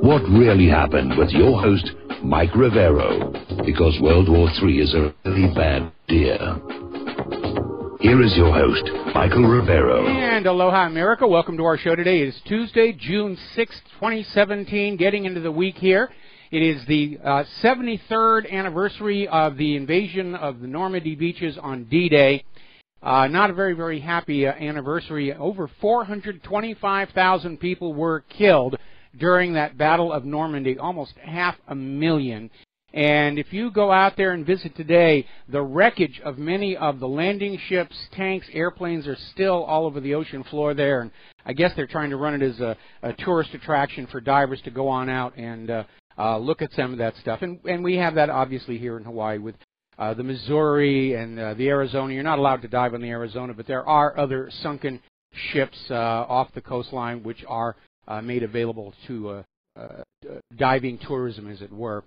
What really happened with your host, Mike Rivero, because World War III is a really bad idea. Here is your host, Michael Rivero. And aloha, America. Welcome to our show today. It is Tuesday, June 6th, 2017, getting into the week here. It is the 73rd anniversary of the invasion of the Normandy beaches on D-Day. Not a very, very happy anniversary. Over 425,000 people were killed during that Battle of Normandy, almost 500,000. And if you go out there and visit today, the wreckage of many of the landing ships, tanks, airplanes are still all over the ocean floor there. And I guess they're trying to run it as a tourist attraction for divers to go on out and look at some of that stuff. And we have that obviously here in Hawaii with the Missouri and the Arizona. You're not allowed to dive on the Arizona, but there are other sunken ships off the coastline which are made available to diving tourism, as it were.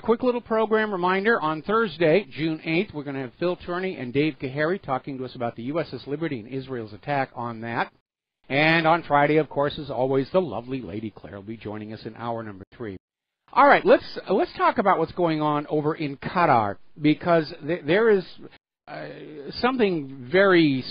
Quick little program reminder. On Thursday, June 8th, we're going to have Phil Turney and Dave Kahary talking to us about the USS Liberty and Israel's attack on that. And on Friday, of course, as always, the lovely Lady Claire will be joining us in hour number 3. All right, let's talk about what's going on over in Qatar, because there is something very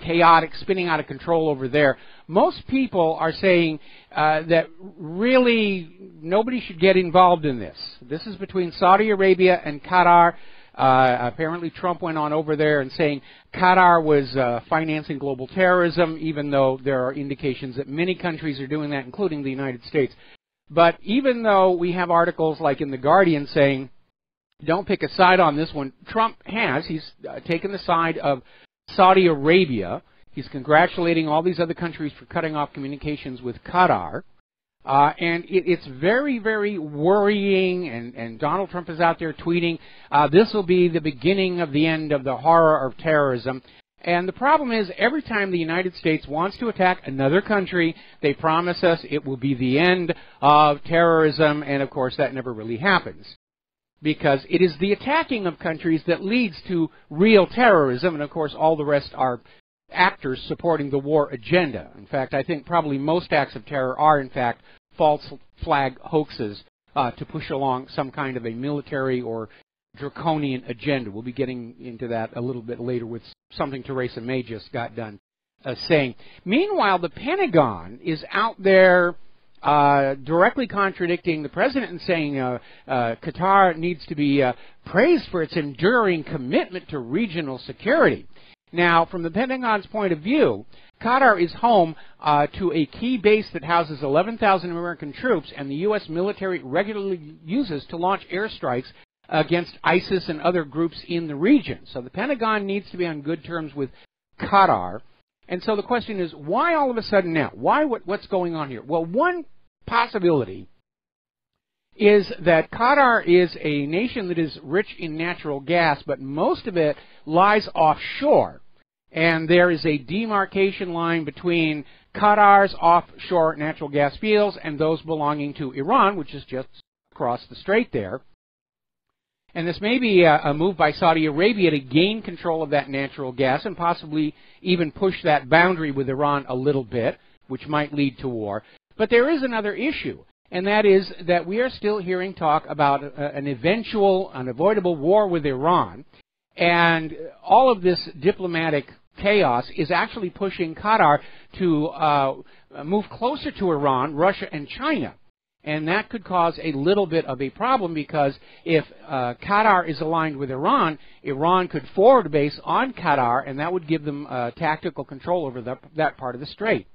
chaotic, spinning out of control over there. Most people are saying that really nobody should get involved in this. This is between Saudi Arabia and Qatar. Apparently Trump went on over there and saying Qatar was financing global terrorism, even though there are indications that many countries are doing that, including the United States. But even though we have articles like in The Guardian saying, don't pick a side on this one, Trump has. He's taken the side of Saudi Arabia. He's congratulating all these other countries for cutting off communications with Qatar. And it's very, very worrying, and Donald Trump is out there tweeting, this will be the beginning of the end of the horror of terrorism. And the problem is, every time the United States wants to attack another country, they promise us it will be the end of terrorism, and of course that never really happens. Because it is the attacking of countries that leads to real terrorism, and of course all the rest are actors supporting the war agenda. In fact, I think probably most acts of terror are in fact false flag hoaxes to push along some kind of a military or draconian agenda. We'll be getting into that a little bit later with something Theresa May just got done saying. Meanwhile, the Pentagon is out there directly contradicting the president and saying Qatar needs to be praised for its enduring commitment to regional security. Now, from the Pentagon's point of view, Qatar is home to a key base that houses 11,000 American troops, and the U.S. military regularly uses to launch airstrikes against ISIS and other groups in the region. So the Pentagon needs to be on good terms with Qatar. And so the question is, why all of a sudden now? What's going on here? Well, one possibility is that Qatar is a nation that is rich in natural gas, but most of it lies offshore. And there is a demarcation line between Qatar's offshore natural gas fields and those belonging to Iran, which is just across the strait there. And this may be a move by Saudi Arabia to gain control of that natural gas and possibly even push that boundary with Iran a little bit, which might lead to war. But there is another issue, and that is that we are still hearing talk about an eventual, unavoidable war with Iran. And all of this diplomatic chaos is actually pushing Qatar to move closer to Iran, Russia, and China. And that could cause a little bit of a problem, because if Qatar is aligned with Iran, Iran could forward a base on Qatar, and that would give them tactical control over that part of the strait.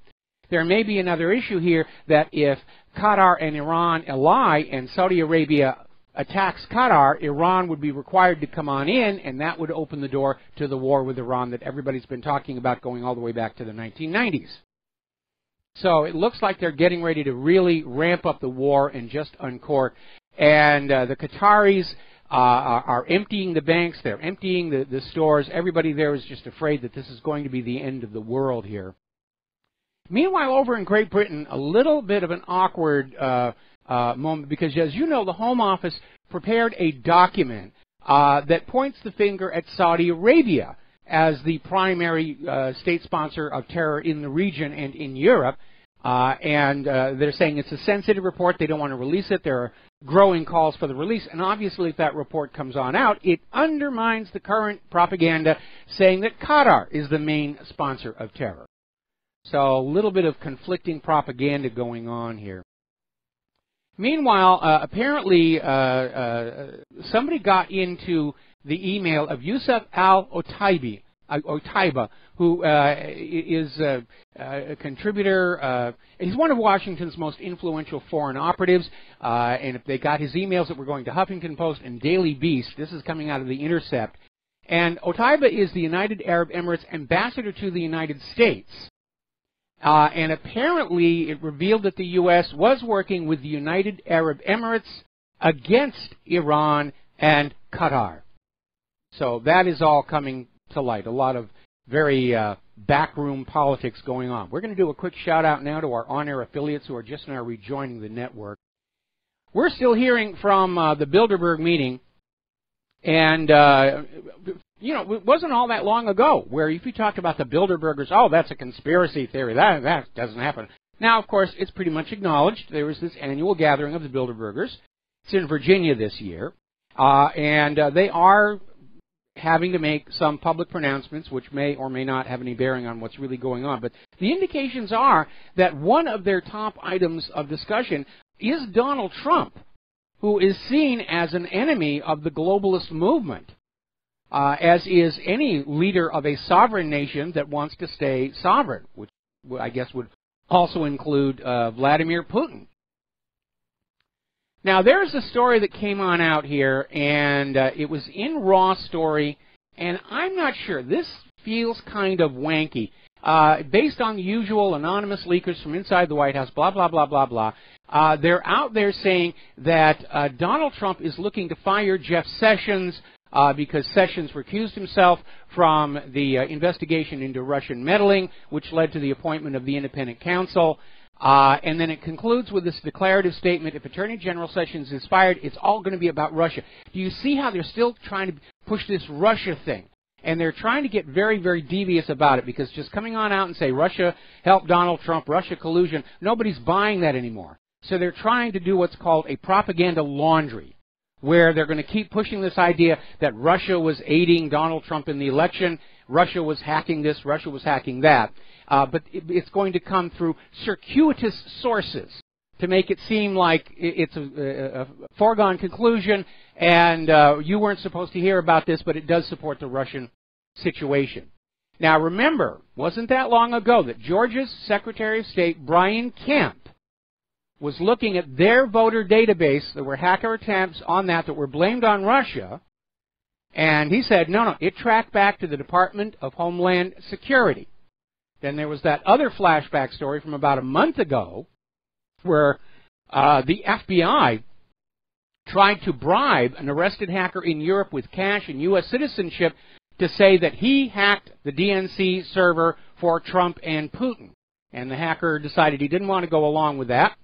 There may be another issue here, that if Qatar and Iran ally and Saudi Arabia attacks Qatar, Iran would be required to come on in, and that would open the door to the war with Iran that everybody's been talking about going all the way back to the 1990s. So it looks like they're getting ready to really ramp up the war and just uncork. And the Qataris are emptying the banks. They're emptying the stores. Everybody there is just afraid that this is going to be the end of the world here. Meanwhile, over in Great Britain, a little bit of an awkward moment, because as you know, the Home Office prepared a document that points the finger at Saudi Arabia as the primary state sponsor of terror in the region and in Europe. And they're saying it's a sensitive report. They don't want to release it. There are growing calls for the release. And obviously, if that report comes on out, it undermines the current propaganda saying that Qatar is the main sponsor of terror. So a little bit of conflicting propaganda going on here. Meanwhile, apparently, somebody got into the email of Yusuf al-Otaiba, who is a contributor. He's one of Washington's most influential foreign operatives. And if they got his emails that were going to Huffington Post and Daily Beast, this is coming out of The Intercept. And Otaiba is the United Arab Emirates ambassador to the United States. And apparently it revealed that the U.S. was working with the United Arab Emirates against Iran and Qatar. So that is all coming to light. A lot of very backroom politics going on. We're going to do a quick shout out now to our on-air affiliates who are just now rejoining the network. We're still hearing from the Bilderberg meeting, and you know, it wasn't all that long ago where if you talked about the Bilderbergers, oh, that's a conspiracy theory. That doesn't happen. Now, of course, it's pretty much acknowledged. There was this annual gathering of the Bilderbergers. It's in Virginia this year, and they are having to make some public pronouncements which may or may not have any bearing on what's really going on. But the indications are that one of their top items of discussion is Donald Trump, who is seen as an enemy of the globalist movement, as is any leader of a sovereign nation that wants to stay sovereign, which I guess would also include Vladimir Putin. Now, there's a story that came on out here, and it was in Raw Story, and I'm not sure. This feels kind of wanky. Based on the usual anonymous leakers from inside the White House, blah, blah, blah, blah, blah. They're out there saying that Donald Trump is looking to fire Jeff Sessions because Sessions recused himself from the investigation into Russian meddling, which led to the appointment of the independent counsel. And then it concludes with this declarative statement, if Attorney General Sessions is fired, it's all going to be about Russia. Do you see how they're still trying to push this Russia thing? And they're trying to get very, very devious about it, because just coming on out and say Russia helped Donald Trump, Russia collusion, nobody's buying that anymore. So they're trying to do what's called a propaganda laundry, where they're going to keep pushing this idea that Russia was aiding Donald Trump in the election, Russia was hacking this, Russia was hacking that. But it's going to come through circuitous sources to make it seem like it's a foregone conclusion, and you weren't supposed to hear about this, but it does support the Russian situation. Now remember, wasn't that long ago that Georgia's Secretary of State, Brian Kemp, was looking at their voter database. There were hacker attempts on that were blamed on Russia, and he said, no, it tracked back to the Department of Homeland Security. Then there was that other flashback story from about a month ago where the FBI tried to bribe an arrested hacker in Europe with cash and U.S. citizenship to say that he hacked the DNC server for Trump and Putin. And the hacker decided he didn't want to go along with that.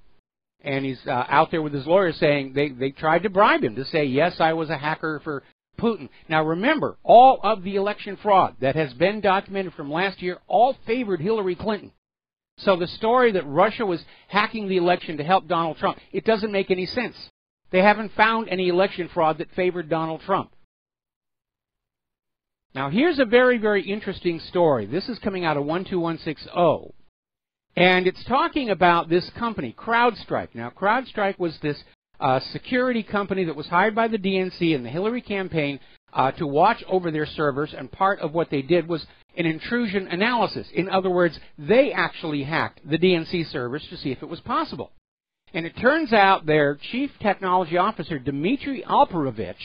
And he's out there with his lawyers saying they tried to bribe him to say, yes, I was a hacker for Putin. Now remember, all of the election fraud that has been documented from last year all favored Hillary Clinton. So the story that Russia was hacking the election to help Donald Trump, it doesn't make any sense. They haven't found any election fraud that favored Donald Trump. Now here's a very, very interesting story. This is coming out of 12160. And it's talking about this company, CrowdStrike. Now CrowdStrike was this security company that was hired by the DNC and the Hillary campaign to watch over their servers, and part of what they did was an intrusion analysis. In other words, they actually hacked the DNC servers to see if it was possible. And it turns out their chief technology officer, Dmitry Alperovich,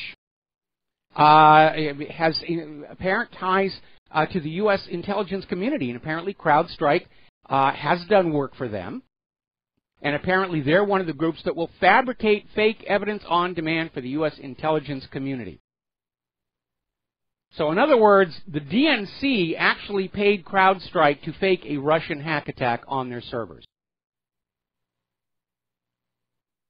has apparent ties to the U.S. intelligence community, and apparently CrowdStrike has done work for them. And apparently they're one of the groups that will fabricate fake evidence on demand for the U.S. intelligence community. So in other words, the DNC actually paid CrowdStrike to fake a Russian hack attack on their servers.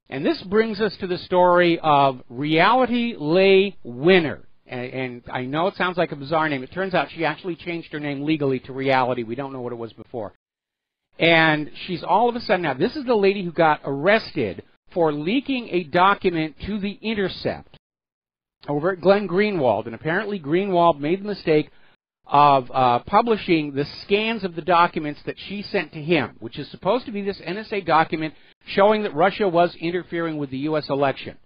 And this brings us to the story of Reality Lay Winner. And I know it sounds like a bizarre name. It turns out she actually changed her name legally to Reality. We don't know what it was before. And she's all of a sudden, now this is the lady who got arrested for leaking a document to The Intercept over at Glenn Greenwald. And apparently Greenwald made the mistake of publishing the scans of the documents that she sent to him, which is supposed to be this NSA document showing that Russia was interfering with the U.S. election.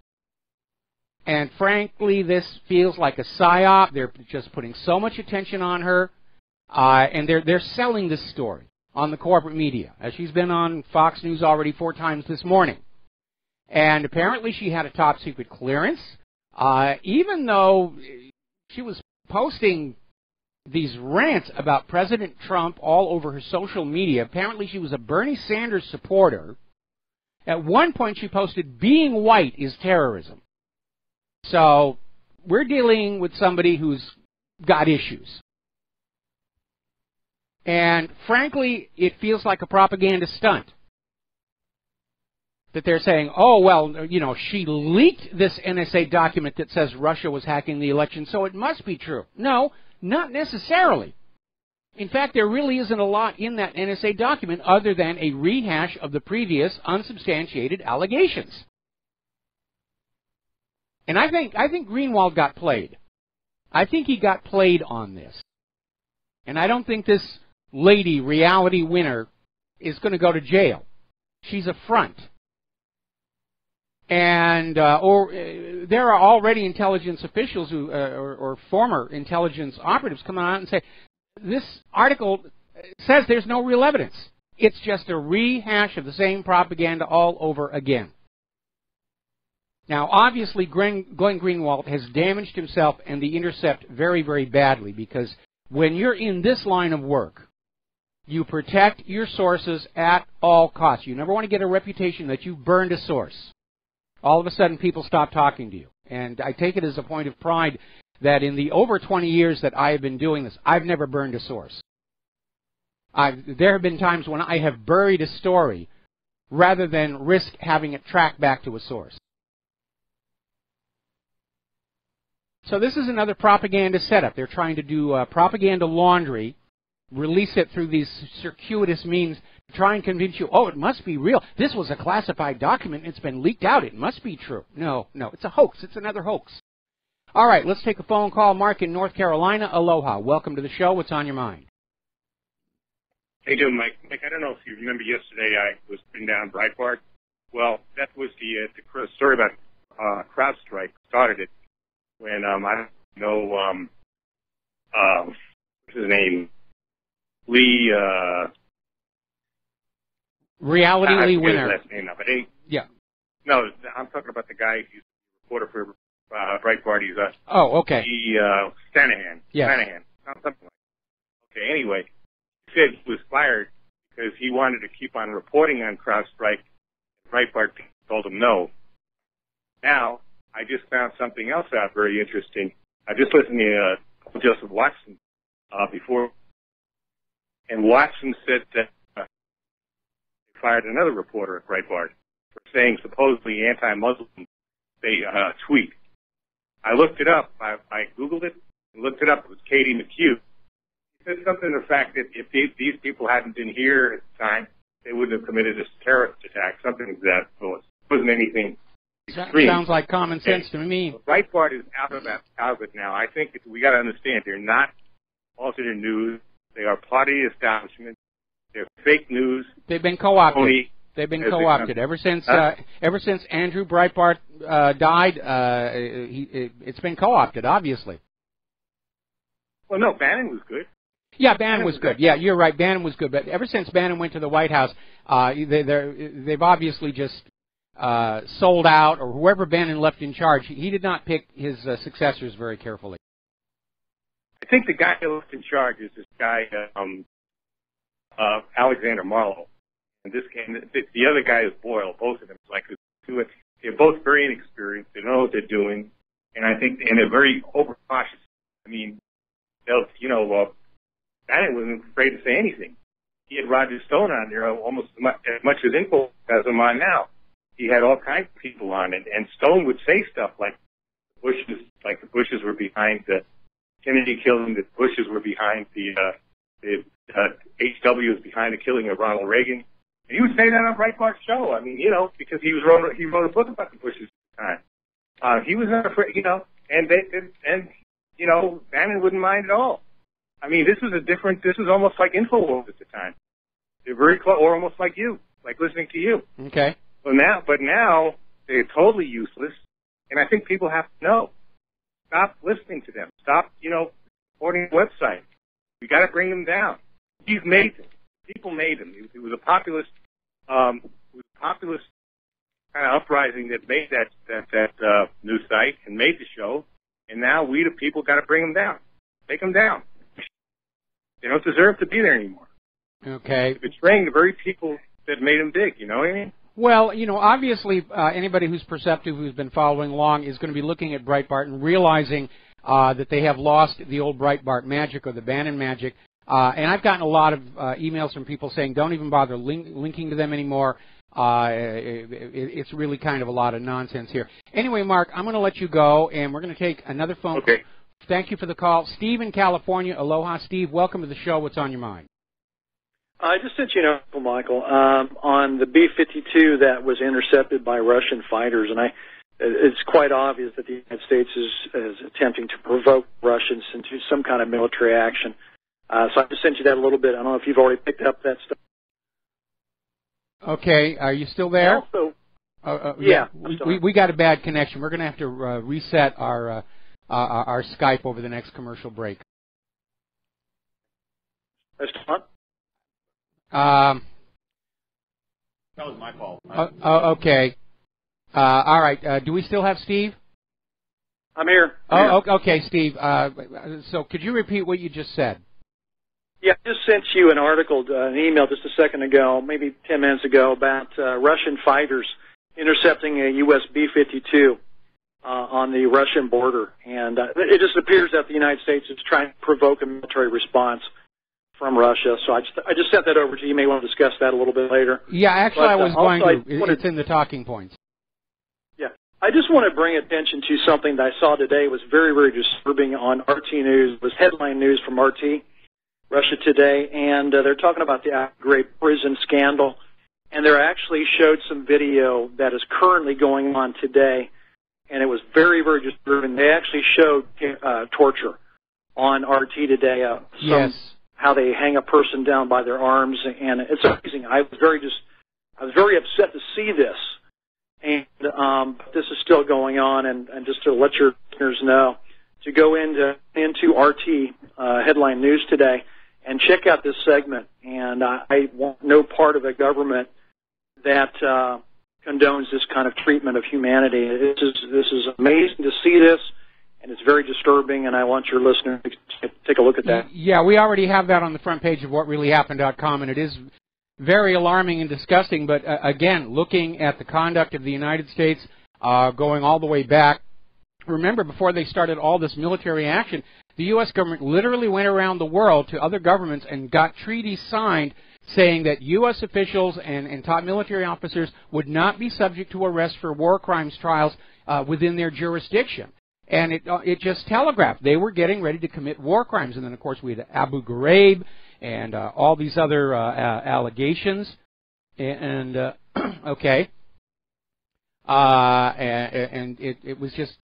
And frankly, this feels like a psyop. They're just putting so much attention on her, and they're selling this story on the corporate media, as she's been on Fox News already 4 times this morning. And apparently she had a top-secret clearance, even though she was posting these rants about President Trump all over her social media. Apparently she was a Bernie Sanders supporter. At one point she posted, "Being white is terrorism." So we're dealing with somebody who's got issues. And frankly, it feels like a propaganda stunt. That they're saying, oh, well, you know, she leaked this NSA document that says Russia was hacking the election, so it must be true. No, not necessarily. In fact, there really isn't a lot in that NSA document other than a rehash of the previous unsubstantiated allegations. And I think Greenwald got played. I think he got played on this. And I don't think this lady, reality winner, is going to go to jail. She's a front. And there are already intelligence officials who, or former intelligence operatives coming out and say, this article says there's no real evidence. It's just a rehash of the same propaganda all over again. Now, obviously, Glenn Greenwald has damaged himself and The Intercept very, very badly, because when you're in this line of work, you protect your sources at all costs. You never want to get a reputation that you've burned a source. All of a sudden, people stop talking to you. And I take it as a point of pride that in the over 20 years that I have been doing this, I've never burned a source. There have been times when I have buried a story rather than risk having it tracked back to a source. So this is another propaganda setup. They're trying to do propaganda laundry, release it through these circuitous means, to try and convince you, oh, it must be real. This was a classified document. It's been leaked out. It must be true. No, it's a hoax. It's another hoax. All right, let's take a phone call. Mark in North Carolina. Aloha. Welcome to the show. What's on your mind? How you doing, Mike? Mike, I don't know if you remember yesterday I was putting down Breitbart. Well, that was the story about CrowdStrike started it when, I don't know, what's his name? Lee, Reality Lee Winner. His last name now, but yeah. No, I'm talking about the guy who's a reporter for Breitbart. He's okay. Stanahan. Yeah. Stanahan. Something like that. Okay, anyway, he said he was fired because he wanted to keep on reporting on CrowdStrike. Breitbart told him no. Now, I just found something else out very interesting. I just listened to Joseph Watson before, and Watson said that they fired another reporter at Breitbart for saying supposedly anti-Muslim tweet. I looked it up. I Googled it and looked it up. It was Katie McHugh. He said something to the fact that if these people hadn't been here at the time, they wouldn't have committed this terrorist attack, something of that sort. It wasn't anything extreme. Sounds like common sense to me. Breitbart is out of it now. I think we got to understand they're not alternate news. They are party establishment. They're fake news. They've been co-opted. They've been co-opted ever since Andrew Breitbart died. It's been co-opted, obviously. Well, no, Bannon was good. Yeah, Bannon was good. Yeah, you're right. Bannon was good. But ever since Bannon went to the White House, they've obviously just sold out, or whoever Bannon left in charge, he did not pick his successors very carefully. I think the guy who left in charge is this guy, Alexander Marlowe. And the other guy is Boyle. Both of them, they're both very inexperienced. They don't know what they're doing, and I think, and they're very overcautious. I mean, Bannon wasn't afraid to say anything. He had Roger Stone on there almost as much as Info has him on now. He had all kinds of people on it, and Stone would say stuff like the Bushes were behind the Kennedy killing, that Bushes were behind the HW is behind the killing of Ronald Reagan. And he would say that on Breitbart's show. I mean, because he wrote a book about the Bushes at the time. He was not afraid, and Bannon wouldn't mind at all. I mean, this was almost like InfoWars at the time. They're very close, or almost like you, like listening to you. Okay. But now they're totally useless, and I think people have to know. Stop listening to them. Stop, supporting the website. We got to bring them down. He's made them. People made him. It was a populist, kind of uprising that made that news site and made the show. And now we, the people, got to bring them down. Take them down. They don't deserve to be there anymore. Okay. They're betraying the very people that made them big. You know what I mean? Well, obviously, anybody who's perceptive, who's been following along, is going to be looking at Breitbart and realizing that they have lost the old Breitbart magic or the Bannon magic. And I've gotten a lot of emails from people saying, don't even bother linking to them anymore. It's really kind of a lot of nonsense here. Anyway, Mark, I'm going to let you go, and we're going to take another phone call. Okay. Thank you for the call. Steve in California. Aloha, Steve. Welcome to the show. What's on your mind? I just sent you an article, Michael, on the B-52 that was intercepted by Russian fighters, and it's quite obvious that the United States is attempting to provoke Russians into some kind of military action. So I just sent you that a little bit. I don't know if you've already picked up that stuff. Okay, are you still there? Also, yeah, we got a bad connection. We're going to have to reset our Skype over the next commercial break. That's fun. That was my fault. Okay. All right. Do we still have Steve? I'm here. Okay, Steve. So could you repeat what you just said? Yeah, I just sent you an article, an email just a second ago, maybe 10 minutes ago, about Russian fighters intercepting a U.S. B-52 on the Russian border. And it just appears that the United States is trying to provoke a military response from Russia. So I just sent that over to you. You may want to discuss that a little bit later. Yeah, actually, I was going to. It's in the talking points. Yeah. I just want to bring attention to something that I saw today. It was very, very disturbing on RT News. It was headline news from RT, Russia Today, and they're talking about the Abu Ghraib prison scandal. And they actually showed some video that is currently going on today, and it was very, very disturbing. They actually showed torture on RT Today. Yes. How they hang a person down by their arms, and it's amazing. I was very upset to see this, and this is still going on. And just to let your listeners know, to go into RT headline news today and check out this segment. And I want no part of a government that condones this kind of treatment of humanity. This is amazing to see this. And it's very disturbing, and I want your listeners to take a look at that. Yeah, we already have that on the front page of whatreallyhappened.com, and it is very alarming and disgusting. But again, looking at the conduct of the United States going all the way back, remember, before they started all this military action, the U.S. government literally went around the world to other governments and got treaties signed saying that U.S. officials and top military officers would not be subject to arrest for war crimes trials within their jurisdiction. And it just telegraphed they were getting ready to commit war crimes. And then, of course, we had Abu Ghraib and all these other allegations. And okay. And it was just,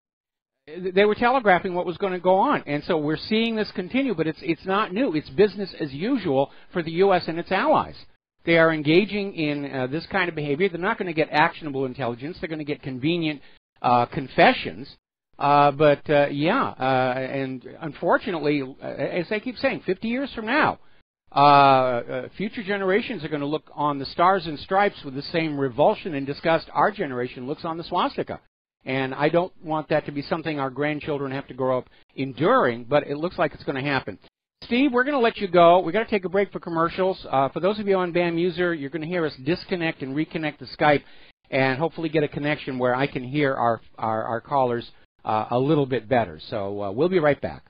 they were telegraphing what was going to go on. And so we're seeing this continue, but it's not new. It's business as usual for the U.S. and its allies. They are engaging in this kind of behavior. They're not going to get actionable intelligence. They're going to get convenient confessions. And unfortunately, as I keep saying, 50 years from now, future generations are going to look on the stars and stripes with the same revulsion and disgust our generation looks on the swastika. And I don't want that to be something our grandchildren have to grow up enduring, but it looks like it's going to happen. Steve, we're going to let you go. We've got to take a break for commercials. For those of you on BAM User, you're going to hear us disconnect and reconnect the Skype and hopefully get a connection where I can hear our callers a little bit better. So we'll be right back.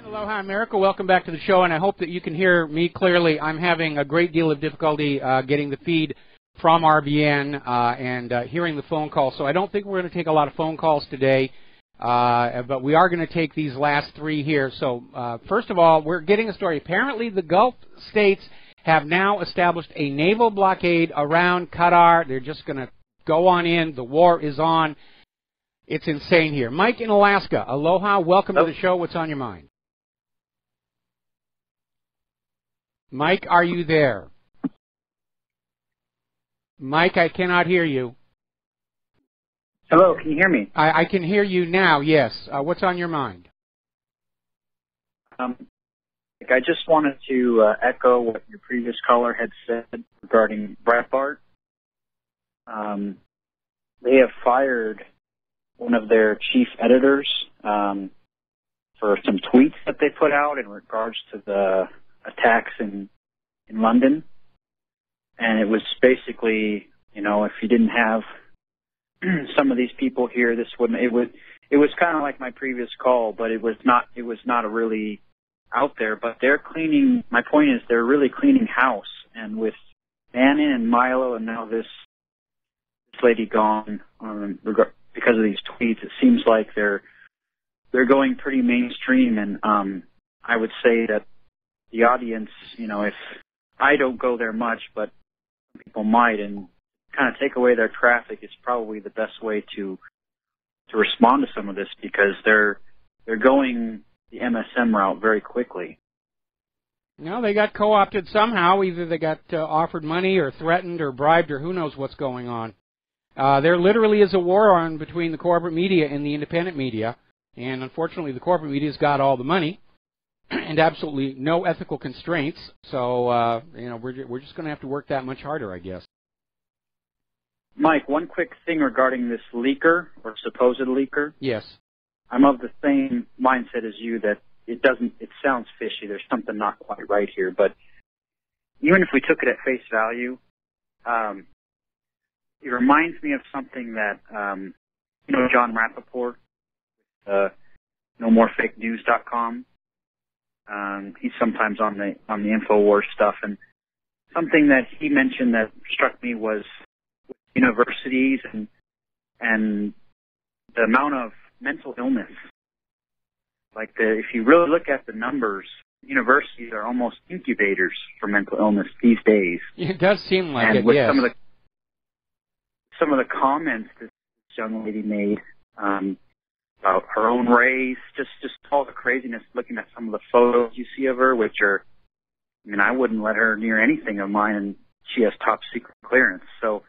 Aloha America, welcome back to the show, and I hope that you can hear me clearly. I'm having a great deal of difficulty getting the feed from RBN and hearing the phone call, so I don't think we're going to take a lot of phone calls today. But we are going to take these last three here. So first of all, we're getting a story. Apparently the Gulf states have now established a naval blockade around Qatar. They're just going to go on in. The war is on. It's insane here. Mike in Alaska. Aloha. Welcome to the show. What's on your mind? Mike, are you there? Mike, I cannot hear you. Hello, can you hear me? I can hear you now, yes. What's on your mind? I just wanted to echo what your previous caller had said regarding Breitbart. They have fired one of their chief editors for some tweets that they put out in regards to the attacks in London. And it was basically, if you didn't have some of these people here, this wouldn't. It was kind of like my previous call, but it was not a really out there. But they're cleaning. My point is, they're really cleaning house. And with Bannon and Milo, and now this lady gone because of these tweets, it seems like they're going pretty mainstream. And I would say that the audience, if I don't go there much, but people might, and kind of take away their traffic is probably the best way to respond to some of this, because they're going the MSM route very quickly. No, they got co-opted somehow. Either they got offered money or threatened or bribed, or who knows what's going on. There literally is a war on between the corporate media and the independent media, and unfortunately the corporate media's got all the money and absolutely no ethical constraints. So we're just going to have to work that much harder, I guess. Mike, one quick thing regarding this leaker, or supposed leaker. Yes. I'm of the same mindset as you that it sounds fishy. There's something not quite right here. But even if we took it at face value, it reminds me of something that, John Rappaport, NoMoreFakeNews.com. He's sometimes on the InfoWars stuff, and something that he mentioned that struck me was universities and the amount of mental illness. If you really look at the numbers, universities are almost incubators for mental illness these days. It does seem like and it, with yes. some of the comments this young lady made about her own race, just all the craziness, looking at some of the photos you see of her, which are, I wouldn't let her near anything of mine, and she has top secret clearance. So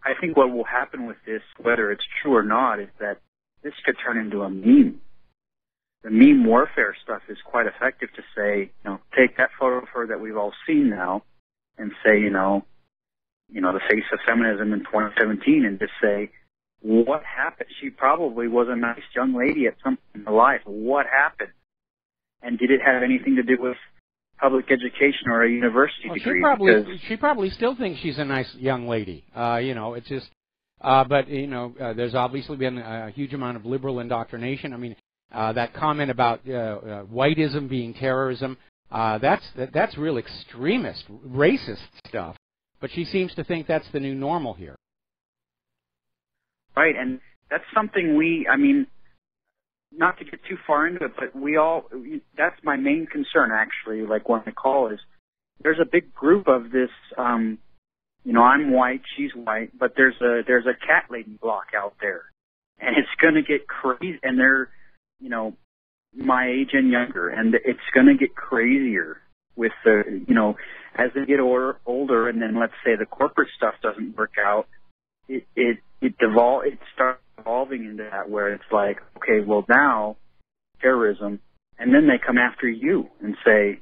I think what will happen with this, whether it's true or not, is that this could turn into a meme. The meme warfare stuff is quite effective to say, take that photo of her that we've all seen now and say, the face of feminism in 2017, and just say, what happened? She probably was a nice young lady at some point in her life. What happened? And did it have anything to do with public education or a university degree? She probably still thinks she's a nice young lady. It's just, but there's obviously been a huge amount of liberal indoctrination. That comment about whiteism being terrorism, that's real extremist, racist stuff. But she seems to think that's the new normal here. Right, and that's something not to get too far into it, but that's my main concern, actually, when I call is, there's a big group of this, I'm white, she's white, but there's a cat lady block out there, and it's going to get crazy, and they're, my age and younger, and it's going to get crazier with the, as they get older, and then let's say the corporate stuff doesn't work out, it starts evolving into that, where it's like, okay, well now, terrorism, and then they come after you and say,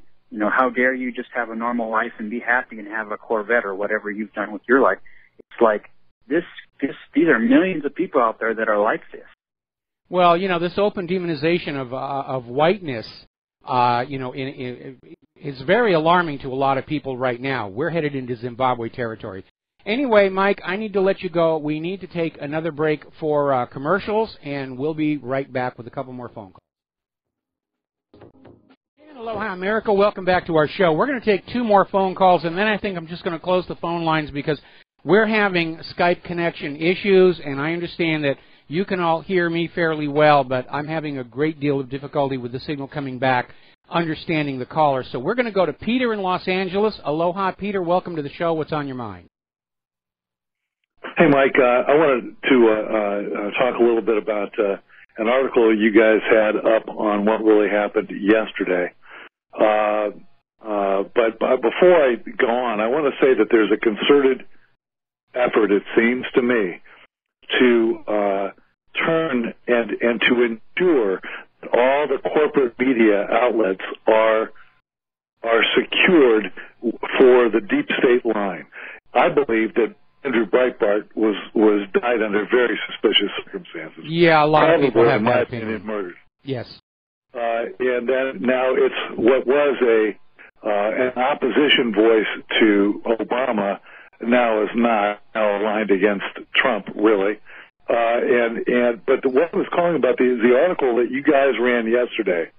how dare you just have a normal life and be happy and have a Corvette or whatever you've done with your life. It's like, these are millions of people out there that are like this. Well, this open demonization of whiteness, is very alarming to a lot of people right now. We're headed into Zimbabwe territory. Anyway, Mike, I need to let you go. We need to take another break for commercials, and we'll be right back with a couple more phone calls. And aloha, America. Welcome back to our show. We're going to take two more phone calls, and then I think I'm just going to close the phone lines because we're having Skype connection issues, and I understand that you can all hear me fairly well, but I'm having a great deal of difficulty with the signal coming back, understanding the caller. So we're going to go to Peter in Los Angeles. Aloha, Peter. Welcome to the show. What's on your mind? Hey, Mike. I wanted to talk a little bit about an article you guys had up on what really happened yesterday. But before I go on, I want to say that there's a concerted effort, it seems to me, to turn and to ensure that all the corporate media outlets are secured for the deep state line. I believe that Andrew Breitbart was died under very suspicious circumstances. Yeah, a lot of people have that opinion. Murdered. Yes. And then now it's what was an opposition voice to Obama now is not now aligned against Trump, really. But what I was calling about the article that you guys ran yesterday,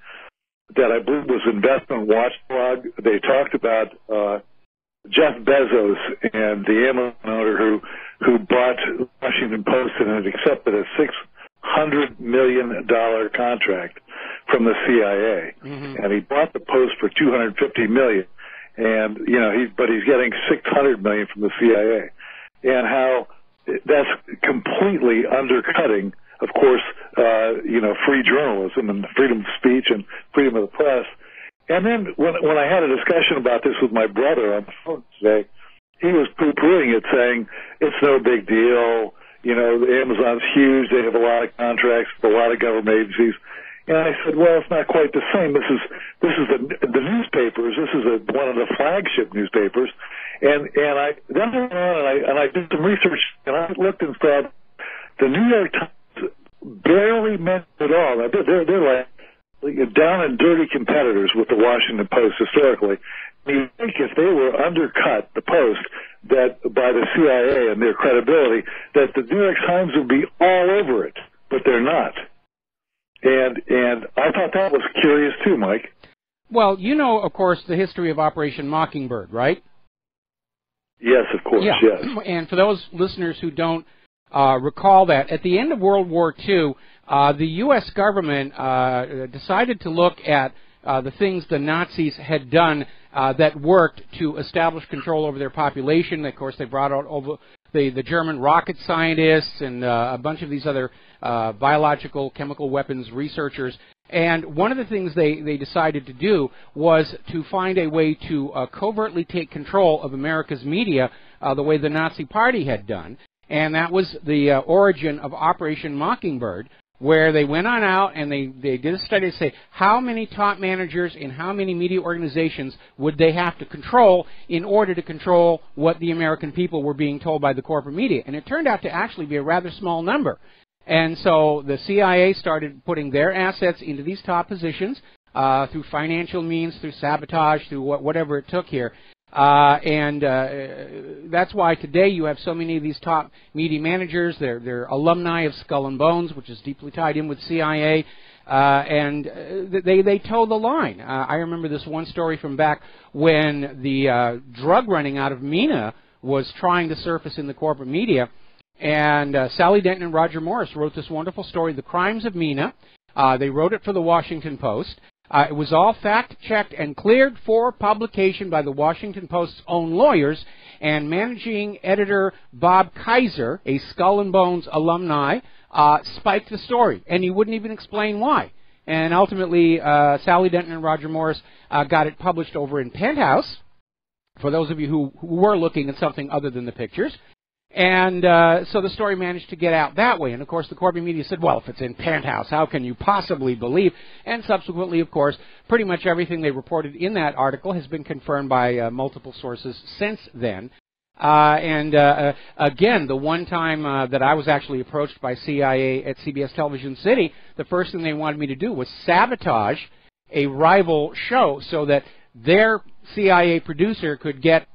that I believe was Investment Watchdog. They talked about Jeff Bezos and the Amazon owner who bought the Washington Post and had accepted a $600 million contract from the CIA, and he bought the Post for $250 million, and but he's getting $600 million from the CIA, and how that's completely undercutting, of course, free journalism and freedom of speech and freedom of the press. And then when I had a discussion about this with my brother on the phone today, he was poo-pooing it, saying it's no big deal. Amazon's huge. They have a lot of contracts with a lot of government agencies. And I said, well, it's not quite the same. This is the newspapers. This is one of the flagship newspapers. And I then went on and I did some research, and I looked and saw the New York Times barely mentioned it all. They're like down and dirty competitors with the Washington Post historically. And you think if they were undercut, the Post, that by the CIA and their credibility, that the New York Times would be all over it, but they're not. And I thought that was curious too, Mike. Well, of course, the history of Operation Mockingbird, right? Yes, of course, yeah. Yes. And for those listeners who don't recall that, at the end of World War II, the U.S. government decided to look at the things the Nazis had done that worked to establish control over their population. Of course, they brought out over the German rocket scientists and a bunch of these other biological, chemical weapons researchers. And one of the things they decided to do was to find a way to covertly take control of America's media the way the Nazi Party had done. And that was the origin of Operation Mockingbird, where they went on out and they did a study to say how many top managers in how many media organizations would they have to control in order to control what the American people were being told by the corporate media. And it turned out to actually be a rather small number. And so the CIA started putting their assets into these top positions through financial means, through sabotage, through whatever it took here. That's why today you have so many of these top media managers. They're alumni of Skull and Bones, which is deeply tied in with CIA, and they toe the line. I remember this one story from back when the drug running out of MENA was trying to surface in the corporate media, and Sally Denton and Roger Morris wrote this wonderful story, The Crimes of MENA. They wrote it for the Washington Post. It was all fact-checked and cleared for publication by the Washington Post's own lawyers, and managing editor Bob Kaiser, a Skull and Bones alumni, spiked the story, and he wouldn't even explain why. And ultimately, Sally Denton and Roger Morris got it published over in Penthouse, for those of you who were looking at something other than the pictures. And so the story managed to get out that way. And, of course, the corporate media said, well, if it's in Penthouse, how can you possibly believe? And subsequently, of course, pretty much everything they reported in that article has been confirmed by multiple sources since then. Again, the one time that I was actually approached by CIA at CBS Television City, the first thing they wanted me to do was sabotage a rival show so that their CIA producer could get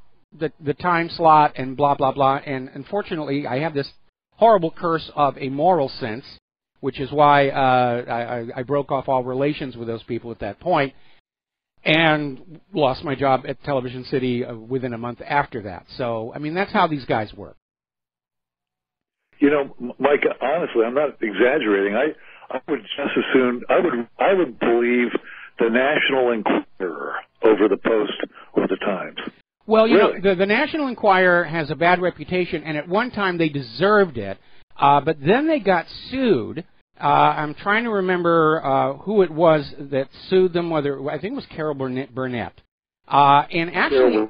the time slot and blah, blah, blah. And unfortunately, I have this horrible curse of a moral sense, which is why I broke off all relations with those people at that point and lost my job at Television City within a month after that. So, I mean, that's how these guys work. You Mike, honestly, I'm not exaggerating. I would just as soon, I would believe the National Enquirer over the Post or the Times. Well, really? The National Enquirer has a bad reputation, and at one time they deserved it, but then they got sued. I'm trying to remember who it was that sued them, I think it was Carol Burnett. And actually,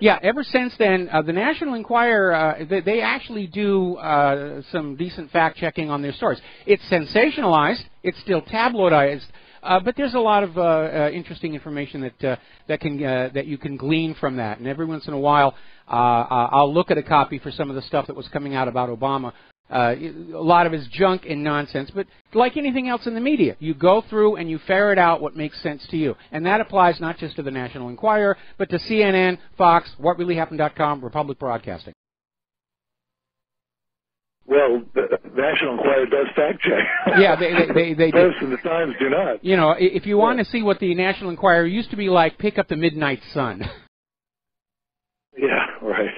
ever since then, the National Enquirer, they actually do some decent fact-checking on their stories. It's sensationalized, it's still tabloidized, but there's a lot of interesting information that you can glean from that. And every once in a while, I'll look at a copy for some of the stuff that was coming out about Obama. A lot of his junk and nonsense, but like anything else in the media, you go through and you ferret out what makes sense to you. And that applies not just to the National Enquirer, but to CNN, Fox, WhatReallyHappened.com, Republic Broadcasting. Well, the National Enquirer does fact check. Yeah, they do. Post and the Times do not. If you want to see what the National Enquirer used to be like, pick up the Midnight Sun. Yeah, right.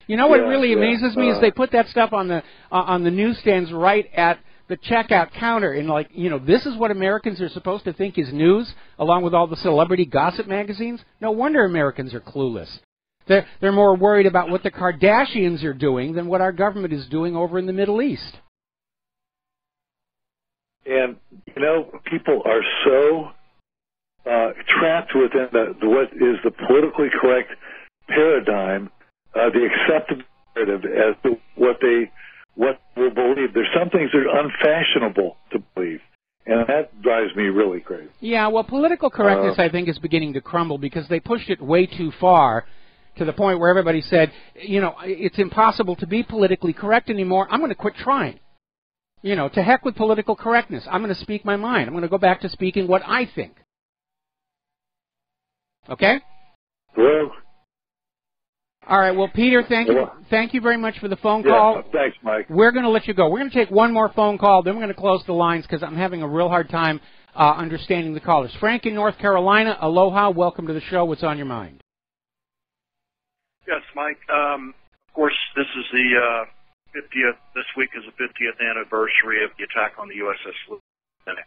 What really amazes me is they put that stuff on the newsstands right at the checkout counter, and this is what Americans are supposed to think is news, along with all the celebrity gossip magazines. No wonder Americans are clueless. They're more worried about what the Kardashians are doing than what our government is doing over in the Middle East. And people are so trapped within what is the politically correct paradigm. The accepted narrative as to what will believe. There's some things that are unfashionable to believe, and that drives me really crazy. Yeah, well, political correctness, I think, is beginning to crumble because they pushed it way too far to the point where everybody said, it's impossible to be politically correct anymore. I'm going to quit trying. To heck with political correctness. I'm going to speak my mind. I'm going to go back to speaking what I think. Okay? Well. All right. Well, Peter, thank you very much for the phone call. Yeah, thanks, Mike. We're going to let you go. We're going to take one more phone call, then we're going to close the lines because I'm having a real hard time understanding the callers. Frank in North Carolina, aloha. Welcome to the show. What's on your mind? Yes, Mike. Of course, this is the 50th. This week is the 50th anniversary of the attack on the USS Lieutenant.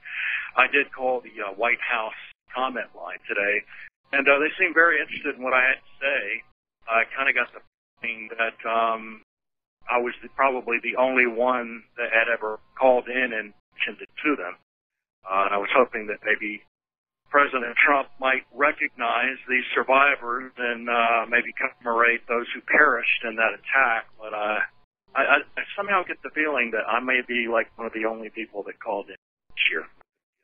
I did call the White House comment line today, and they seemed very interested in what I had to say. I kind of got the feeling that I was probably the only one that had ever called in and mentioned it to them. And I was hoping that maybe President Trump might recognize these survivors and maybe commemorate those who perished in that attack. But I somehow get the feeling that I may be like one of the only people that called in this year,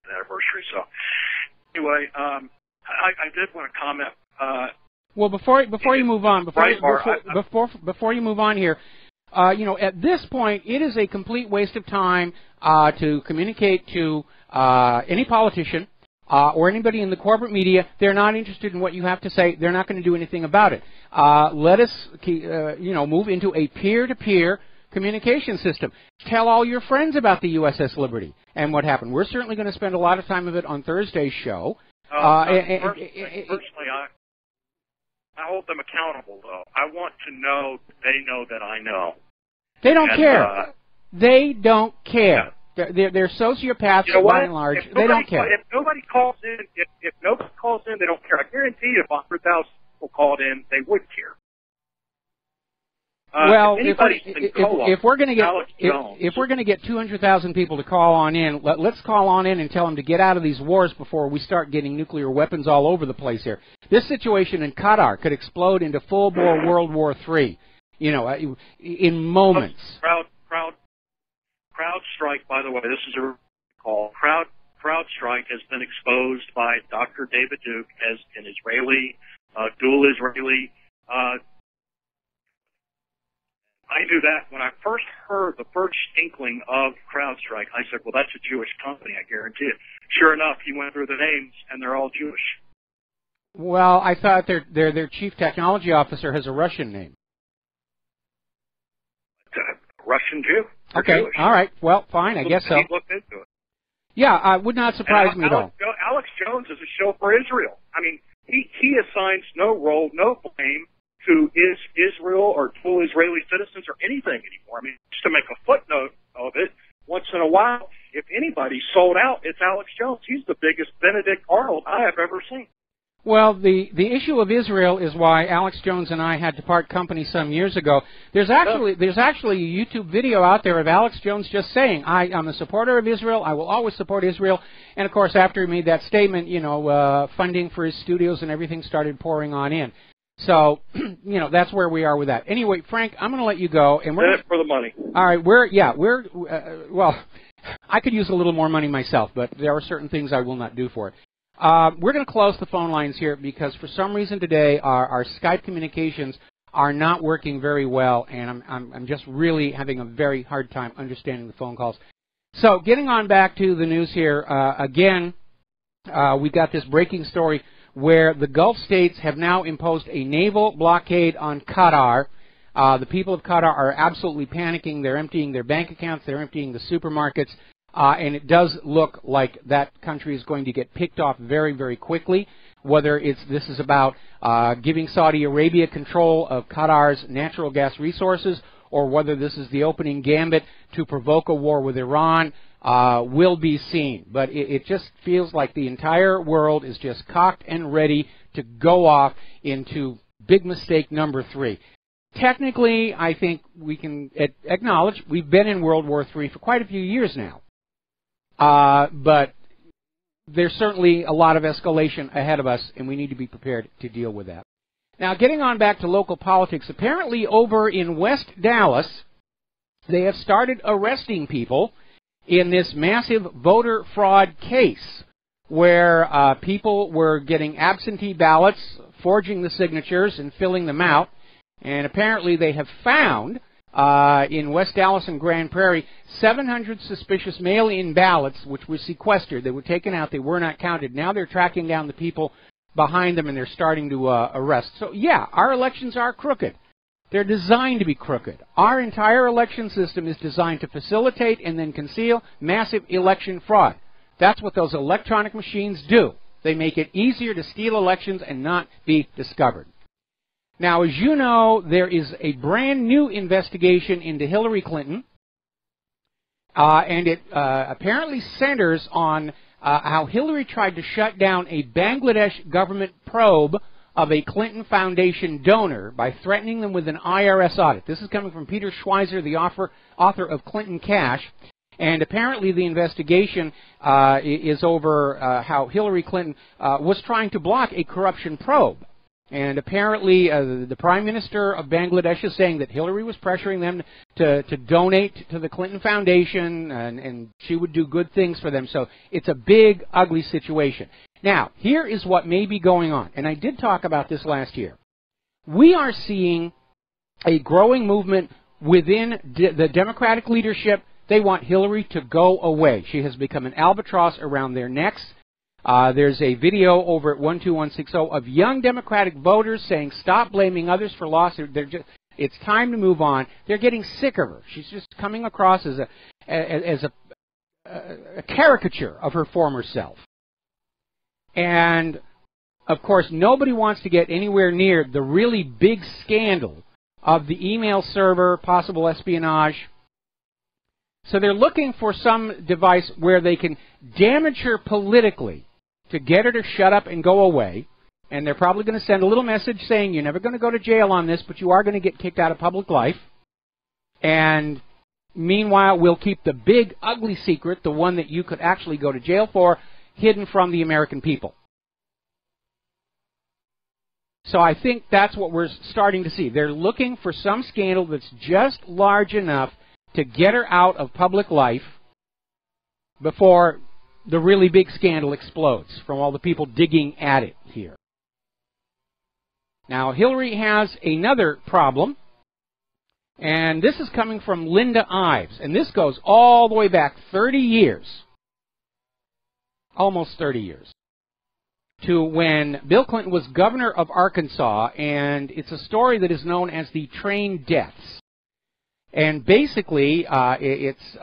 the anniversary. So anyway, I did want to comment. Well, before you move on, before you move on here, at this point, it is a complete waste of time to communicate to any politician or anybody in the corporate media. They're not interested in what you have to say. They're not going to do anything about it. Let us, move into a peer-to-peer communication system. Tell all your friends about the USS Liberty and what happened. We're certainly going to spend a lot of time of it on Thursday's show. Personally, I hold them accountable, though. I want to know that they know that I know. They don't care. They don't care. Yeah. They're sociopaths by and large. They don't care. If nobody calls in, if nobody calls in, they don't care. I guarantee you, if 100,000 people called in, they would care. Well, if we're going to get 200,000 people to call on in, let's call on in and tell them to get out of these wars before we start getting nuclear weapons all over the place here. This situation in Qatar could explode into full-bore World War III, in moments. CrowdStrike, by the way, this is a call. CrowdStrike has been exposed by Dr. David Duke as an Israeli, dual Israeli. I knew that when I first heard the first inkling of CrowdStrike. I said, well, that's a Jewish company, I guarantee it. Sure enough, he went through the names, and they're all Jewish. Well, I thought their chief technology officer has a Russian name. Russian Jew. Okay, Jewish. All right. Well, fine, I guess so. He looked into it. Yeah, would not surprise me at all. Alex Jones is a show for Israel. I mean, he assigns no role, no blame to Israel or full Israeli citizens or anything anymore. I mean, just to make a footnote, of it. Once in a while, if anybody's sold out, it's Alex Jones. He's the biggest Benedict Arnold I have ever seen. Well, the issue of Israel is why Alex Jones and I had to part company some years ago. There's actually a YouTube video out there of Alex Jones just saying, I'm a supporter of Israel. I will always support Israel. And, of course, after he made that statement, funding for his studios and everything started pouring on in. So, that's where we are with that. Anyway, Frank, I'm going to let you go. And we're in it for the money. All right, well, I could use a little more money myself, but there are certain things I will not do for it. We're going to close the phone lines here because for some reason today our Skype communications are not working very well, and I'm just really having a very hard time understanding the phone calls. So getting on back to the news here, again, we got this breaking story where the Gulf states have now imposed a naval blockade on Qatar. The people of Qatar are absolutely panicking. They're emptying their bank accounts. They're emptying the supermarkets. And it does look like that country is going to get picked off very, very quickly, whether this is about giving Saudi Arabia control of Qatar's natural gas resources or whether this is the opening gambit to provoke a war with Iran will be seen. But it just feels like the entire world is just cocked and ready to go off into big mistake number 3. Technically, I think we can acknowledge we've been in World War III for quite a few years now. But there's certainly a lot of escalation ahead of us, and we need to be prepared to deal with that. Now, getting on back to local politics, apparently over in West Dallas, they have started arresting people in this massive voter fraud case where people were getting absentee ballots, forging the signatures, and filling them out. And apparently they have found in West Dallas and Grand Prairie 700 suspicious mail-in ballots which were sequestered. They were taken out. They were not counted. Now they're tracking down the people behind them and they're starting to arrest. So, yeah, our elections are crooked. They're designed to be crooked. Our entire election system is designed to facilitate and then conceal massive election fraud. That's what those electronic machines do. They make it easier to steal elections and not be discovered. Now, as you know, there is a brand new investigation into Hillary Clinton, and it apparently centers on how Hillary tried to shut down a Bangladesh government probe of a Clinton Foundation donor by threatening them with an IRS audit. This is coming from Peter Schweizer, the author of Clinton Cash, and apparently the investigation is over how Hillary Clinton was trying to block a corruption probe. And apparently the Prime Minister of Bangladesh is saying that Hillary was pressuring them to donate to the Clinton Foundation and she would do good things for them. So it's a big, ugly situation. Now, here is what may be going on. And I did talk about this last year. We are seeing a growing movement within the Democratic leadership. They want Hillary to go away. She has become an albatross around their necks. There's a video over at 12160 of young Democratic voters saying, stop blaming others for loss. It's time to move on. They're getting sick of her. She's just coming across as a caricature of her former self. And, of course, nobody wants to get anywhere near the really big scandal of the email server, possible espionage. So they're looking for some device where they can damage her politically to get her to shut up and go away. And they're probably going to send a little message saying, you're never going to go to jail on this, but you are going to get kicked out of public life. And meanwhile, we'll keep the big, ugly secret, the one that you could actually go to jail for, hidden from the American people. So I think that's what we're starting to see. They're looking for some scandal that's just large enough to get her out of public life before the really big scandal explodes from all the people digging at it here. Now, Hillary has another problem, and this is coming from Linda Ives, and this goes all the way back 30 years, almost 30 years, to when Bill Clinton was governor of Arkansas, and it's a story that is known as the train deaths. And basically, it's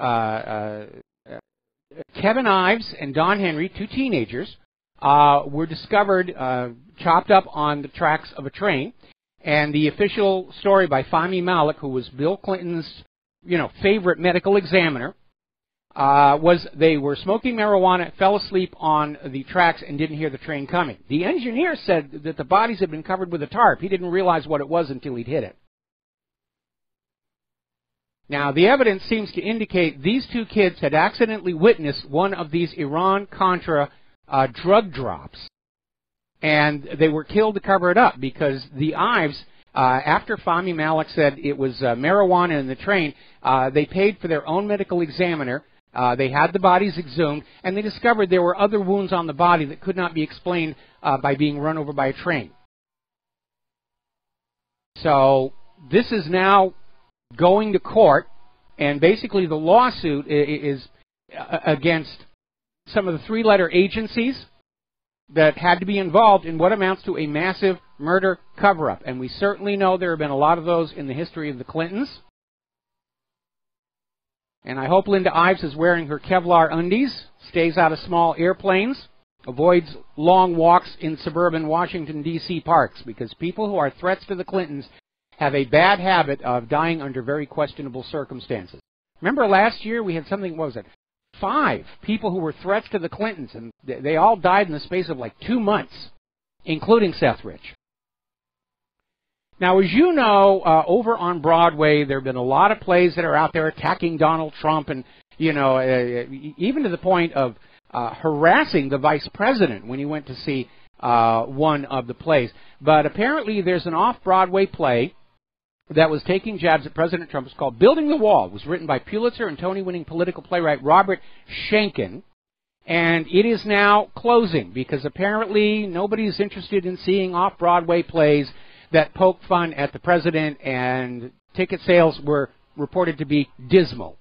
Kevin Ives and Don Henry, two teenagers, were discovered chopped up on the tracks of a train. And the official story by Fahmy Malek, who was Bill Clinton's favorite medical examiner, was they were smoking marijuana, fell asleep on the tracks, and didn't hear the train coming. The engineer said that the bodies had been covered with a tarp. He didn't realize what it was until he'd hit it. Now, the evidence seems to indicate these two kids had accidentally witnessed one of these Iran-Contra drug drops, and they were killed to cover it up because the Ives, after Fahmy Malak said it was marijuana in the train, they paid for their own medical examiner. They had the bodies exhumed, and they discovered there were other wounds on the body that could not be explained by being run over by a train. So this is now going to court, and basically the lawsuit is against some of the three-letter agencies that had to be involved in what amounts to a massive murder cover-up. And we certainly know there have been a lot of those in the history of the Clintons. And I hope Linda Ives is wearing her Kevlar undies, stays out of small airplanes, avoids long walks in suburban Washington, D.C. parks, because people who are threats to the Clintons have a bad habit of dying under very questionable circumstances. Remember last year we had something, what was it, 5 people who were threats to the Clintons, and they all died in the space of like 2 months, including Seth Rich. Now, as you know, over on Broadway, there have been a lot of plays that are out there attacking Donald Trump, and, even to the point of harassing the vice president when he went to see one of the plays. But apparently there's an off-Broadway play that was taking jabs at President Trump. It's called Building the Wall. It was written by Pulitzer and Tony-winning political playwright Robert Schenken. And it is now closing because apparently nobody's interested in seeing off-Broadway plays that poke fun at the president, and ticket sales were reported to be dismal.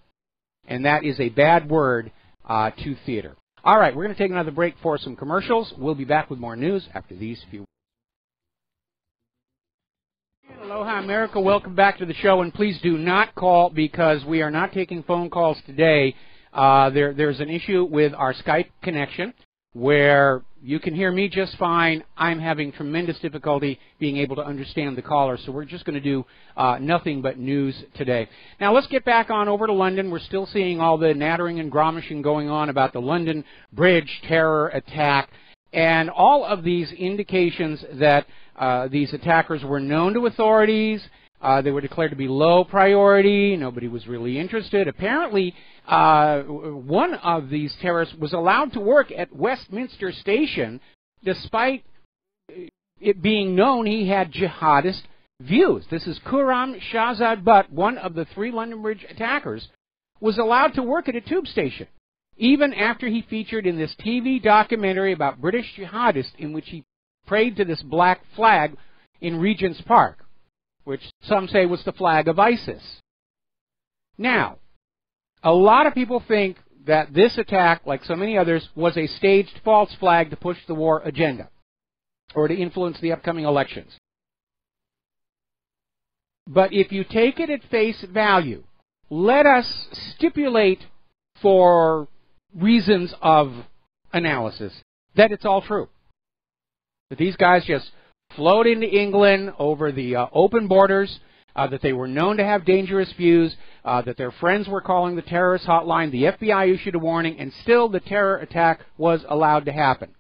And that is a bad word to theater. All right, we're going to take another break for some commercials. We'll be back with more news after these few. Aloha, America. Welcome back to the show, and please do not call because we are not taking phone calls today. There's an issue with our Skype connection where you can hear me just fine. I'm having tremendous difficulty being able to understand the caller, so we're just going to do nothing but news today. Now, let's get back on over to London. We're still seeing all the nattering and gromishing going on about the London Bridge terror attack, and all of these indications that these attackers were known to authorities. They were declared to be low priority. Nobody was really interested. Apparently, one of these terrorists was allowed to work at Westminster Station despite it being known he had jihadist views. This is Khurram Shahzad Butt, one of the 3 London Bridge attackers, was allowed to work at a tube station, even after he featured in this TV documentary about British jihadists in which he prayed to this black flag in Regent's Park, which some say was the flag of ISIS. Now, a lot of people think that this attack, like so many others, was a staged false flag to push the war agenda or to influence the upcoming elections. But if you take it at face value, let us stipulate for reasons of analysis that it's all true. That these guys just flowed into England over the open borders, that they were known to have dangerous views, that their friends were calling the terrorist hotline, the FBI issued a warning, and still the terror attack was allowed to happen.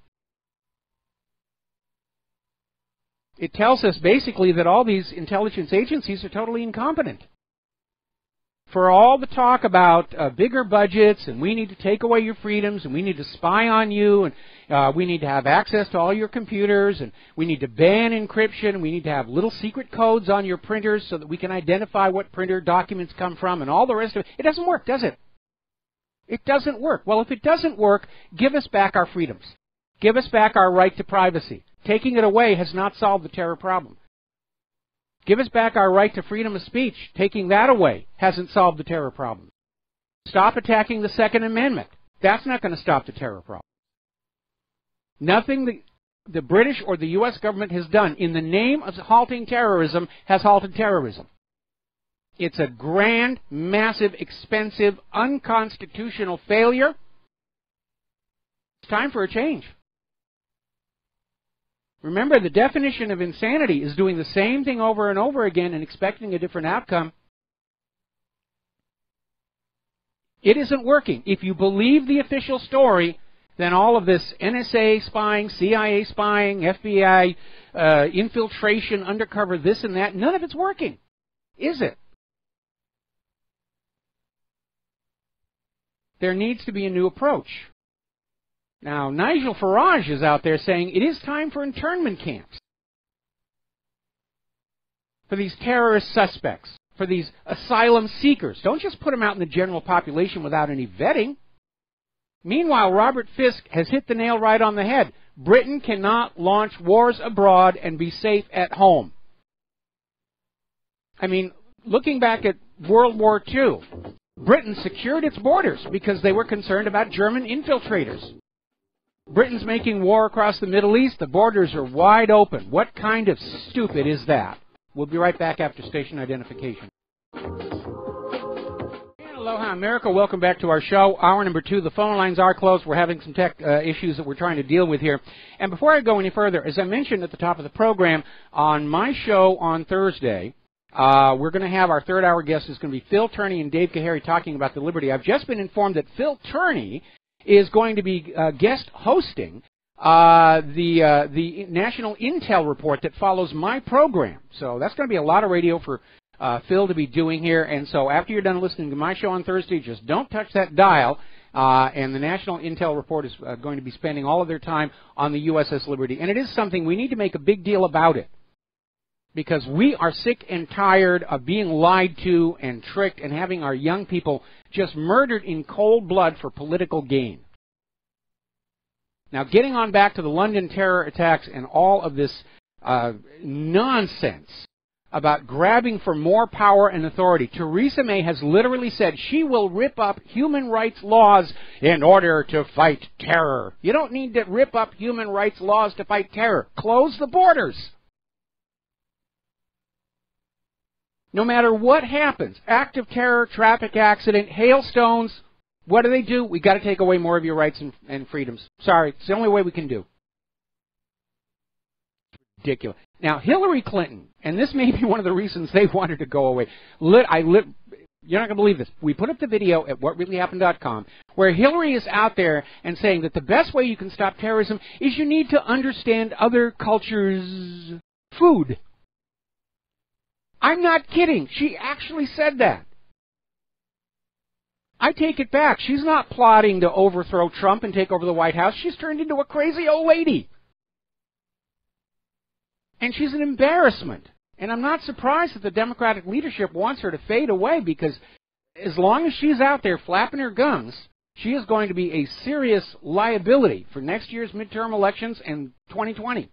It tells us basically that all these intelligence agencies are totally incompetent. For all the talk about bigger budgets, and we need to take away your freedoms, and we need to spy on you, and we need to have access to all your computers, and we need to ban encryption, and we need to have little secret codes on your printers so that we can identify what printer documents come from, and all the rest of it. It doesn't work, does it? It doesn't work. Well, if it doesn't work, give us back our freedoms. Give us back our right to privacy. Taking it away has not solved the terror problem. Give us back our right to freedom of speech. Taking that away hasn't solved the terror problem. Stop attacking the Second Amendment. That's not going to stop the terror problem. Nothing the British or the U.S. government has done in the name of halting terrorism has halted terrorism. It's a grand, massive, expensive, unconstitutional failure. It's time for a change. Remember, the definition of insanity is doing the same thing over and over again and expecting a different outcome. It isn't working. If you believe the official story, then all of this NSA spying, CIA spying, FBI infiltration, undercover, this and that, none of it's working. Is it? There needs to be a new approach. Now, Nigel Farage is out there saying it is time for internment camps for these terrorist suspects, for these asylum seekers. Don't just put them out in the general population without any vetting. Meanwhile, Robert Fisk has hit the nail right on the head. Britain cannot launch wars abroad and be safe at home. I mean, looking back at World War II, Britain secured its borders because they were concerned about German infiltrators. Britain's making war across the Middle East. The borders are wide open. What kind of stupid is that? We'll be right back after station identification. Aloha, America. Welcome back to our show. Hour number 2. The phone lines are closed. We're having some tech issues that we're trying to deal with here. And before I go any further, as I mentioned at the top of the program, on my show on Thursday, we're going to have our third-hour guest is going to be Phil Turney and Dave Kahary talking about the Liberty. I've just been informed that Phil Turney is going to be guest hosting the National Intel Report that follows my program. So that's going to be a lot of radio for Phil to be doing here. And so after you're done listening to my show on Thursday, just don't touch that dial. And the National Intel Report is going to be spending all of their time on the USS Liberty. And it is something we need to make a big deal about it, because we are sick and tired of being lied to and tricked and having our young people just murdered in cold blood for political gain. Now, getting on back to the London terror attacks and all of this nonsense about grabbing for more power and authority, Theresa May has literally said she will rip up human rights laws in order to fight terror. You don't need to rip up human rights laws to fight terror. Close the borders. No matter what happens, act of terror, traffic accident, hailstones, what do? We got to take away more of your rights and freedoms. Sorry, it's the only way we can do. Ridiculous. Now, Hillary Clinton, and this may be one of the reasons they wanted to go away. You're not going to believe this. We put up the video at whatreallyhappened.com where Hillary is out there and saying that the best way you can stop terrorism is you need to understand other cultures' food. I'm not kidding. She actually said that. I take it back. She's not plotting to overthrow Trump and take over the White House. She's turned into a crazy old lady. And she's an embarrassment. And I'm not surprised that the Democratic leadership wants her to fade away, because as long as she's out there flapping her gums, she is going to be a serious liability for next year's midterm elections and 2020.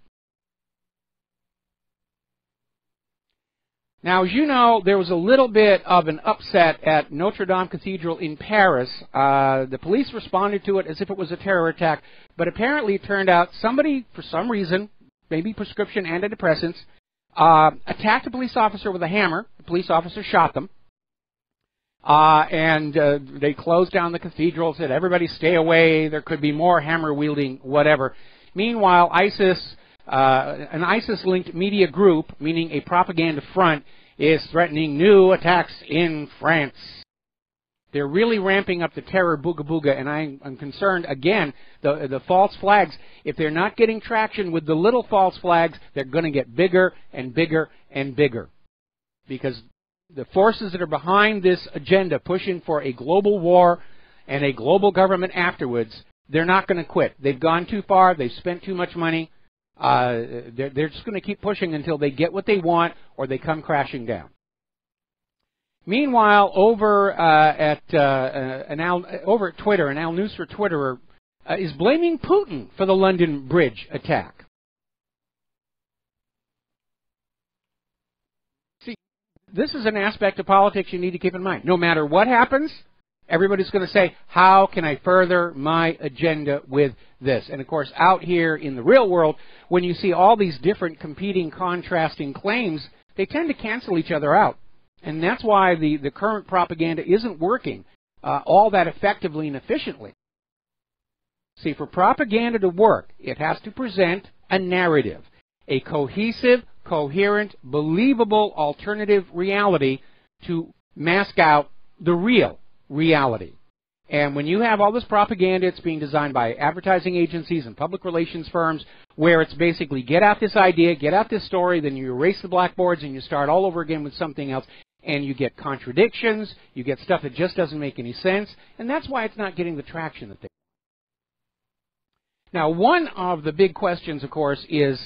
Now, as you know, there was a little bit of an upset at Notre Dame Cathedral in Paris. The police responded to it as if it was a terror attack, but apparently it turned out somebody, for some reason, maybe prescription antidepressants, attacked a police officer with a hammer. The police officer shot them. And they closed down the cathedral, said, everybody stay away, there could be more hammer-wielding, whatever. Meanwhile, an ISIS-linked media group, meaning a propaganda front, is threatening new attacks in France. They're really ramping up the terror booga-booga, and I'm concerned, again, the false flags, if they're not getting traction with the little false flags, they're going to get bigger and bigger and bigger. Because the forces that are behind this agenda, pushing for a global war and a global government afterwards, they're not going to quit. They've gone too far. They've spent too much money. They're just going to keep pushing until they get what they want or they come crashing down. Meanwhile, over at Twitter, an Al Nusra Twitterer is blaming Putin for the London Bridge attack. See, this is an aspect of politics you need to keep in mind. No matter what happens, everybody's going to say, how can I further my agenda with this? And, of course, out here in the real world, when you see all these different competing, contrasting claims, they tend to cancel each other out. And that's why the current propaganda isn't working all that effectively and efficiently. See, for propaganda to work, it has to present a narrative, a cohesive, coherent, believable alternative reality to mask out the real reality. And when you have all this propaganda, it's being designed by advertising agencies and public relations firms, where it's basically get out this idea, get out this story, then you erase the blackboards and you start all over again with something else, and you get contradictions, you get stuff that just doesn't make any sense, and that's why it's not getting the traction that they want. Now, one of the big questions, of course, is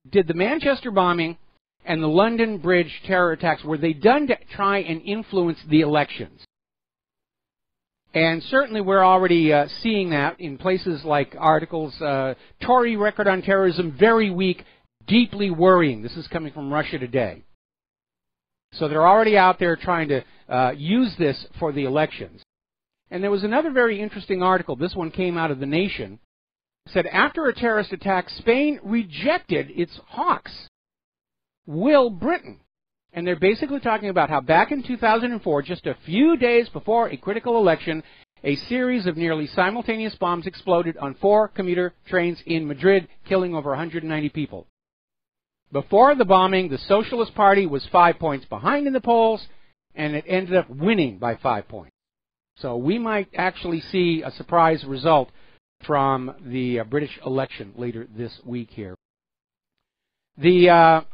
did the Manchester bombing and the London Bridge terror attacks, were they done to try and influence the elections? And certainly we're already seeing that in places like articles, Tory record on terrorism, very weak, deeply worrying. This is coming from Russia Today. So they're already out there trying to use this for the elections. And there was another very interesting article. This one came out of The Nation. It said, after a terrorist attack, Spain rejected its hawks. Will Britain? And they're basically talking about how back in 2004, just a few days before a critical election, a series of nearly simultaneous bombs exploded on 4 commuter trains in Madrid, killing over 190 people. Before the bombing, the Socialist Party was 5 points behind in the polls, and it ended up winning by 5 points. So we might actually see a surprise result from the British election later this week here. The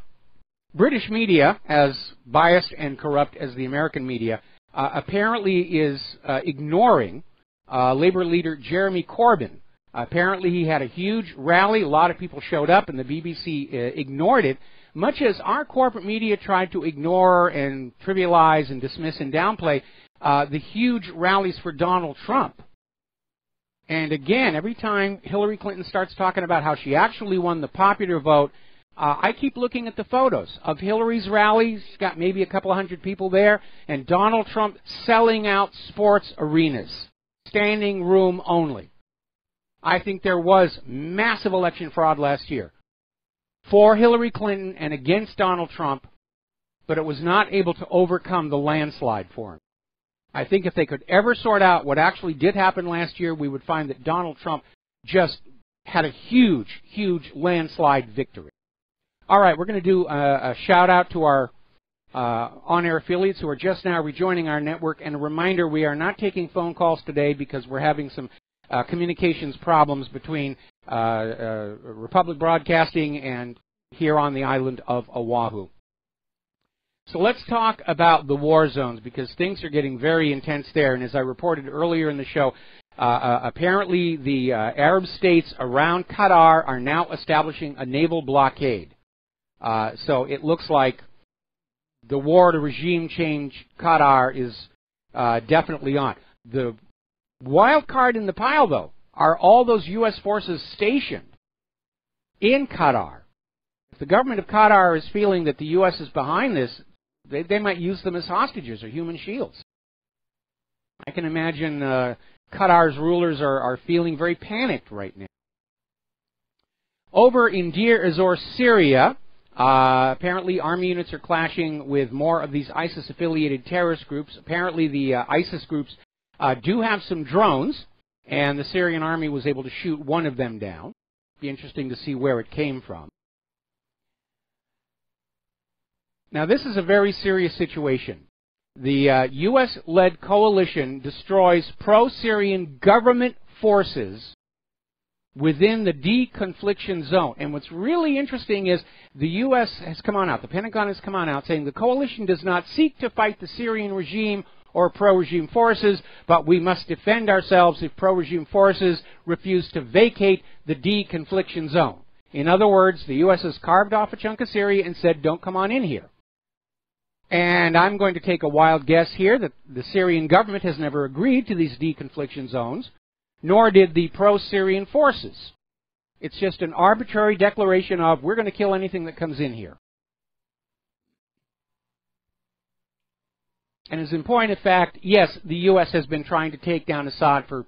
British media, as biased and corrupt as the American media, apparently is ignoring Labour leader Jeremy Corbyn. Apparently he had a huge rally. A lot of people showed up, and the BBC ignored it, much as our corporate media tried to ignore and trivialize and dismiss and downplay the huge rallies for Donald Trump. And again, every time Hillary Clinton starts talking about how she actually won the popular vote, I keep looking at the photos of Hillary's rallies. She's got maybe a couple of hundred people there, and Donald Trump selling out sports arenas, standing room only. I think there was massive election fraud last year for Hillary Clinton and against Donald Trump, but it was not able to overcome the landslide for him. I think if they could ever sort out what actually did happen last year, we would find that Donald Trump just had a huge, huge landslide victory. All right, we're going to do a shout-out to our on-air affiliates who are just now rejoining our network. And a reminder, we are not taking phone calls today because we're having some communications problems between Republic Broadcasting and here on the island of Oahu. So let's talk about the war zones, because things are getting very intense there. And as I reported earlier in the show, apparently the Arab states around Qatar are now establishing a naval blockade. So it looks like the war to regime change Qatar is definitely on. The wild card in the pile, though, are all those U.S. forces stationed in Qatar. If the government of Qatar is feeling that the U.S. is behind this, they might use them as hostages or human shields. I can imagine Qatar's rulers are feeling very panicked right now. Over in Deir ez-Zor, Syria, apparently army units are clashing with more of these ISIS-affiliated terrorist groups. Apparently the ISIS groups do have some drones, and the Syrian army was able to shoot one of them down. Be interesting to see where it came from. Now, this is a very serious situation. The U.S.-led coalition destroys pro-Syrian government forces within the deconfliction zone. And what's really interesting is the U.S. has come on out, the Pentagon has come on out saying the coalition does not seek to fight the Syrian regime or pro-regime forces, but we must defend ourselves if pro-regime forces refuse to vacate the deconfliction zone. In other words, the U.S. has carved off a chunk of Syria and said, don't come on in here. And I'm going to take a wild guess here that the Syrian government has never agreed to these deconfliction zones, nor did the pro-Syrian forces. It's just an arbitrary declaration of, we're going to kill anything that comes in here. And as in point of fact, yes, the U.S. has been trying to take down Assad for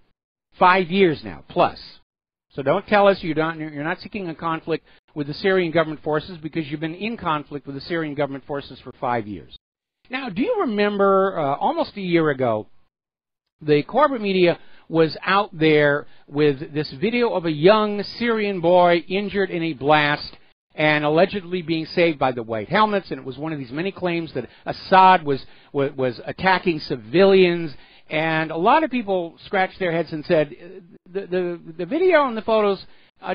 5 years now, plus. So don't tell us you're not seeking a conflict with the Syrian government forces, because you've been in conflict with the Syrian government forces for 5 years. Now, do you remember almost a year ago, the corporate media was out there with this video of a young Syrian boy injured in a blast and allegedly being saved by the white helmets, and it was one of these many claims that Assad was attacking civilians And a lot of people scratched their heads and said the video and the photos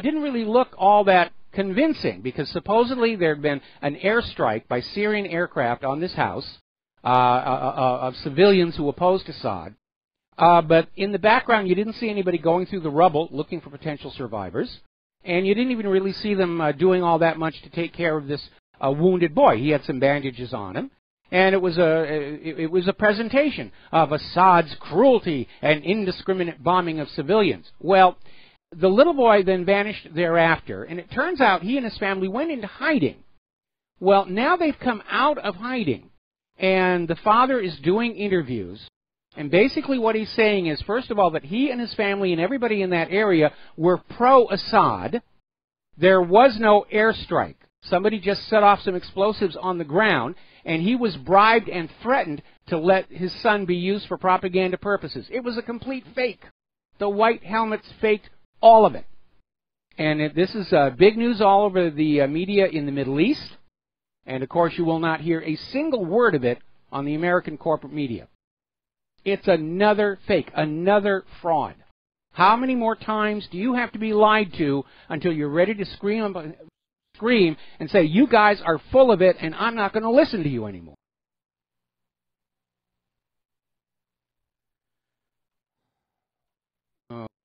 didn't really look all that convincing, because supposedly there had been an airstrike by Syrian aircraft on this house of civilians who opposed Assad. But in the background, you didn't see anybody going through the rubble looking for potential survivors. And you didn't even really see them doing all that much to take care of this wounded boy. He had some bandages on him. And it was a presentation of Assad's cruelty and indiscriminate bombing of civilians. Well, the little boy then vanished thereafter, and it turns out he and his family went into hiding. Well, now they've come out of hiding, and the father is doing interviews, and basically what he's saying is, first of all, that he and his family and everybody in that area were pro-Assad. There was no airstrike. Somebody just set off some explosives on the ground, and he was bribed and threatened to let his son be used for propaganda purposes. It was a complete fake. The white helmets faked all of it. And this is big news all over the media in the Middle East. And, of course, you will not hear a single word of it on the American corporate media. It's another fake, another fraud. How many more times do you have to be lied to until you're ready to scream and say, you guys are full of it and I'm not going to listen to you anymore?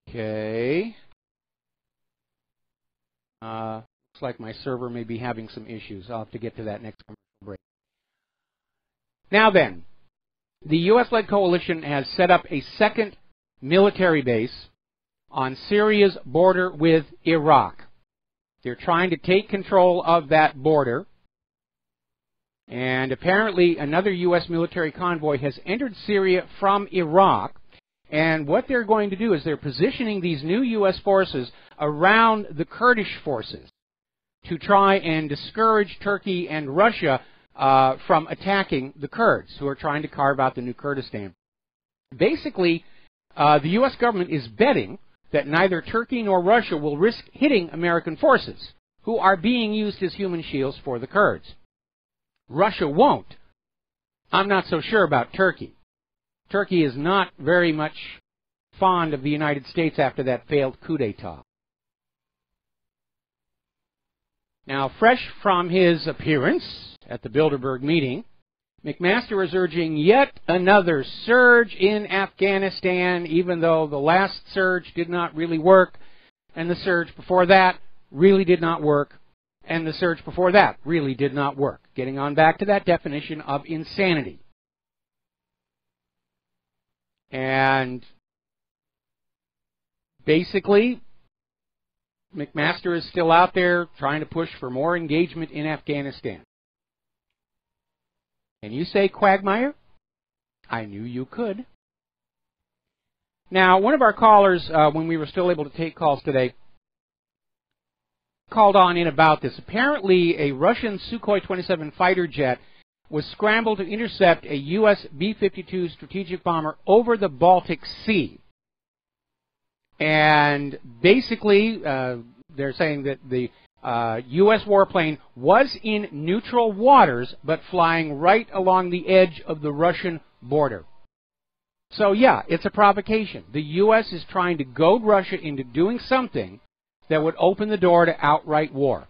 Okay. Looks like my server may be having some issues. I'll have to get to that next commercial break. Now then, the U.S.-led coalition has set up a second military base on Syria's border with Iraq. They're trying to take control of that border. And apparently another U.S. military convoy has entered Syria from Iraq. And what they're going to do is they're positioning these new U.S. forces around the Kurdish forces to try and discourage Turkey and Russia from attacking the Kurds, who are trying to carve out the new Kurdistan. Basically, the U.S. government is betting that neither Turkey nor Russia will risk hitting American forces, who are being used as human shields for the Kurds. Russia won't. I'm not so sure about Turkey. Turkey is not very much fond of the United States after that failed coup d'etat. Now, fresh from his appearance at the Bilderberg meeting, McMaster is urging yet another surge in Afghanistan, even though the last surge did not really work, and the surge before that really did not work, and the surge before that really did not work. Getting on back to that definition of insanity. And basically, McMaster is still out there trying to push for more engagement in Afghanistan. And you say, Quagmire? I knew you could. Now, one of our callers, when we were still able to take calls today, called on in about this. Apparently, a Russian Sukhoi 27 fighter jet was scrambled to intercept a U.S. B-52 strategic bomber over the Baltic Sea. And basically, they're saying that the U.S. warplane was in neutral waters, but flying right along the edge of the Russian border. So, yeah, it's a provocation. The U.S. is trying to goad Russia into doing something that would open the door to outright war.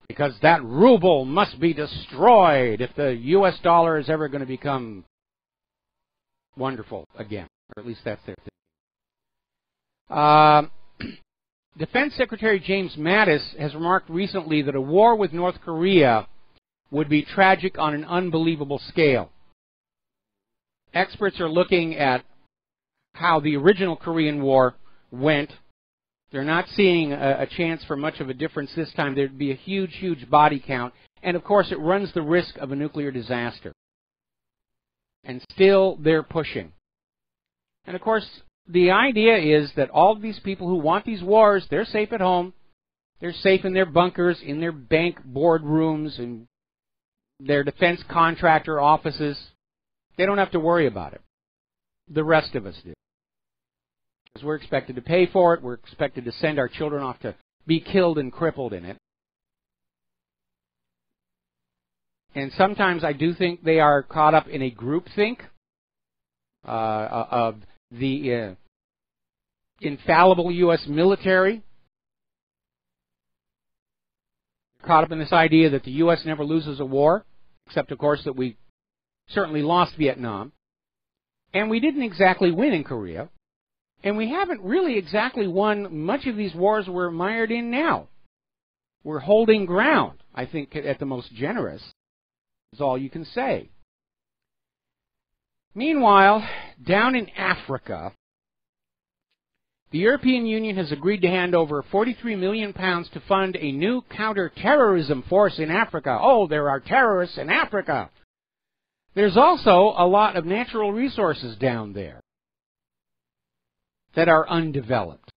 Because that ruble must be destroyed if the U.S. dollar is ever going to become wonderful again. Or at least that's their thing. Defense Secretary James Mattis has remarked recently that a war with North Korea would be tragic on an unbelievable scale. Experts are looking at how the original Korean War went. They're not seeing a chance for much of a difference this time. There'd be a huge, huge body count. And, of course, it runs the risk of a nuclear disaster. And still, they're pushing. And, of course, the idea is that all of these people who want these wars, they're safe at home. They're safe in their bunkers, in their bank boardrooms, in their defense contractor offices. They don't have to worry about it. The rest of us do. Because we're expected to pay for it. We're expected to send our children off to be killed and crippled in it. And sometimes I do think they are caught up in a groupthink. of the infallible U.S. military. Caught up in this idea that the U.S. never loses a war, except, of course, that we certainly lost Vietnam. And we didn't exactly win in Korea. And we haven't really exactly won much of these wars we're mired in now. We're holding ground, I think, at the most generous, is all you can say. Meanwhile, down in Africa, the European Union has agreed to hand over £43 million to fund a new counter-terrorism force in Africa. Oh, there are terrorists in Africa. There's also a lot of natural resources down there that are undeveloped.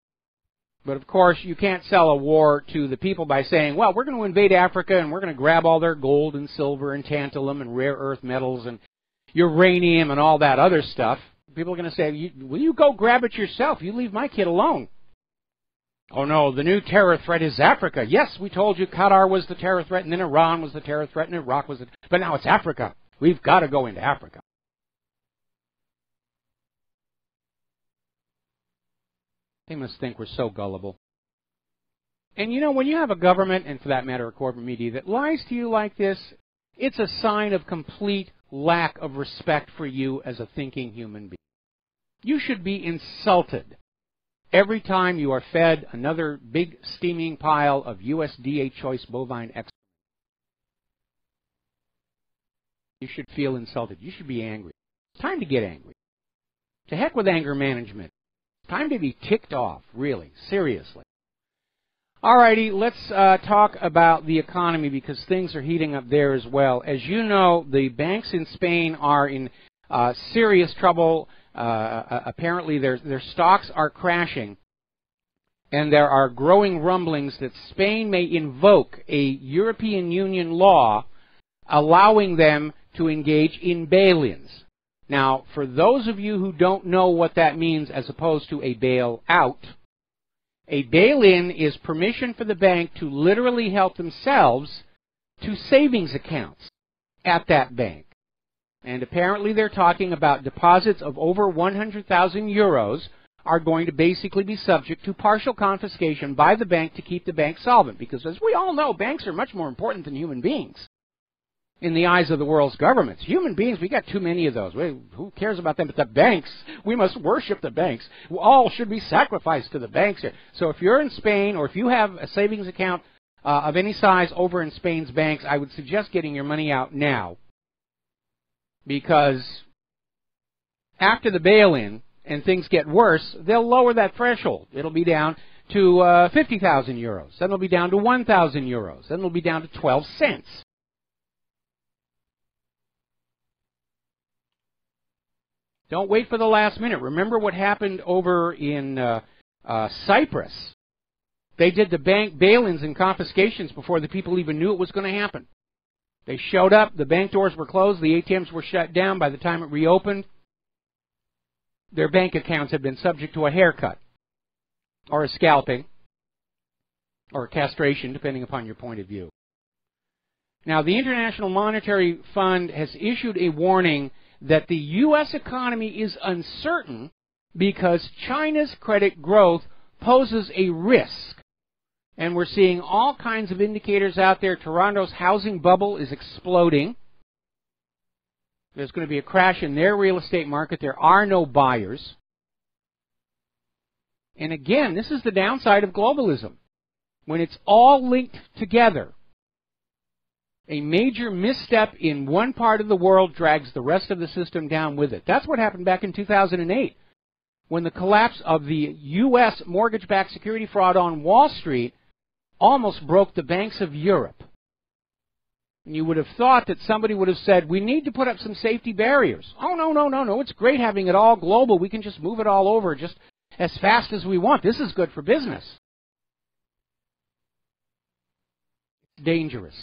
But of course, you can't sell a war to the people by saying, well, we're going to invade Africa and we're going to grab all their gold and silver and tantalum and rare earth metals and uranium and all that other stuff. People are going to say, will you go grab it yourself? You leave my kid alone. Oh, no, the new terror threat is Africa. Yes, we told you Qatar was the terror threat, and then Iran was the terror threat, and Iraq was the... But now it's Africa. We've got to go into Africa. They must think we're so gullible. And you know, when you have a government, and for that matter a corporate media, that lies to you like this, it's a sign of complete lack of respect for you as a thinking human being. You should be insulted every time you are fed another big steaming pile of USDA choice bovine excrement. You should feel insulted. You should be angry. It's time to get angry. To heck with anger management. Time to be ticked off, really, seriously. Alrighty, let's talk about the economy because things are heating up there as well. As you know, the banks in Spain are in serious trouble. Apparently, their stocks are crashing, and there are growing rumblings that Spain may invoke a European Union law allowing them to engage in bail-ins. Now, for those of you who don't know what that means as opposed to a bail-out, a bail-in is permission for the bank to literally help themselves to savings accounts at that bank. And apparently they're talking about deposits of over 100,000 euros are going to basically be subject to partial confiscation by the bank to keep the bank solvent. Because as we all know, banks are much more important than human beings in the eyes of the world's governments. Human beings, we got too many of those. Who cares about them? But the banks, we must worship the banks. All should be sacrificed to the banks here. So if you're in Spain or if you have a savings account of any size over in Spain's banks, I would suggest getting your money out now. Because after the bail-in and things get worse, they'll lower that threshold. It'll be down to 50,000 euros. Then it'll be down to 1,000 euros. Then it'll be down to 12 cents. Don't wait for the last minute. Remember what happened over in Cyprus. They did the bank bail-ins and confiscations before the people even knew it was going to happen. They showed up, the bank doors were closed, the ATMs were shut down. By the time it reopened, their bank accounts had been subject to a haircut, or a scalping, or a castration, depending upon your point of view. Now, the International Monetary Fund has issued a warning that the U.S. economy is uncertain because China's credit growth poses a risk. And we're seeing all kinds of indicators out there. Toronto's housing bubble is exploding. There's going to be a crash in their real estate market. There are no buyers. And again, this is the downside of globalism. When it's all linked together, a major misstep in one part of the world drags the rest of the system down with it. That's what happened back in 2008, when the collapse of the U.S. mortgage-backed security fraud on Wall Street almost broke the banks of Europe. And you would have thought that somebody would have said, we need to put up some safety barriers. Oh, no, it's great having it all global. We can just move it all over just as fast as we want. This is good for business. It's dangerous.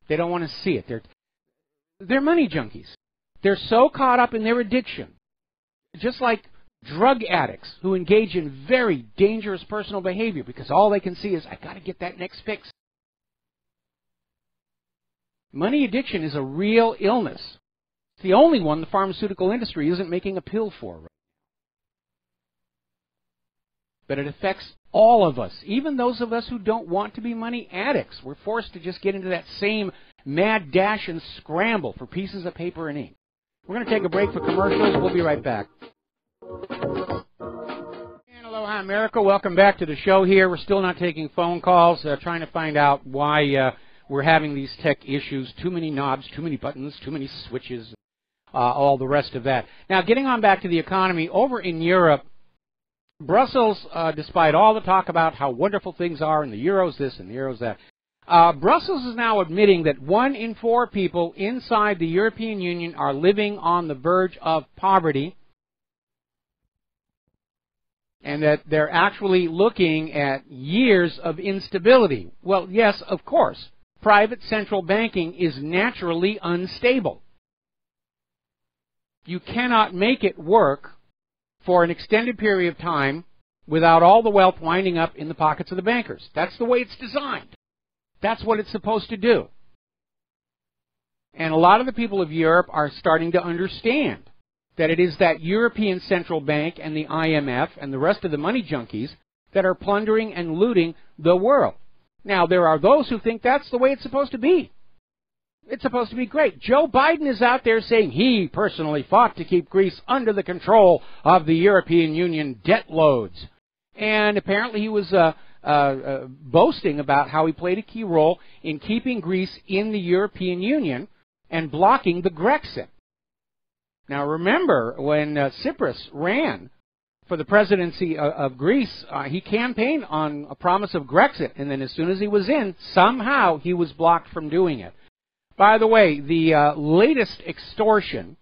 They don't want to see it. They're money junkies. They're so caught up in their addiction, just like drug addicts who engage in very dangerous personal behavior because all they can see is, I got to get that next fix. Money addiction is a real illness. It's the only one the pharmaceutical industry isn't making a pill for right now. But it affects all of us, even those of us who don't want to be money addicts. We're forced to just get into that same mad dash and scramble for pieces of paper and ink. We're going to take a break for commercials. We'll be right back. And aloha, America. Welcome back to the show here. We're still not taking phone calls, trying to find out why we're having these tech issues. Too many knobs, too many buttons, too many switches, all the rest of that. Now, getting on back to the economy, over in Europe, Brussels, despite all the talk about how wonderful things are and the euro's this and the euro's that, Brussels is now admitting that 1 in 4 people inside the European Union are living on the verge of poverty, and that they're actually looking at years of instability. Well, yes, of course. Private central banking is naturally unstable. You cannot make it work for an extended period of time without all the wealth winding up in the pockets of the bankers. That's the way it's designed. That's what it's supposed to do. And a lot of the people of Europe are starting to understand that it is that European Central Bank and the IMF and the rest of the money junkies that are plundering and looting the world. Now, there are those who think that's the way it's supposed to be. It's supposed to be great. Joe Biden is out there saying he personally fought to keep Greece under the control of the European Union debt loads. And apparently he was boasting about how he played a key role in keeping Greece in the European Union and blocking the Grexit. Now remember, when Tsipras ran for the presidency of Greece, he campaigned on a promise of Grexit, and then as soon as he was in, somehow he was blocked from doing it. By the way, the latest extortion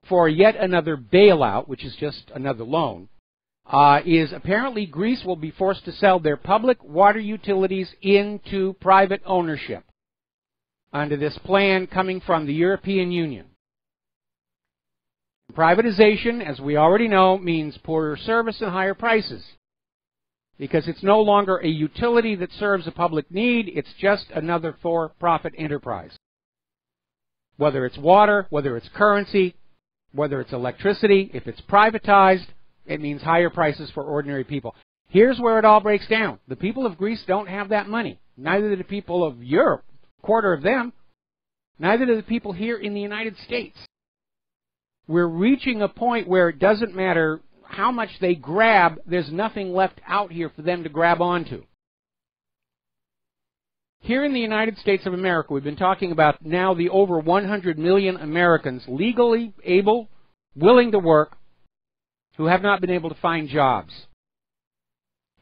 for yet another bailout, which is just another loan, is apparently Greece will be forced to sell their public water utilities into private ownership under this plan coming from the European Union. Privatization, as we already know, means poorer service and higher prices, because it's no longer a utility that serves a public need, it's just another for-profit enterprise. Whether it's water, whether it's currency, whether it's electricity, if it's privatized, it means higher prices for ordinary people. Here's where it all breaks down. The people of Greece don't have that money. Neither do the people of Europe, a quarter of them. Neither do the people here in the United States. We're reaching a point where it doesn't matter how much they grab, there's nothing left out here for them to grab onto. Here in the United States of America, we've been talking about now the over 100 million Americans legally able, willing to work, who have not been able to find jobs.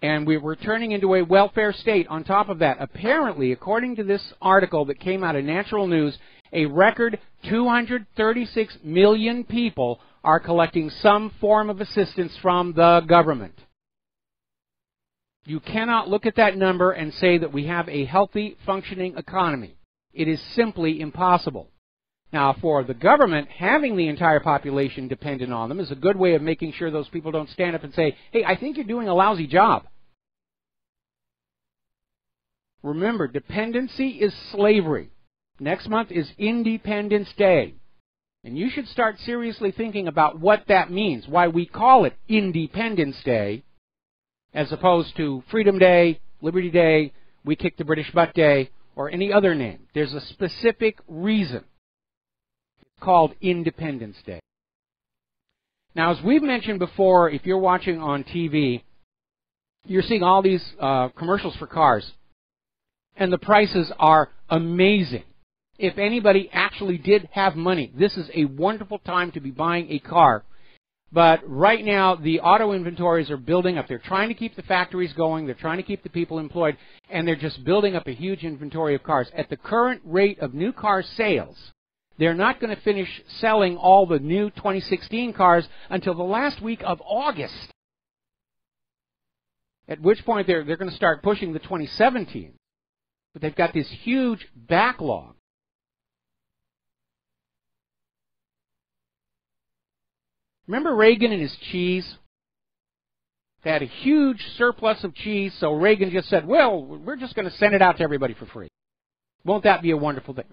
And we're turning into a welfare state on top of that. Apparently, according to this article that came out of Natural News, a record 236 million people are collecting some form of assistance from the government. You cannot look at that number and say that we have a healthy, functioning economy. It is simply impossible. Now, for the government, having the entire population dependent on them is a good way of making sure those people don't stand up and say, hey, I think you're doing a lousy job. Remember, dependency is slavery. Next month is Independence Day. And you should start seriously thinking about what that means, why we call it Independence Day, as opposed to Freedom Day, Liberty Day, We Kick the British Butt Day, or any other name. There's a specific reason. It's called Independence Day. Now, as we've mentioned before, if you're watching on TV, you're seeing all these commercials for cars, and the prices are amazing. If anybody actually did have money, this is a wonderful time to be buying a car. But right now, the auto inventories are building up. They're trying to keep the factories going. They're trying to keep the people employed. And they're just building up a huge inventory of cars. At the current rate of new car sales, they're not going to finish selling all the new 2016 cars until the last week of August. At which point, they're going to start pushing the 2017. But they've got this huge backlog. Remember Reagan and his cheese? They had a huge surplus of cheese, so Reagan just said, well, we're just going to send it out to everybody for free. Won't that be a wonderful thing?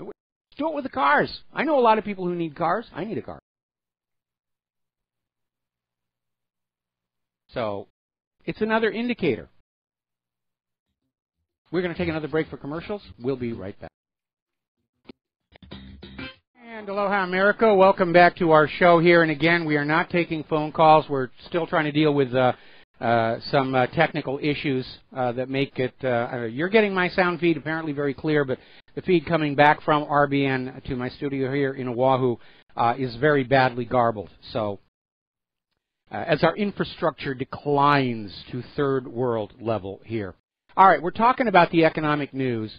do it with the cars. I know a lot of people who need cars. I need a car. So it's another indicator. We're going to take another break for commercials. We'll be right back. And aloha, America. Welcome back to our show here. And again, we are not taking phone calls. We're still trying to deal with some technical issues that make it... you're getting my sound feed apparently very clear, but the feed coming back from RBN to my studio here in Oahu is very badly garbled. So as our infrastructure declines to third world level here. All right, we're talking about the economic news.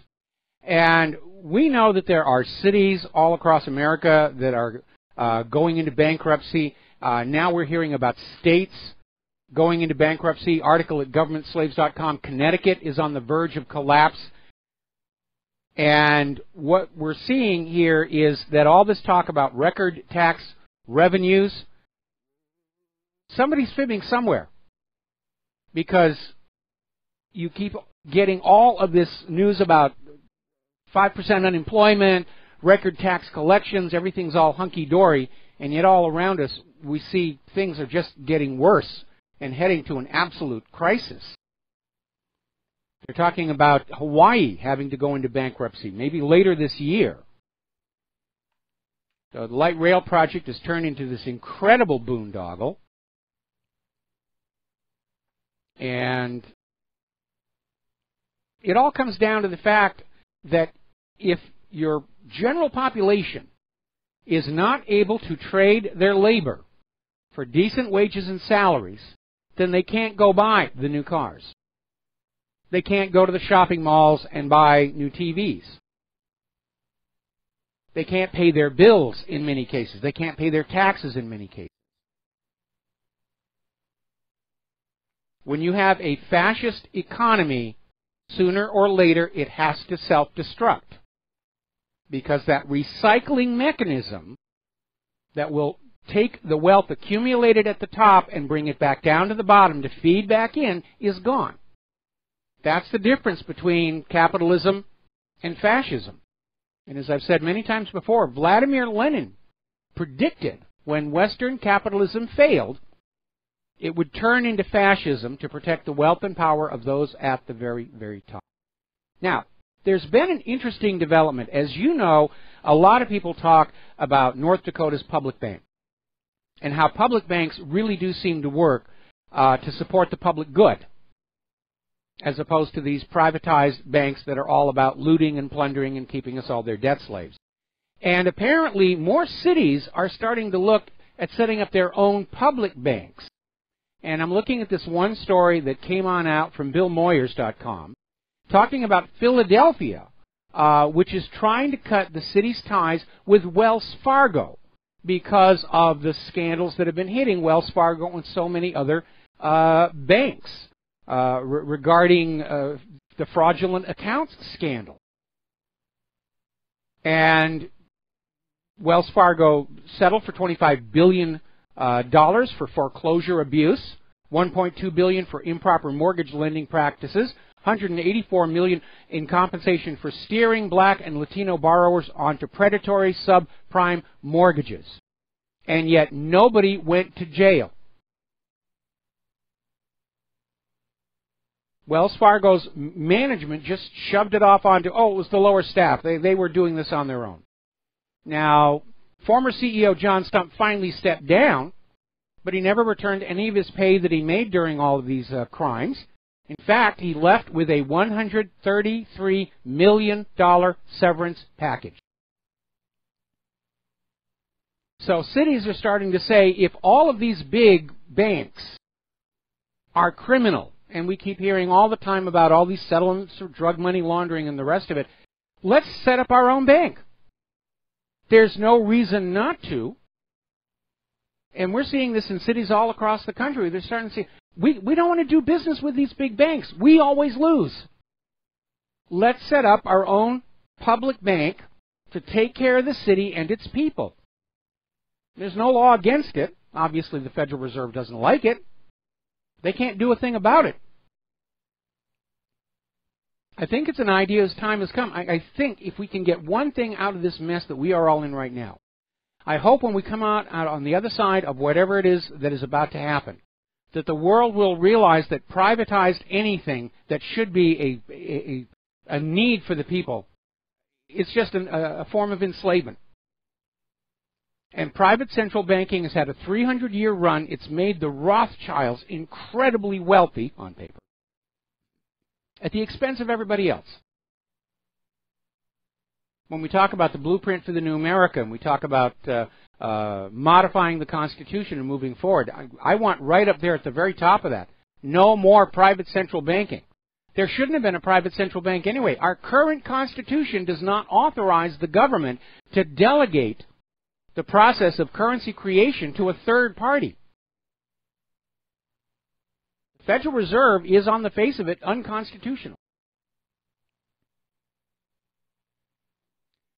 And we know that there are cities all across America that are going into bankruptcy. Now we're hearing about states going into bankruptcy. Article at governmentslaves.com. Connecticut is on the verge of collapse. And what we're seeing here is that all this talk about record tax revenues, somebody's fibbing somewhere. Because you keep getting all of this news about 5% unemployment, record tax collections, everything's all hunky-dory, and yet all around us we see things are just getting worse and heading to an absolute crisis. They're talking about Hawaii having to go into bankruptcy, maybe later this year. So the light rail project has turned into this incredible boondoggle. And it all comes down to the fact that if your general population is not able to trade their labor for decent wages and salaries, then they can't go buy the new cars. They can't go to the shopping malls and buy new TVs. They can't pay their bills in many cases. They can't pay their taxes in many cases. When you have a fascist economy, sooner or later it has to self-destruct. Because that recycling mechanism that will take the wealth accumulated at the top and bring it back down to the bottom to feed back in is gone. That's the difference between capitalism and fascism. And as I've said many times before, Vladimir Lenin predicted when Western capitalism failed, it would turn into fascism to protect the wealth and power of those at the very, very top. Now, there's been an interesting development. As you know, a lot of people talk about North Dakota's public bank and how public banks really do seem to work to support the public good, as opposed to these privatized banks that are all about looting and plundering and keeping us all their debt slaves. And apparently more cities are starting to look at setting up their own public banks. And I'm looking at this one story that came on out from BillMoyers.com, talking about Philadelphia, which is trying to cut the city's ties with Wells Fargo because of the scandals that have been hitting Wells Fargo and so many other banks regarding the fraudulent accounts scandal. And Wells Fargo settled for $25 billion for foreclosure abuse, $1.2 billion for improper mortgage lending practices, $184 million in compensation for steering Black and Latino borrowers onto predatory subprime mortgages. And yet nobody went to jail. Wells Fargo's management just shoved it off onto, it was the lower staff. They were doing this on their own. Now, former CEO John Stump finally stepped down, but he never returned any of his pay that he made during all of these crimes. In fact, he left with a $133 million severance package. So cities are starting to say, if all of these big banks are criminal, and we keep hearing all the time about all these settlements of drug money laundering and the rest of it, let's set up our own bank. There's no reason not to. And we're seeing this in cities all across the country. They're starting to say, we don't want to do business with these big banks. We always lose. Let's set up our own public bank to take care of the city and its people. There's no law against it. Obviously, the Federal Reserve doesn't like it. They can't do a thing about it. I think it's an idea as time has come. I think if we can get one thing out of this mess that we are all in right now, I hope when we come out on the other side of whatever it is that is about to happen, that the world will realize that privatized anything that should be a need for the people, it's just a form of enslavement. And private central banking has had a 300-year run. It's made the Rothschilds incredibly wealthy, on paper, at the expense of everybody else. When we talk about the blueprint for the new America, and we talk about modifying the Constitution and moving forward, I want right up there at the very top of that, no more private central banking. There shouldn't have been a private central bank anyway. Our current Constitution does not authorize the government to delegate the process of currency creation to a third party. The Federal Reserve is, on the face of it, unconstitutional.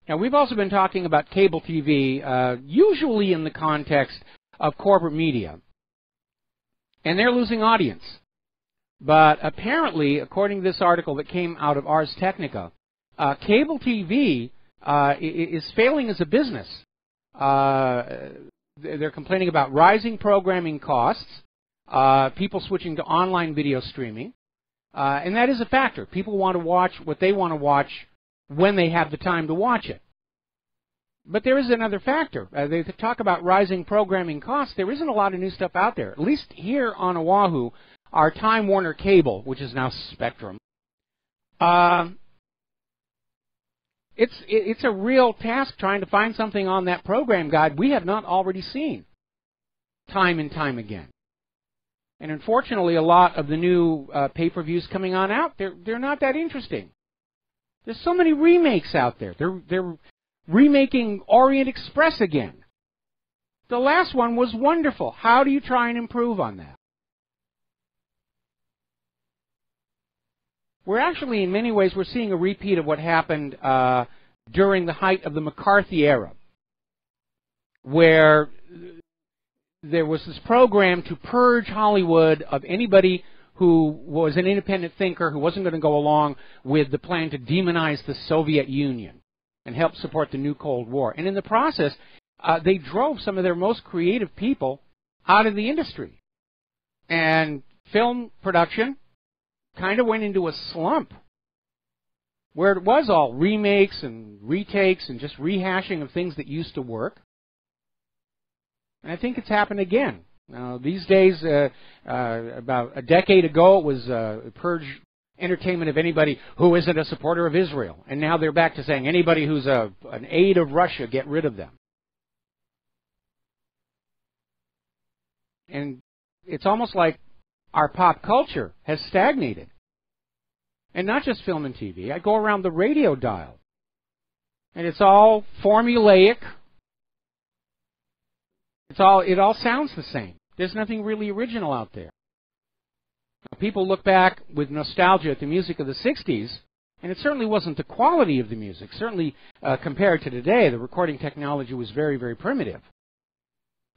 Now, we've also been talking about cable TV, usually in the context of corporate media. And they're losing audience. But apparently, according to this article that came out of Ars Technica, cable TV is failing as a business. They're complaining about rising programming costs, people switching to online video streaming, and that is a factor. People want to watch what they want to watch when they have the time to watch it. But there is another factor. They talk about rising programming costs. There isn't a lot of new stuff out there. At least here on Oahu, our Time Warner Cable, which is now Spectrum, it's a real task trying to find something on that program guide we have not already seen time and time again. And unfortunately, a lot of the new pay-per-views coming on out, they're not that interesting. There's so many remakes out there. They're remaking Orient Express again. The last one was wonderful. How do you try and improve on that? We're actually, in many ways, we're seeing a repeat of what happened during the height of the McCarthy era, where there was this program to purge Hollywood of anybody who was an independent thinker, who wasn't going to go along with the plan to demonize the Soviet Union and help support the new Cold War. And in the process, they drove some of their most creative people out of the industry. And film production kind of went into a slump, where it was all remakes and retakes and just rehashing of things that used to work. And I think it's happened again. Now, these days, about a decade ago, it was purge entertainment of anybody who isn't a supporter of Israel. And now they're back to saying anybody who's an aide of Russia, get rid of them. And it's almost like our pop culture has stagnated. And not just film and TV. I go around the radio dial, and it's all formulaic. It all sounds the same. There's nothing really original out there. Now, people look back with nostalgia at the music of the 60s, and it certainly wasn't the quality of the music. Certainly, compared to today, the recording technology was very, very primitive.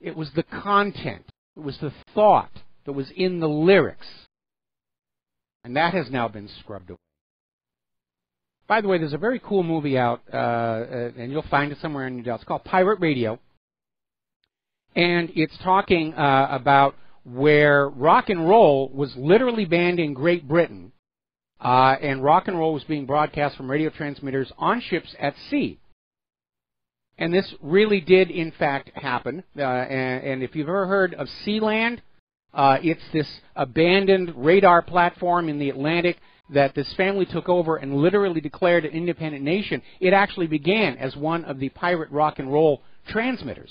It was the content. It was the thought that was in the lyrics. And that has now been scrubbed away. By the way, there's a very cool movie out, and you'll find it somewhere in your It's called Pirate Radio. And it's talking about where rock and roll was literally banned in Great Britain, and rock and roll was being broadcast from radio transmitters on ships at sea. And this really did, in fact, happen. And if you've ever heard of Sealand, it's this abandoned radar platform in the Atlantic that this family took over and literally declared an independent nation. It actually began as one of the pirate rock and roll transmitters.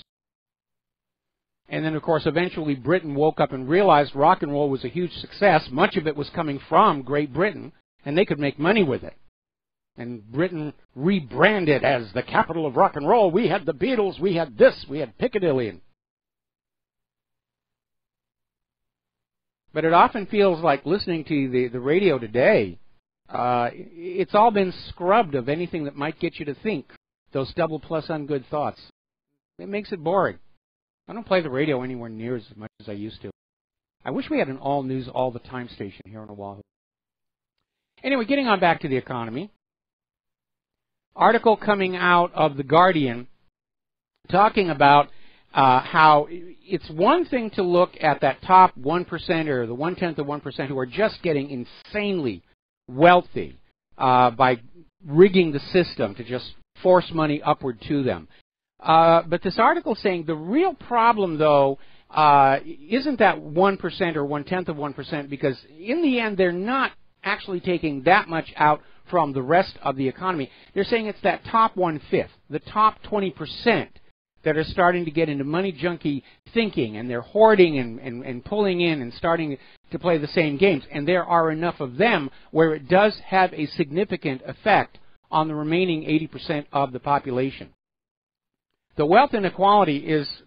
And then, of course, eventually Britain woke up and realized rock and roll was a huge success. Much of it was coming from Great Britain, and they could make money with it. And Britain rebranded as the capital of rock and roll. We had the Beatles, we had this, we had Piccadilly. But it often feels like listening to the radio today, it's all been scrubbed of anything that might get you to think those double plus ungood thoughts. It makes it boring. I don't play the radio anywhere near as much as I used to. I wish we had an all-news, all-the-time station here on Oahu. Anyway, getting on back to the economy. Article coming out of The Guardian talking about how it's one thing to look at that top 1% or the 1/10 of 1% who are just getting insanely wealthy by rigging the system to just force money upward to them. But this article is saying the real problem, though, isn't that 1% or 1/10 of 1%, because in the end they're not actually taking that much out from the rest of the economy. They're saying it's that top 1/5, the top 20% that are starting to get into money junkie thinking, and they're hoarding and pulling in and starting to play the same games. And there are enough of them where it does have a significant effect on the remaining 80% of the population. The wealth inequality is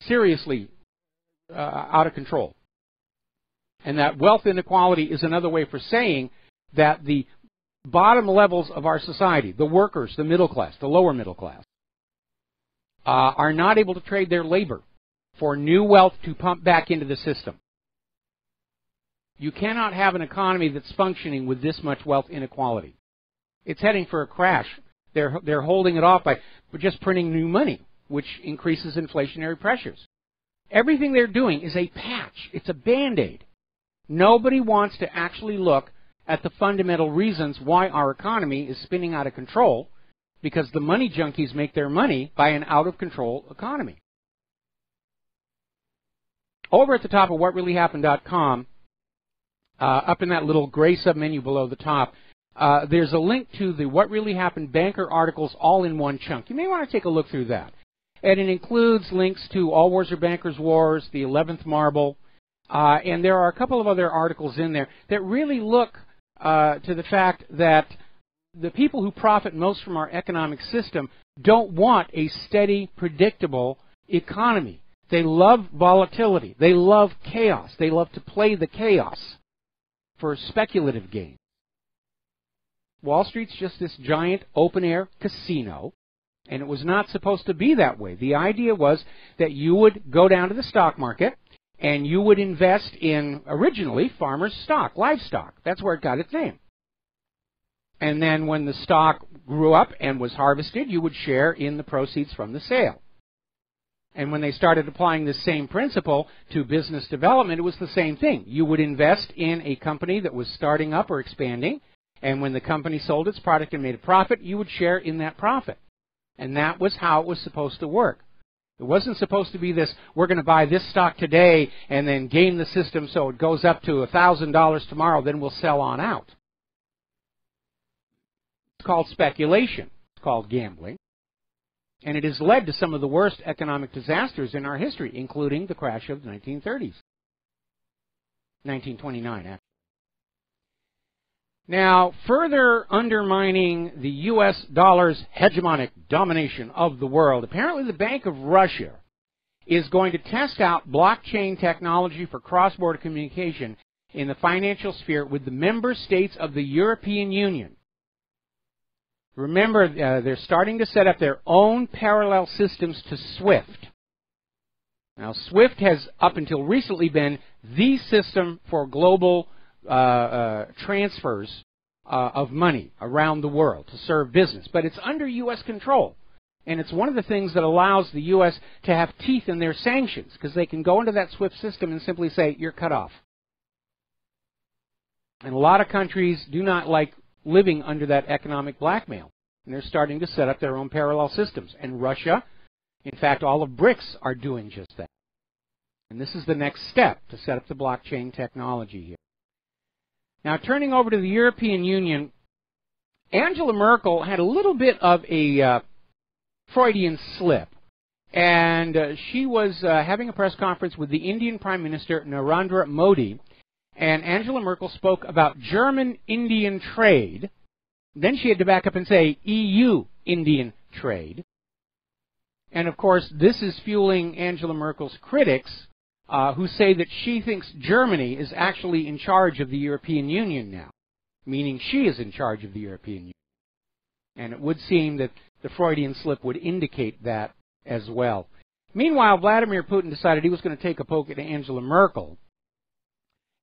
seriously out of control. And that wealth inequality is another way for saying that the bottom levels of our society, the workers, the middle class, the lower middle class, are not able to trade their labor for new wealth to pump back into the system. You cannot have an economy that's functioning with this much wealth inequality. It's heading for a crash. They're holding it off by just printing new money, which increases inflationary pressures. Everything they're doing is a patch. It's a Band-Aid. Nobody wants to actually look at the fundamental reasons why our economy is spinning out of control, because the money junkies make their money by an out-of-control economy. Over at the top of whatreallyhappened.com, up in that little gray submenu below the top, there's a link to the What Really Happened banker articles all in one chunk. You may want to take a look through that. And it includes links to All Wars Are Bankers' Wars, the 11th Marble, and there are a couple of other articles in there that really look to the fact that the people who profit most from our economic system don't want a steady, predictable economy. They love volatility. They love chaos. They love to play the chaos for speculative gain. Wall Street's just this giant open-air casino, and it was not supposed to be that way. The idea was that you would go down to the stock market and you would invest in, originally, farmers' stock, livestock. That's where it got its name. And then when the stock grew up and was harvested, you would share in the proceeds from the sale. And when they started applying this same principle to business development, it was the same thing. You would invest in a company that was starting up or expanding, and when the company sold its product and made a profit, you would share in that profit. And that was how it was supposed to work. It wasn't supposed to be this, we're going to buy this stock today and then game the system so it goes up to $1,000 tomorrow, then we'll sell on out. It's called speculation. It's called gambling. And it has led to some of the worst economic disasters in our history, including the crash of the 1930s. 1929, actually. Now, further undermining the U.S. dollar's hegemonic domination of the world, apparently the Bank of Russia is going to test out blockchain technology for cross-border communication in the financial sphere with the member states of the European Union. Remember, they're starting to set up their own parallel systems to SWIFT. Now, SWIFT has, up until recently, been the system for global transfers of money around the world to serve business. But it's under U.S. control. And it's one of the things that allows the U.S. to have teeth in their sanctions, because they can go into that SWIFT system and simply say, you're cut off. And a lot of countries do not like living under that economic blackmail. And they're starting to set up their own parallel systems. And Russia, in fact, all of BRICS are doing just that. And this is the next step to set up the blockchain technology here. Now, turning over to the European Union, Angela Merkel had a little bit of a Freudian slip. And she was having a press conference with the Indian Prime Minister, Narendra Modi. And Angela Merkel spoke about German-Indian trade. Then she had to back up and say EU-Indian trade. And, of course, this is fueling Angela Merkel's critics, who say that she thinks Germany is actually in charge of the European Union now, meaning she is in charge of the European Union. And it would seem that the Freudian slip would indicate that as well. Meanwhile, Vladimir Putin decided he was going to take a poke at Angela Merkel.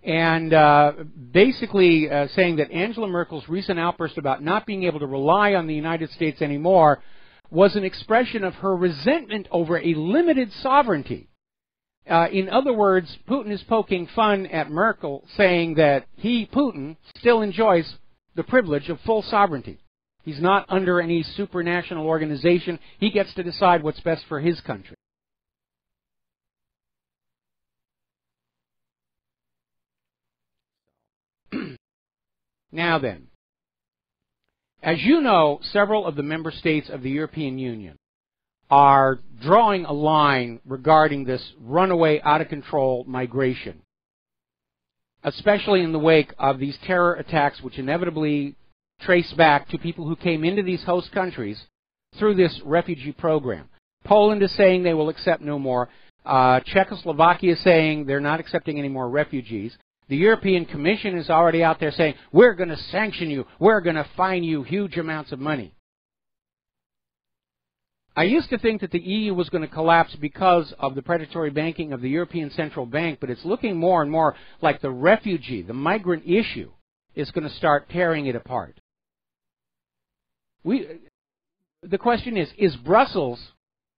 and basically saying that Angela Merkel's recent outburst about not being able to rely on the United States anymore was an expression of her resentment over a limited sovereignty. In other words, Putin is poking fun at Merkel, saying that he, Putin, still enjoys the privilege of full sovereignty. He's not under any supranational organization. He gets to decide what's best for his country. Now then, as you know, several of the member states of the European Union are drawing a line regarding this runaway, out-of-control migration, especially in the wake of these terror attacks which inevitably trace back to people who came into these host countries through this refugee program. Poland is saying they will accept no more. Czechoslovakia is saying they're not accepting any more refugees. The European Commission is already out there saying, we're going to sanction you, we're going to fine you huge amounts of money. I used to think that the EU was going to collapse because of the predatory banking of the European Central Bank, but it's looking more and more like the refugee, the migrant issue, is going to start tearing it apart. The question is Brussels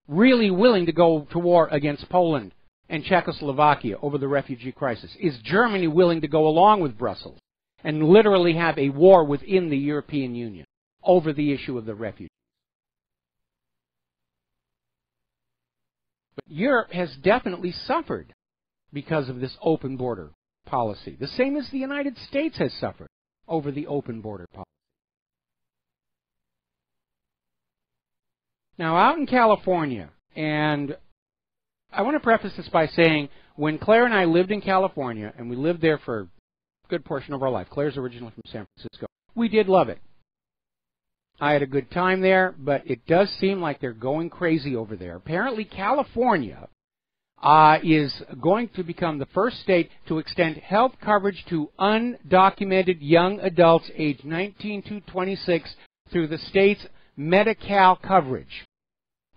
really willing to go to war against Poland and Czechoslovakia over the refugee crisis? Is Germany willing to go along with Brussels and literally have a war within the European Union over the issue of the refugees? But Europe has definitely suffered because of this open border policy, the same as the United States has suffered over the open border policy. Now, out in California, and I want to preface this by saying, when Claire and I lived in California, and we lived there for a good portion of our life, Claire's originally from San Francisco, we did love it. I had a good time there, but it does seem like they're going crazy over there. Apparently, California is going to become the first state to extend health coverage to undocumented young adults aged 19 to 26 through the state's Medi-Cal coverage,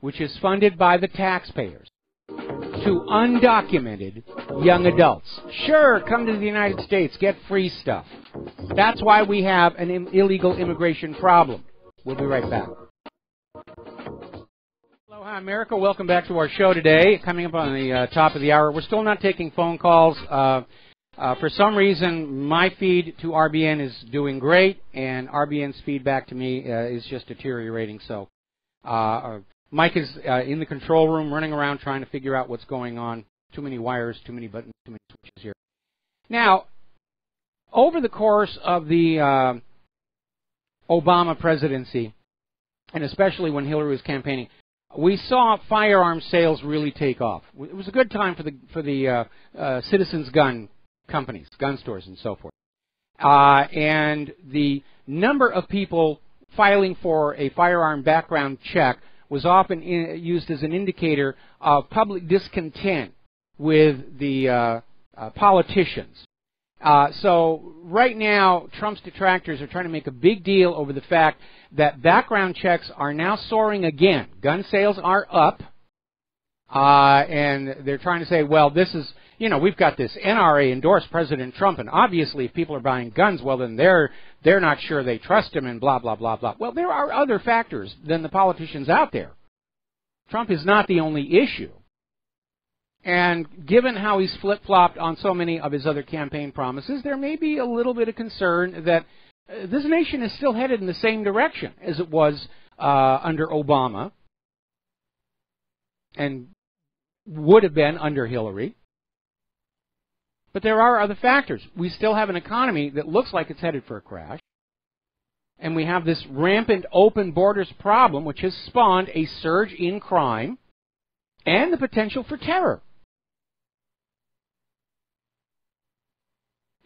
which is funded by the taxpayers, to undocumented young adults. Sure, come to the United States, get free stuff. That's why we have an illegal immigration problem. We'll be right back. Aloha, America. Welcome back to our show today. Coming up on the top of the hour. We're still not taking phone calls. For some reason, my feed to RBN is doing great, and RBN's feedback to me is just deteriorating. So Mike is in the control room running around trying to figure out what's going on. Too many wires, too many buttons, too many switches here. Now, over the course of the Obama presidency, and especially when Hillary was campaigning, we saw firearms sales really take off. It was a good time for the citizens' gun companies, gun stores, and so forth. And the number of people filing for a firearm background check was often used as an indicator of public discontent with the politicians. So right now, Trump's detractors are trying to make a big deal over the fact that background checks are now soaring again. Gun sales are up, and they're trying to say, well, this is, we've got this NRA endorsed President Trump, and obviously if people are buying guns, well, then they're not sure they trust him, and blah, blah, blah, blah. Well, there are other factors than the politicians out there. Trump is not the only issue. And given how he's flip-flopped on so many of his other campaign promises, there may be a little bit of concern that this nation is still headed in the same direction as it was under Obama and would have been under Hillary. But there are other factors. We still have an economy that looks like it's headed for a crash. And we have this rampant open borders problem, which has spawned a surge in crime and the potential for terror.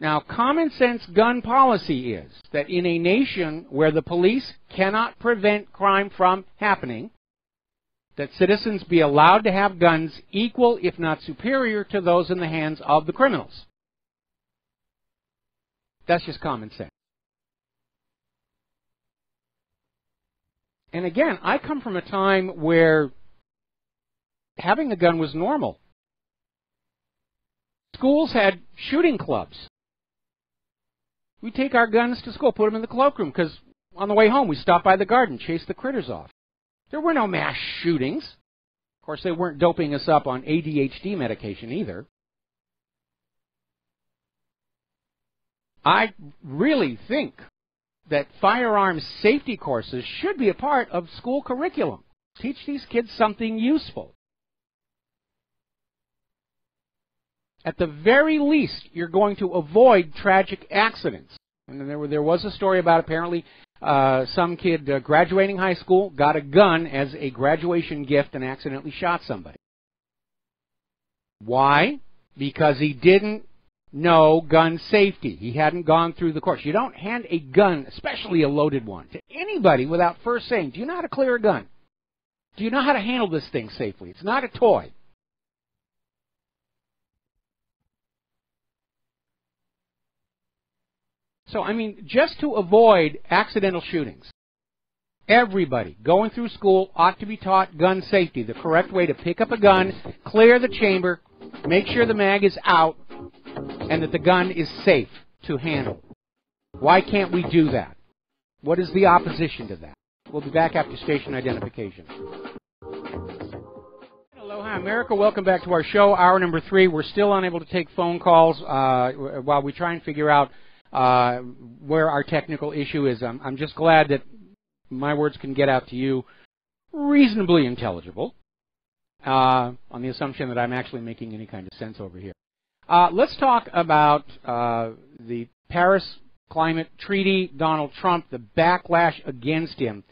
Now, common sense gun policy is that in a nation where the police cannot prevent crime from happening, that citizens be allowed to have guns equal, if not superior, to those in the hands of the criminals. That's just common sense. And again, I come from a time where having a gun was normal. Schools had shooting clubs. We take our guns to school, put them in the cloakroom, because on the way home we stopped by the garden, chased the critters off. There were no mass shootings. Of course, they weren't doping us up on ADHD medication either. I really think that firearms safety courses should be a part of school curriculum. Teach these kids something useful. At the very least, you're going to avoid tragic accidents. And there was a story about apparently some kid graduating high school got a gun as a graduation gift and accidentally shot somebody. Why? Because he didn't know gun safety. He hadn't gone through the course. You don't hand a gun, especially a loaded one, to anybody without first saying, do you know how to clear a gun? Do you know how to handle this thing safely? It's not a toy. So, I mean, just to avoid accidental shootings, everybody going through school ought to be taught gun safety, the correct way to pick up a gun, clear the chamber, make sure the mag is out, and that the gun is safe to handle. Why can't we do that? What is the opposition to that? We'll be back after station identification. Aloha, America. Welcome back to our show, hour number 3. We're still unable to take phone calls while we try and figure out where our technical issue is. I'm just glad that my words can get out to you reasonably intelligible, on the assumption that I'm actually making any kind of sense over here. Let's talk about the Paris Climate Treaty, Donald Trump, the backlash against him.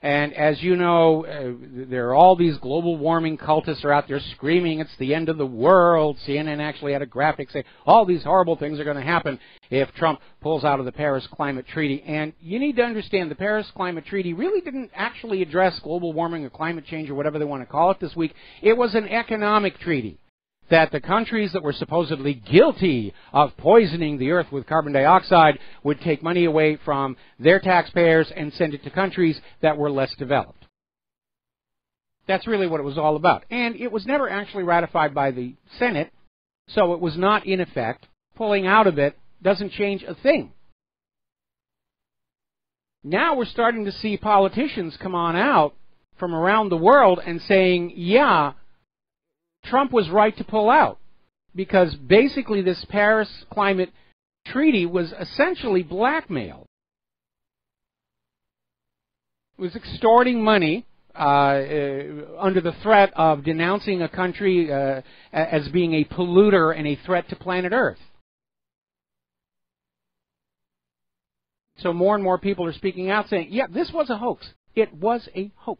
And as you know, there are all these global warming cultists are out there screaming it's the end of the world. CNN actually had a graphic say all these horrible things are going to happen if Trump pulls out of the Paris Climate Treaty. And you need to understand the Paris Climate Treaty really didn't actually address global warming or climate change or whatever they want to call it this week. It was an economic treaty that the countries that were supposedly guilty of poisoning the earth with carbon dioxide would take money away from their taxpayers and send it to countries that were less developed. That's really what it was all about. And it was never actually ratified by the Senate, so it was not in effect. Pulling out of it doesn't change a thing. Now we're starting to see politicians come on out from around the world and saying, yeah, Trump was right to pull out, because basically this Paris Climate Treaty was essentially blackmail. It was extorting money under the threat of denouncing a country as being a polluter and a threat to planet Earth. So more and more people are speaking out saying, yeah, this was a hoax. It was a hoax.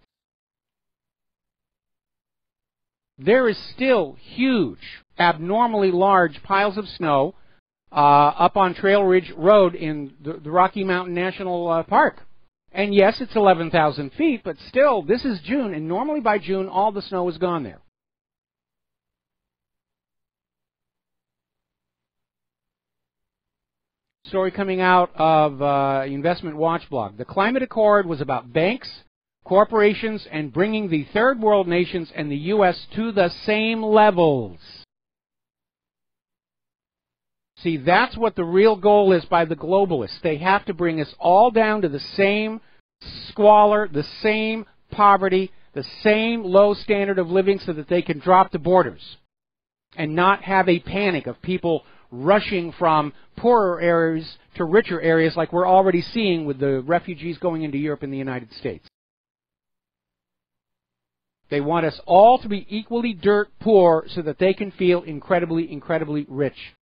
There is still huge, abnormally large piles of snow up on Trail Ridge Road in the Rocky Mountain National Park. And yes, it's 11,000 feet, but still, this is June, and normally by June, all the snow is gone there. Story coming out of Investment Watch blog. The Climate Accord was about banks, corporations, and bringing the third world nations and the U.S. to the same levels. See, that's what the real goal is by the globalists. They have to bring us all down to the same squalor, the same poverty, the same low standard of living so that they can drop the borders and not have a panic of people rushing from poorer areas to richer areas like we're already seeing with the refugees going into Europe and the United States. They want us all to be equally dirt poor so that they can feel incredibly, incredibly rich.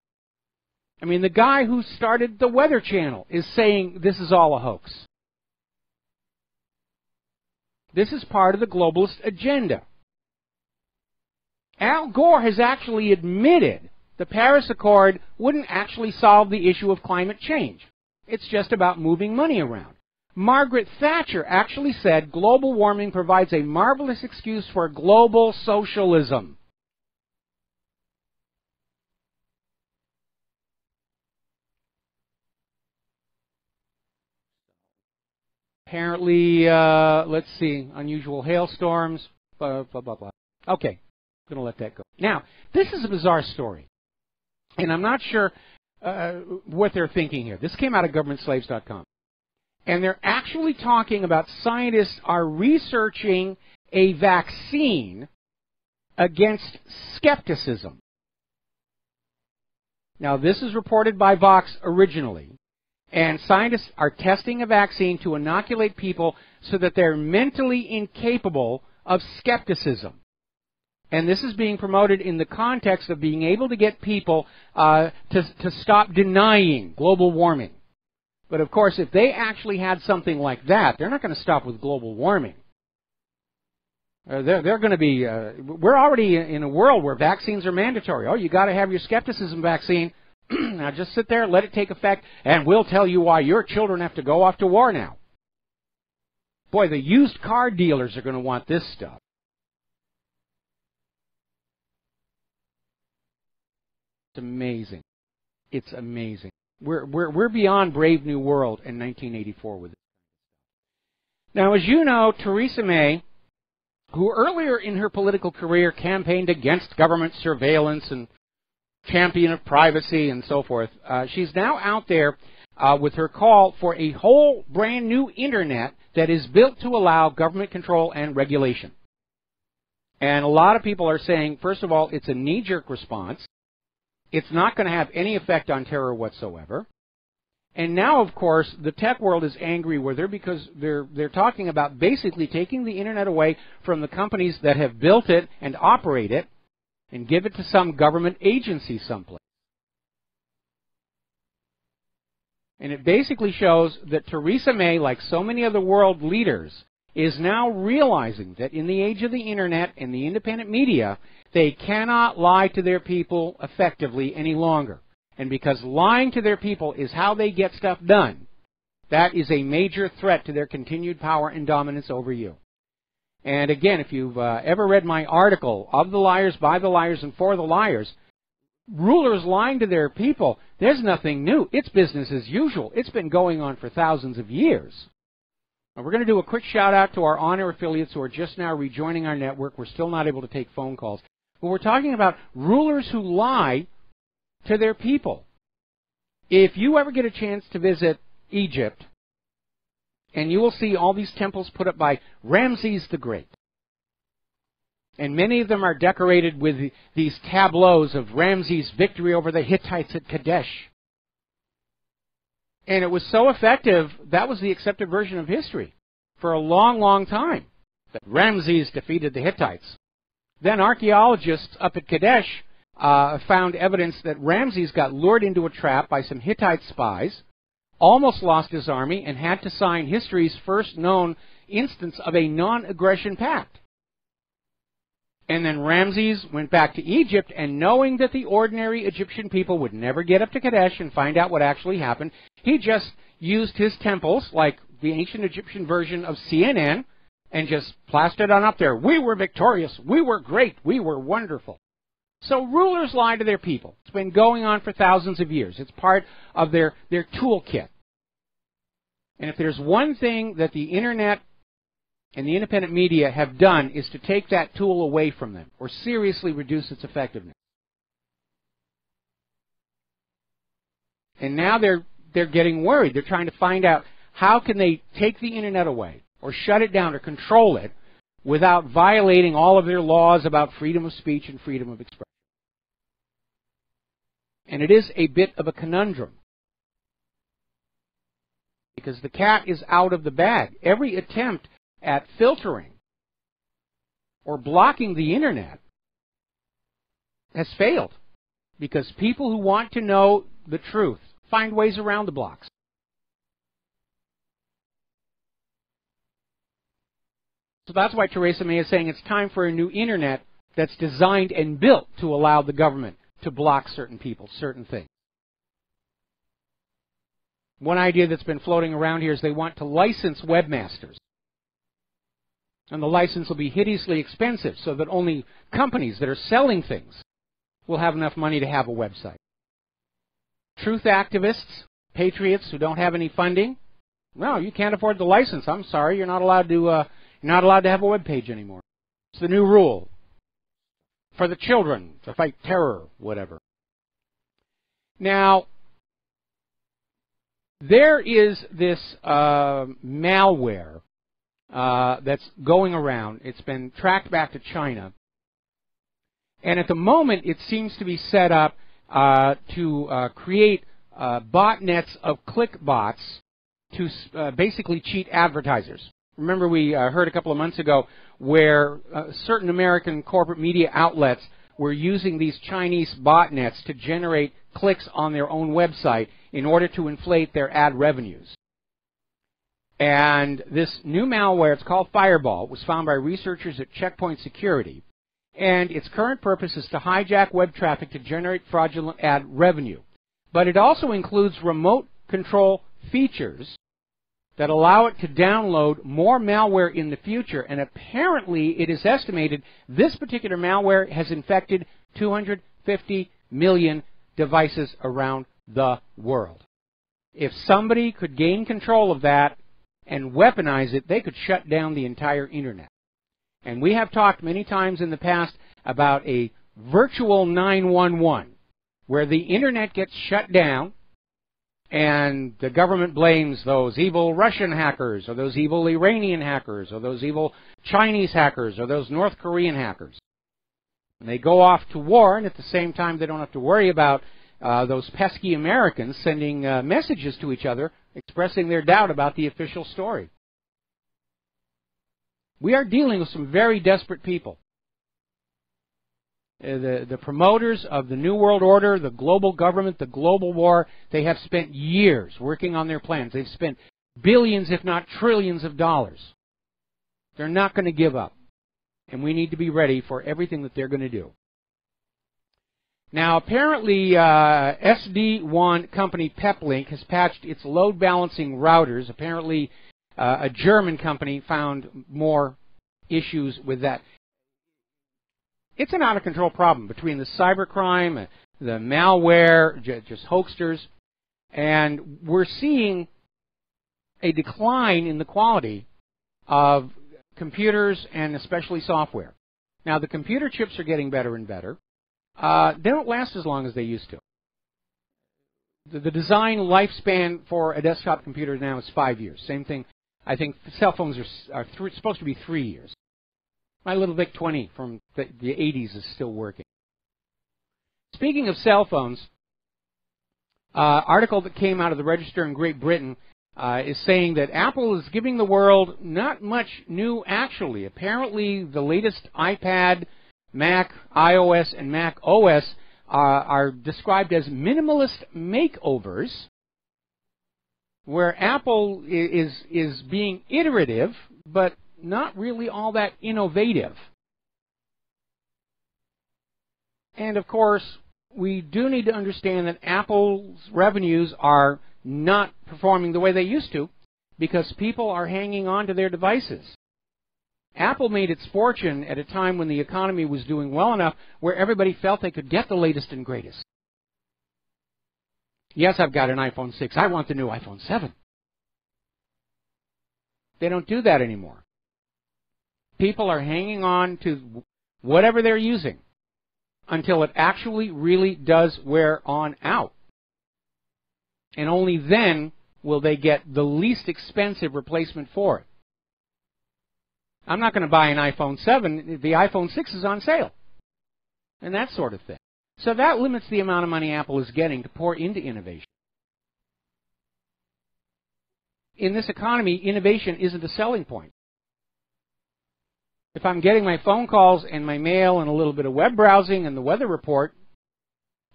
I mean, the guy who started the Weather Channel is saying this is all a hoax. This is part of the globalist agenda. Al Gore has actually admitted the Paris Accord wouldn't actually solve the issue of climate change. It's just about moving money around. Margaret Thatcher actually said global warming provides a marvelous excuse for global socialism. Apparently, let's see, unusual hailstorms, blah, blah, blah, blah. Okay, I'm going to let that go. Now, this is a bizarre story, and I'm not sure what they're thinking here. This came out of governmentslaves.com. And they're actually talking about scientists are researching a vaccine against skepticism. Now, this is reported by Vox originally. And scientists are testing a vaccine to inoculate people so that they're mentally incapable of skepticism. And this is being promoted in the context of being able to get people to stop denying global warming. But of course, if they actually had something like that, they're not going to stop with global warming. They're going to be, we're already in a world where vaccines are mandatory. Oh, you got to have your skepticism vaccine. Now just sit there, let it take effect, and we'll tell you why your children have to go off to war now. Boy, the used car dealers are going to want this stuff. It's amazing. It's amazing. We're beyond Brave New World in 1984 with it. Now, as you know, Theresa May, who earlier in her political career campaigned against government surveillance and champion of privacy and so forth, she's now out there with her call for a whole brand new internet that is built to allow government control and regulation. And a lot of people are saying, first of all, it's a knee-jerk response. It's not going to have any effect on terror whatsoever. And now, of course, the tech world is angry with her because they're talking about basically taking the internet away from the companies that have built it and operate it and give it to some government agency someplace. And it basically shows that Theresa May, like so many other world leaders, is now realizing that in the age of the internet and the independent media, they cannot lie to their people effectively any longer. And because lying to their people is how they get stuff done, that is a major threat to their continued power and dominance over you. And again, if you've ever read my article, Of the Liars, By the Liars, and For the Liars, rulers lying to their people, there's nothing new. It's business as usual. It's been going on for thousands of years. Now, we're going to do a quick shout out to our on-air affiliates who are just now rejoining our network. We're still not able to take phone calls. But we're talking about rulers who lie to their people. If you ever get a chance to visit Egypt, and you will see all these temples put up by Ramses the Great. And many of them are decorated with these tableaus of Ramses' victory over the Hittites at Kadesh. And it was so effective, that was the accepted version of history for a long, long time, that Ramses defeated the Hittites. Then archaeologists up at Kadesh found evidence that Ramses got lured into a trap by some Hittite spies, almost lost his army, and had to sign history's first known instance of a non-aggression pact. And then Ramses went back to Egypt, and knowing that the ordinary Egyptian people would never get up to Kadesh and find out what actually happened, he just used his temples, like the ancient Egyptian version of CNN, and just plastered on up there. We were victorious. We were great. We were wonderful. So rulers lie to their people. It's been going on for thousands of years. It's part of their toolkit. And if there's one thing that the internet and the independent media have done, is to take that tool away from them or seriously reduce its effectiveness. And now they're getting worried. They're trying to find out how can they take the internet away or shut it down or control it without violating all of their laws about freedom of speech and freedom of expression. And it is a bit of a conundrum, because the cat is out of the bag. Every attempt at filtering or blocking the internet has failed, because people who want to know the truth find ways around the blocks. So that's why Theresa May is saying it's time for a new internet that's designed and built to allow the government to block certain people, certain things. One idea that's been floating around here is they want to license webmasters. And the license will be hideously expensive, so that only companies that are selling things will have enough money to have a website. Truth activists, patriots who don't have any funding, no, you can't afford the license. I'm sorry, you're not allowed to have a web page anymore. It's the new rule for the children to fight terror, whatever. Now, There is this malware that's going around. It's been tracked back to China. And at the moment, it seems to be set up to create botnets of click bots to basically cheat advertisers. Remember, we heard a couple of months ago where certain American corporate media outlets were using these Chinese botnets to generate clicks on their own website in order to inflate their ad revenues. And this new malware, it's called Fireball, was found by researchers at Checkpoint Security. And its current purpose is to hijack web traffic to generate fraudulent ad revenue. But it also includes remote control features that allow it to download more malware in the future. And apparently, it is estimated this particular malware has infected 250 million devices around the world. If somebody could gain control of that and weaponize it, they could shut down the entire Internet. And we have talked many times in the past about a virtual 911, where the Internet gets shut down, and the government blames those evil Russian hackers, or those evil Iranian hackers, or those evil Chinese hackers, or those North Korean hackers. And they go off to war, and at the same time they don't have to worry about those pesky Americans sending messages to each other expressing their doubt about the official story. We are dealing with some very desperate people. The promoters of the New World Order, the global government, the global war, they have spent years working on their plans. They've spent billions, if not trillions of dollars. They're not going to give up. And we need to be ready for everything that they're going to do. Now, apparently, SD-WAN company Peplink has patched its load balancing routers. Apparently, a German company found more issues with that. It's an out-of-control problem between the cybercrime, the malware, just hoaxsters, and we're seeing a decline in the quality of computers and especially software. Now, the computer chips are getting better and better. They don't last as long as they used to. The design lifespan for a desktop computer now is 5 years. Same thing. I think cell phones are supposed to be 3 years. My little VIC-20 from the 80s is still working. Speaking of cell phones, article that came out of the Register in Great Britain is saying that Apple is giving the world not much new, actually. Apparently, the latest iPad, Mac, iOS, and Mac OS are described as minimalist makeovers, where Apple is being iterative, but not really all that innovative. And of course, we do need to understand that Apple's revenues are not performing the way they used to because people are hanging on to their devices. Apple made its fortune at a time when the economy was doing well enough where everybody felt they could get the latest and greatest. Yes, I've got an iPhone 6. I want the new iPhone 7. They don't do that anymore. People are hanging on to whatever they're using until it actually really does wear on out. And only then will they get the least expensive replacement for it. I'm not going to buy an iPhone 7. The iPhone 6 is on sale. And that sort of thing. So that limits the amount of money Apple is getting to pour into innovation. In this economy, innovation isn't a selling point. If I'm getting my phone calls and my mail and a little bit of web browsing and the weather report,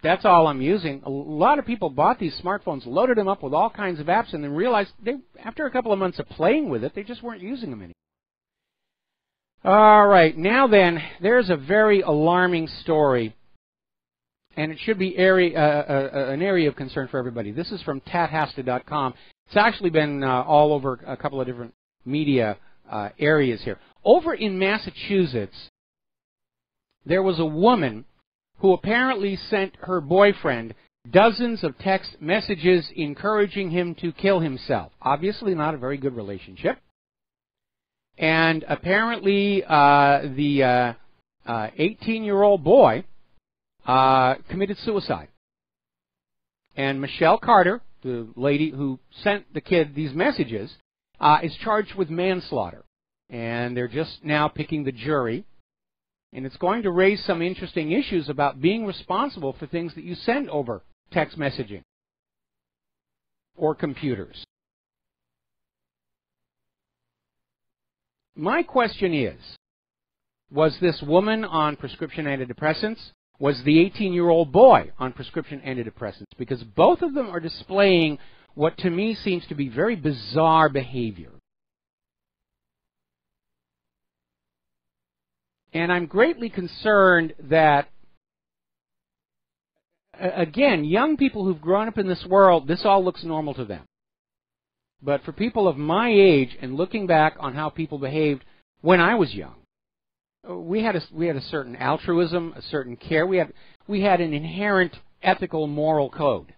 that's all I'm using. A lot of people bought these smartphones, loaded them up with all kinds of apps, and then realized after a couple of months of playing with it, they just weren't using them anymore. All right, now then, there's a very alarming story, and it should be an area of concern for everybody. This is from tathasta.com. It's actually been all over a couple of different media areas here. Over in Massachusetts, there was a woman who apparently sent her boyfriend dozens of text messages encouraging him to kill himself. Obviously not a very good relationship. And apparently the 18-year-old boy committed suicide. And Michelle Carter, the lady who sent the kid these messages, is charged with manslaughter. And they're just now picking the jury. And it's going to raise some interesting issues about being responsible for things that you send over text messaging or computers. My question is, was this woman on prescription antidepressants? Was the 18-year-old boy on prescription antidepressants? Because both of them are displaying what to me seems to be very bizarre behavior. And I'm greatly concerned that, again, young people who've grown up in this world, this all looks normal to them. But for people of my age, and looking back on how people behaved when I was young, we had a certain altruism, a certain care. We had an inherent ethical, moral code.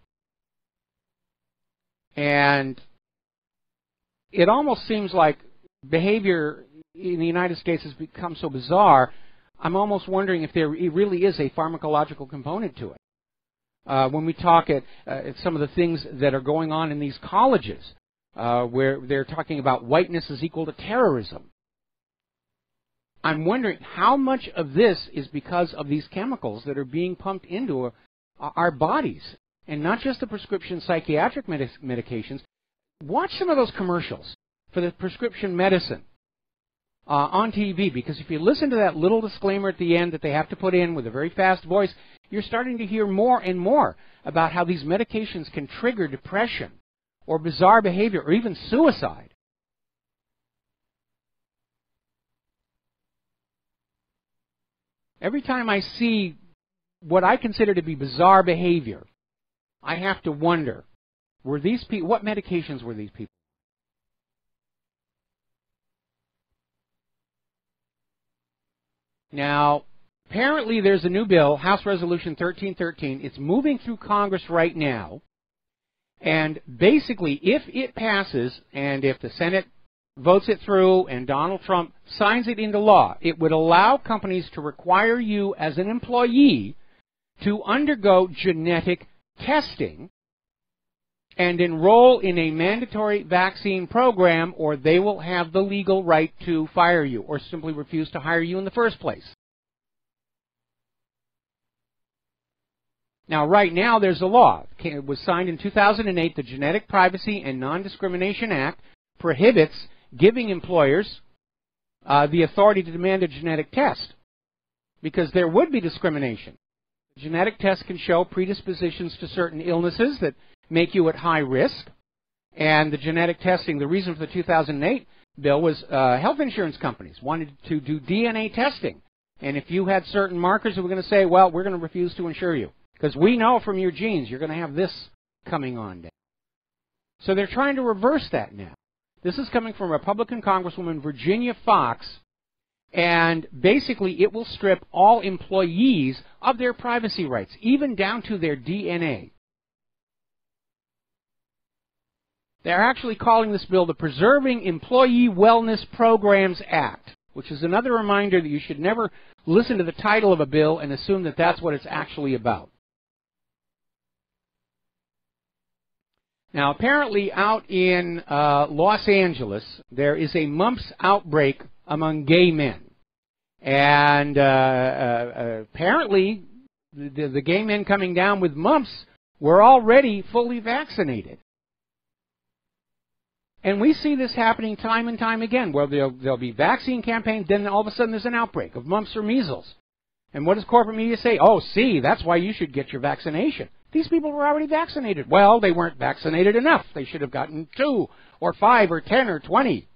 And it almost seems like behavior in the United States has become so bizarre, I'm almost wondering if there really is a pharmacological component to it. When we talk at some of the things that are going on in these colleges, where they're talking about whiteness is equal to terrorism, I'm wondering how much of this is because of these chemicals that are being pumped into our bodies, and not just the prescription psychiatric medications. Watch some of those commercials for the prescription medicine on TV, because if you listen to that little disclaimer at the end that they have to put in with a very fast voice, you're starting to hear more and more about how these medications can trigger depression or bizarre behavior or even suicide. Every time I see what I consider to be bizarre behavior, I have to wonder, were these people, what medications were these people? Now, apparently there's a new bill, House Resolution 1313. It's moving through Congress right now. And basically, if it passes, and if the Senate votes it through, and Donald Trump signs it into law, it would allow companies to require you as an employee to undergo genetic testing and enroll in a mandatory vaccine program, or they will have the legal right to fire you or simply refuse to hire you in the first place. Now, right now, there's a law. It was signed in 2008. The Genetic Privacy and Non-Discrimination Act prohibits giving employers the authority to demand a genetic test, because there would be discrimination. The genetic test can show predispositions to certain illnesses that make you at high risk, and the genetic testing, the reason for the 2008 bill was health insurance companies wanted to do DNA testing, and if you had certain markers, they were going to say, well, we're going to refuse to insure you, because we know from your genes you're going to have this coming on down. So they're trying to reverse that now. This is coming from Republican Congresswoman Virginia Fox, and basically it will strip all employees of their privacy rights, even down to their DNA. They're actually calling this bill the Preserving Employee Wellness Programs Act, which is another reminder that you should never listen to the title of a bill and assume that that's what it's actually about. Now, apparently out in Los Angeles, there is a mumps outbreak among gay men. And apparently, the gay men coming down with mumps were already fully vaccinated. And we see this happening time and time again, where there'll be vaccine campaigns, then all of a sudden there's an outbreak of mumps or measles. And what does corporate media say? Oh, see, that's why you should get your vaccination. These people were already vaccinated. Well, they weren't vaccinated enough. They should have gotten 2 or 5 or 10 or 20.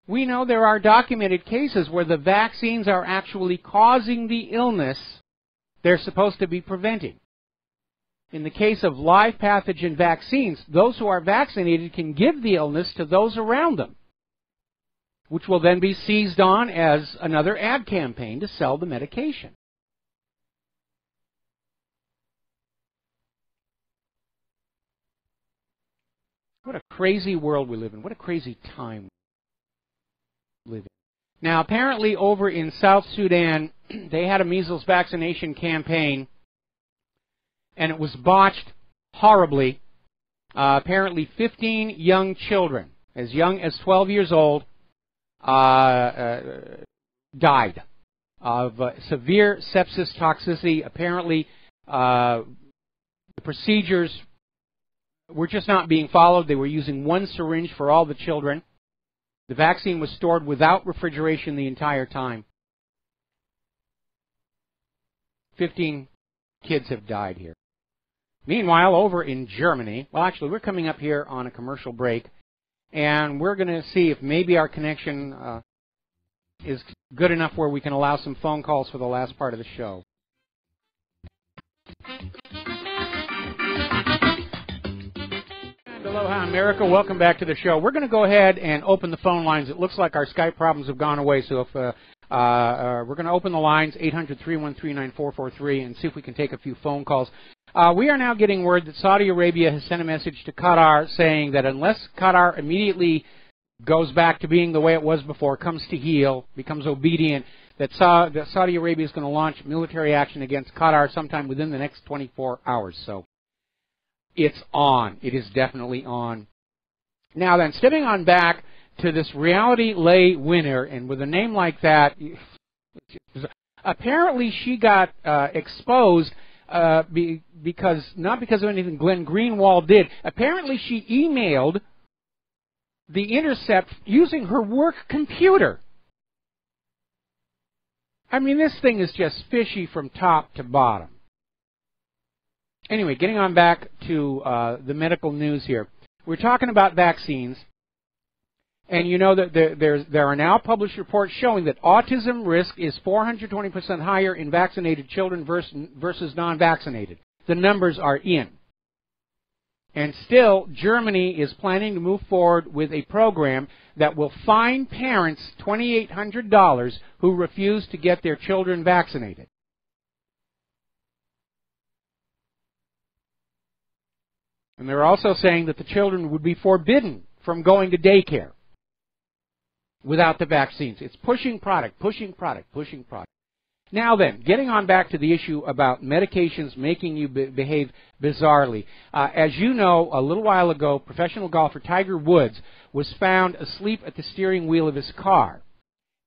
We know there are documented cases where the vaccines are actually causing the illness they're supposed to be preventing. In the case of live pathogen vaccines, those who are vaccinated can give the illness to those around them, which will then be seized on as another ad campaign to sell the medication. What a crazy world we live in. What a crazy time we live in. Now, apparently over in South Sudan, they had a measles vaccination campaign, and it was botched horribly. Apparently 15 young children, as young as 12 years old, died of severe sepsis toxicity. Apparently, the procedures were just not being followed. They were using one syringe for all the children. The vaccine was stored without refrigeration the entire time. 15 kids have died here. Meanwhile, over in Germany, well, actually, we're coming up here on a commercial break, and we're going to see if maybe our connection is good enough where we can allow some phone calls for the last part of the show. And aloha, America. Welcome back to the show. We're going to go ahead and open the phone lines. It looks like our Skype problems have gone away, so if we're going to open the lines, 800-313-9443, and see if we can take a few phone calls. We are now getting word that Saudi Arabia has sent a message to Qatar saying that unless Qatar immediately goes back to being the way it was before, comes to heel, becomes obedient, that Saudi Arabia is going to launch military action against Qatar sometime within the next 24 hours. So it's on. It is definitely on. Now then, stepping on back to this reality lay winner, and with a name like that, apparently she got exposed because not because of anything Glenn Greenwald did. Apparently she emailed The Intercept using her work computer. I mean, this thing is just fishy from top to bottom. Anyway, getting on back to the medical news here. We're talking about vaccines. And you know that there are now published reports showing that autism risk is 420% higher in vaccinated children versus non-vaccinated. The numbers are in. And still, Germany is planning to move forward with a program that will fine parents $2,800 who refuse to get their children vaccinated. And they're also saying that the children would be forbidden from going to daycare without the vaccines. It's pushing product, pushing product, pushing product. Now then, getting on back to the issue about medications making you behave bizarrely. As you know, a little while ago, professional golfer Tiger Woods was found asleep at the steering wheel of his car.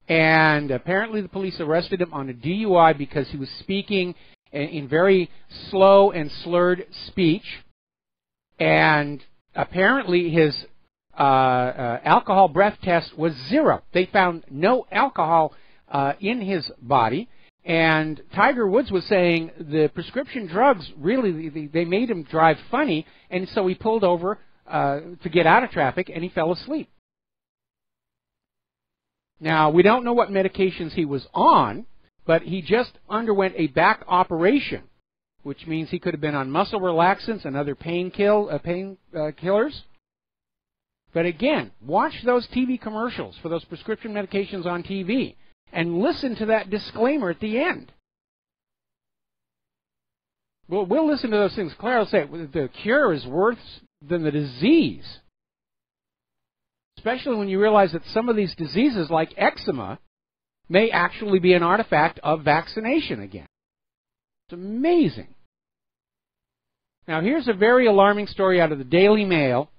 And apparently the police arrested him on a DUI because he was speaking in very slow and slurred speech. And apparently his alcohol breath test was 0. They found no alcohol in his body. And Tiger Woods was saying the prescription drugs, really, they made him drive funny, and so he pulled over to get out of traffic, and he fell asleep. Now, we don't know what medications he was on, but he just underwent a back operation, which means he could have been on muscle relaxants and other painkillers. But again, watch those TV commercials for those prescription medications on TV. And listen to that disclaimer at the end. We'll listen to those things. Claire will say the cure is worse than the disease. Especially when you realize that some of these diseases, like eczema, may actually be an artifact of vaccination again. It's amazing. Now, here's a very alarming story out of the Daily Mail.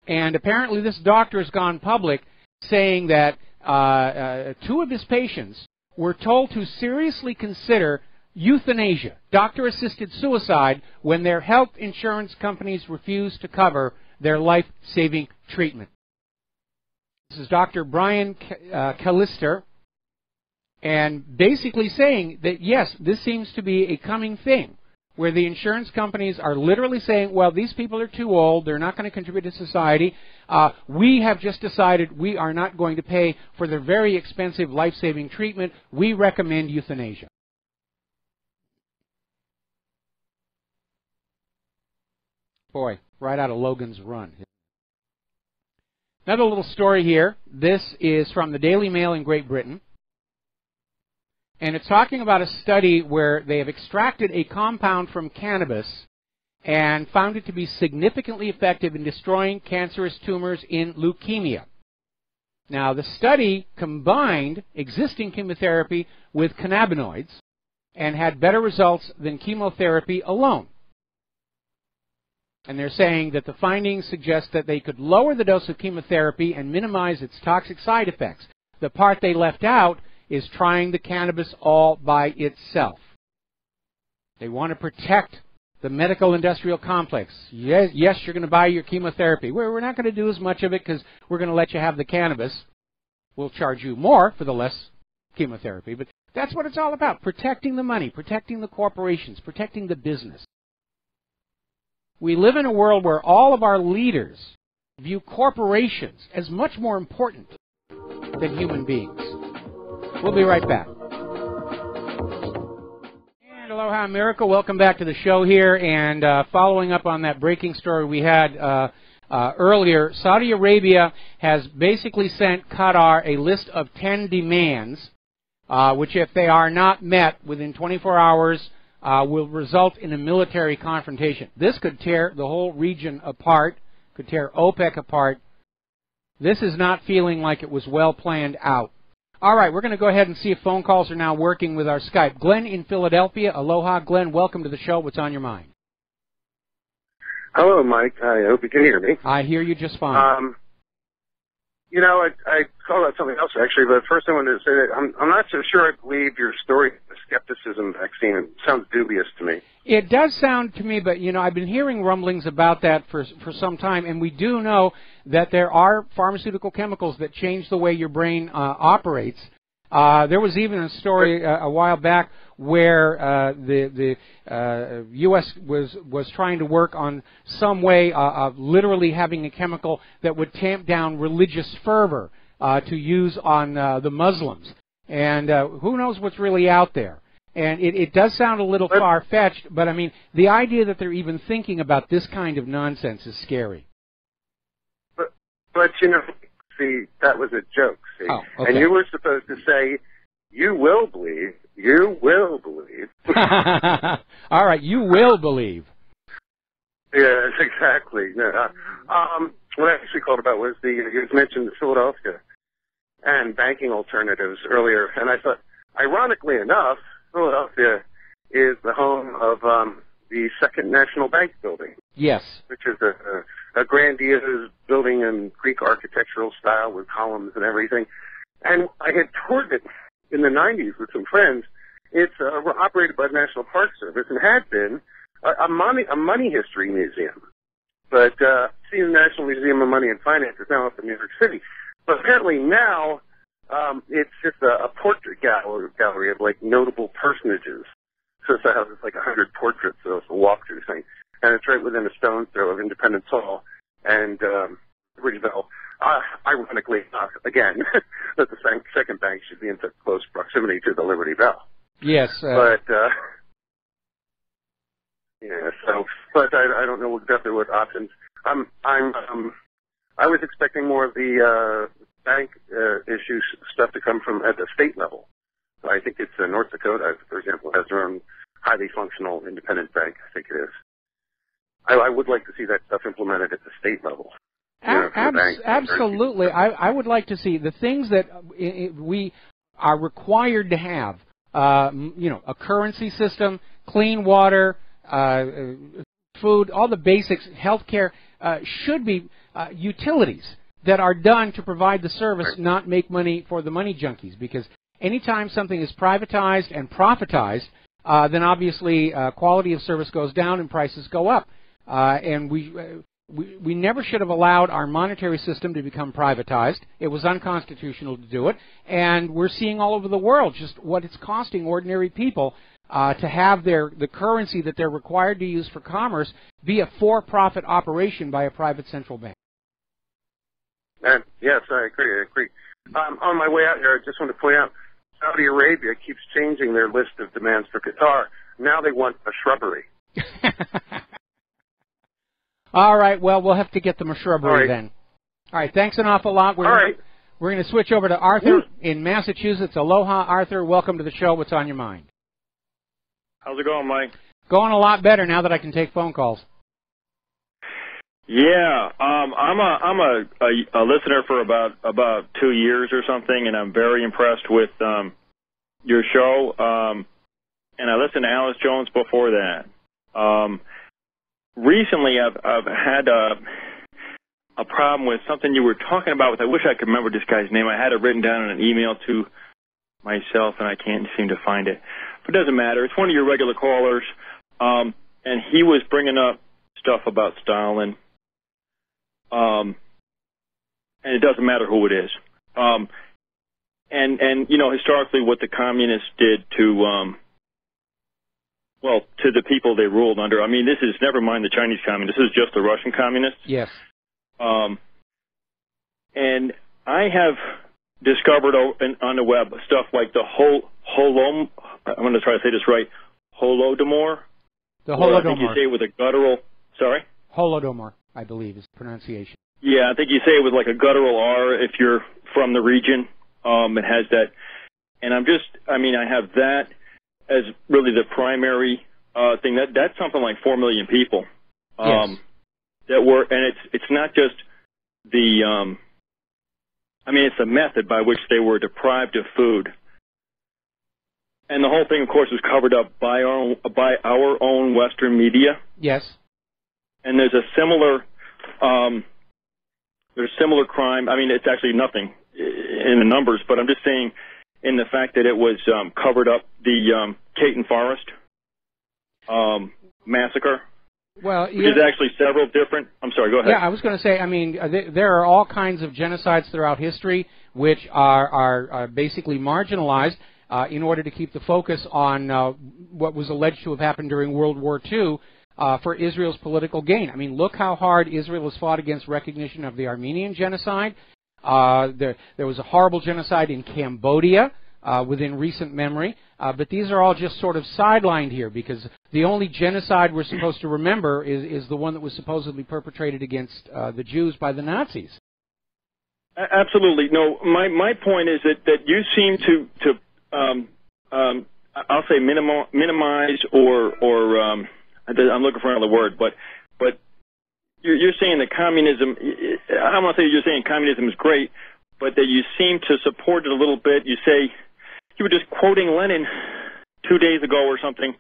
And apparently this doctor has gone public saying that 2 of his patients were told to seriously consider euthanasia, doctor-assisted suicide, when their health insurance companies refused to cover their life-saving treatment. This is Dr. Brian Callister, and basically saying that, yes, this seems to be a coming thing, where the insurance companies are literally saying, well, these people are too old, they're not going to contribute to society, we have just decided we are not going to pay for their very expensive life-saving treatment, we recommend euthanasia. Boy, right out of Logan's Run. Another little story here. This is from the Daily Mail in Great Britain. And it's talking about a study where they have extracted a compound from cannabis and found it to be significantly effective in destroying cancerous tumors in leukemia. Now, the study combined existing chemotherapy with cannabinoids, and had better results than chemotherapy alone. And they're saying that the findings suggest that they could lower the dose of chemotherapy and minimize its toxic side effects. The part they left out is trying the cannabis all by itself. They want to protect the medical industrial complex. Yes, you're going to buy your chemotherapy. We're not going to do as much of it because we're going to let you have the cannabis. We'll charge you more for the less chemotherapy. But that's what it's all about, protecting the money, protecting the corporations, protecting the business. We live in a world where all of our leaders view corporations as much more important than human beings. We'll be right back. And aloha America, welcome back to the show here. And following up on that breaking story we had earlier, Saudi Arabia has basically sent Qatar a list of 10 demands, which if they are not met within 24 hours, will result in a military confrontation. This could tear the whole region apart, could tear OPEC apart. This is not feeling like it was well planned out. All right, we're going to go ahead and see if phone calls are now working with our Skype. Glenn in Philadelphia. Aloha, Glenn. Welcome to the show. What's on your mind? Hello, Mike. I hope you can hear me. I hear you just fine. You know, I called out something else, actually, but first I wanted to say that I'm not so sure I believe your story of the skepticism vaccine. It sounds dubious to me. It does sound to me, but, you know, I've been hearing rumblings about that for some time, and we do know that there are pharmaceutical chemicals that change the way your brain operates. There was even a story a while back where the U.S. was trying to work on some way of literally having a chemical that would tamp down religious fervor to use on the Muslims. And who knows what's really out there. And it does sound a little far-fetched, but, I mean, the idea that they're even thinking about this kind of nonsense is scary. But you know, see, that was a joke, see. Oh, okay. And you were supposed to say, you will believe, you will believe. All right, you will believe. Yes, exactly. No, what I actually called about was you mentioned Philadelphia and banking alternatives earlier, and I thought, ironically enough, Philadelphia is the home of the Second National Bank building. Yes. Which is a grandiose building in Greek architectural style with columns and everything. And I had toured it in the 90s with some friends. It's operated by the National Park Service and had been a money history museum. But see, the National Museum of Money and Finance is now up in New York City. But apparently now it's just a portrait gallery of, like, notable personages. So it has like 100 portraits of a walkthrough thing. And it's right within a stone's throw of Independence Hall and Liberty Bell. Ironically enough, again, that the second bank should be in such close proximity to the Liberty Bell. Yes. But, yeah, so, but I don't know exactly what options. I was expecting more of the bank issue stuff to come from at the state level. I think it's North Dakota, for example, has their own highly functional independent bank, I think it is. I would like to see that stuff implemented at the state level. Absolutely. I would like to see the things that we are required to have, you know, a currency system, clean water, food, all the basics, healthcare, should be utilities that are done to provide the service, not make money for the money junkies. Because anytime something is privatized and profitized, then obviously quality of service goes down and prices go up. And we never should have allowed our monetary system to become privatized. It was unconstitutional to do it. And we're seeing all over the world just what it's costing ordinary people to have the currency that they're required to use for commerce be a for-profit operation by a private central bank. Yes, I agree. On my way out here, I just want to point out, Saudi Arabia keeps changing their list of demands for Qatar. Now they want a shrubbery. All right, well, we'll have to get them a shrubbery then. All right, thanks an awful lot. We're going to switch over to Arthur in Massachusetts. Aloha, Arthur. Welcome to the show. What's on your mind? How's it going, Mike? Going a lot better now that I can take phone calls. Yeah, I'm a listener for about 2 years or something, and I'm very impressed with your show. and I listened to Alice Jones before that. Recently, I've had a problem with something you were talking about. I wish I could remember this guy's name. I had it written down in an email to myself, and I can't seem to find it. But it doesn't matter. It's one of your regular callers, and he was bringing up stuff about Stalin, and it doesn't matter who it is. And you know, historically, what the communists did to to the people they ruled under. I mean, this is, never mind the Chinese communists, this is just the Russian communists. Yes. And I have discovered on the web stuff like the I'm going to try to say this right, Holodomor. The Holodomor. I think you say it with a guttural, sorry? Holodomor, I believe, is the pronunciation. Yeah, I think you say it with like a guttural R if you're from the region. It has that. And I have that as really the primary thing. That's something like 4 million people. Yes. That were, and it's not just the, it's the method by which they were deprived of food. And the whole thing, of course, was covered up by our own Western media. Yes. And there's a similar, similar crime. I mean, it's actually nothing in the numbers, but I'm just saying in the fact that it was covered up, the Caton Forest massacre. Well, which is actually several different. I'm sorry, go ahead. Yeah, I was going to say, I mean, there are all kinds of genocides throughout history which are basically marginalized in order to keep the focus on what was alleged to have happened during World War II for Israel's political gain. I mean, look how hard Israel has fought against recognition of the Armenian genocide. There was a horrible genocide in Cambodia within recent memory. But these are all just sort of sidelined here because the only genocide we're supposed to remember is the one that was supposedly perpetrated against the Jews by the Nazis. Absolutely. No, my point is that you seem to I'll say minimize or I'm looking for another word, but you're saying that communism, I don't want to say you're saying communism is great, but that you seem to support it a little bit. You say, you were just quoting Lenin 2 days ago or something.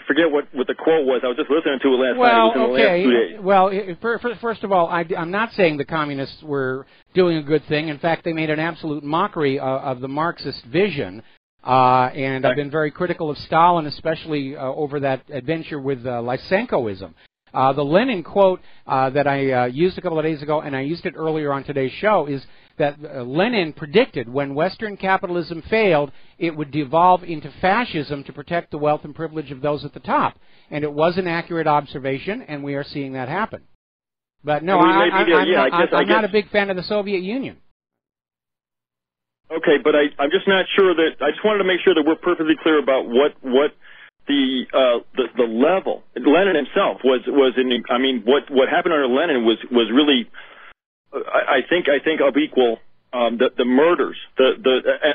I forget what the quote was. I was just listening to it last night. It was in the last 2 days. Well, first of all, I'm not saying the communists were doing a good thing. In fact, they made an absolute mockery of the Marxist vision. And I've been very critical of Stalin, especially over that adventure with Lysenkoism. The Lenin quote that I used a couple of days ago, and I used it earlier on today's show, is that Lenin predicted when Western capitalism failed, it would devolve into fascism to protect the wealth and privilege of those at the top. And it was an accurate observation, and we are seeing that happen. But no, I'm not a big fan of the Soviet Union. Okay, but I'm just not sure that, I just wanted to make sure that we're perfectly clear about what the level. Lenin himself was in, I mean, what happened under Lenin was really, I think of equal, the murders,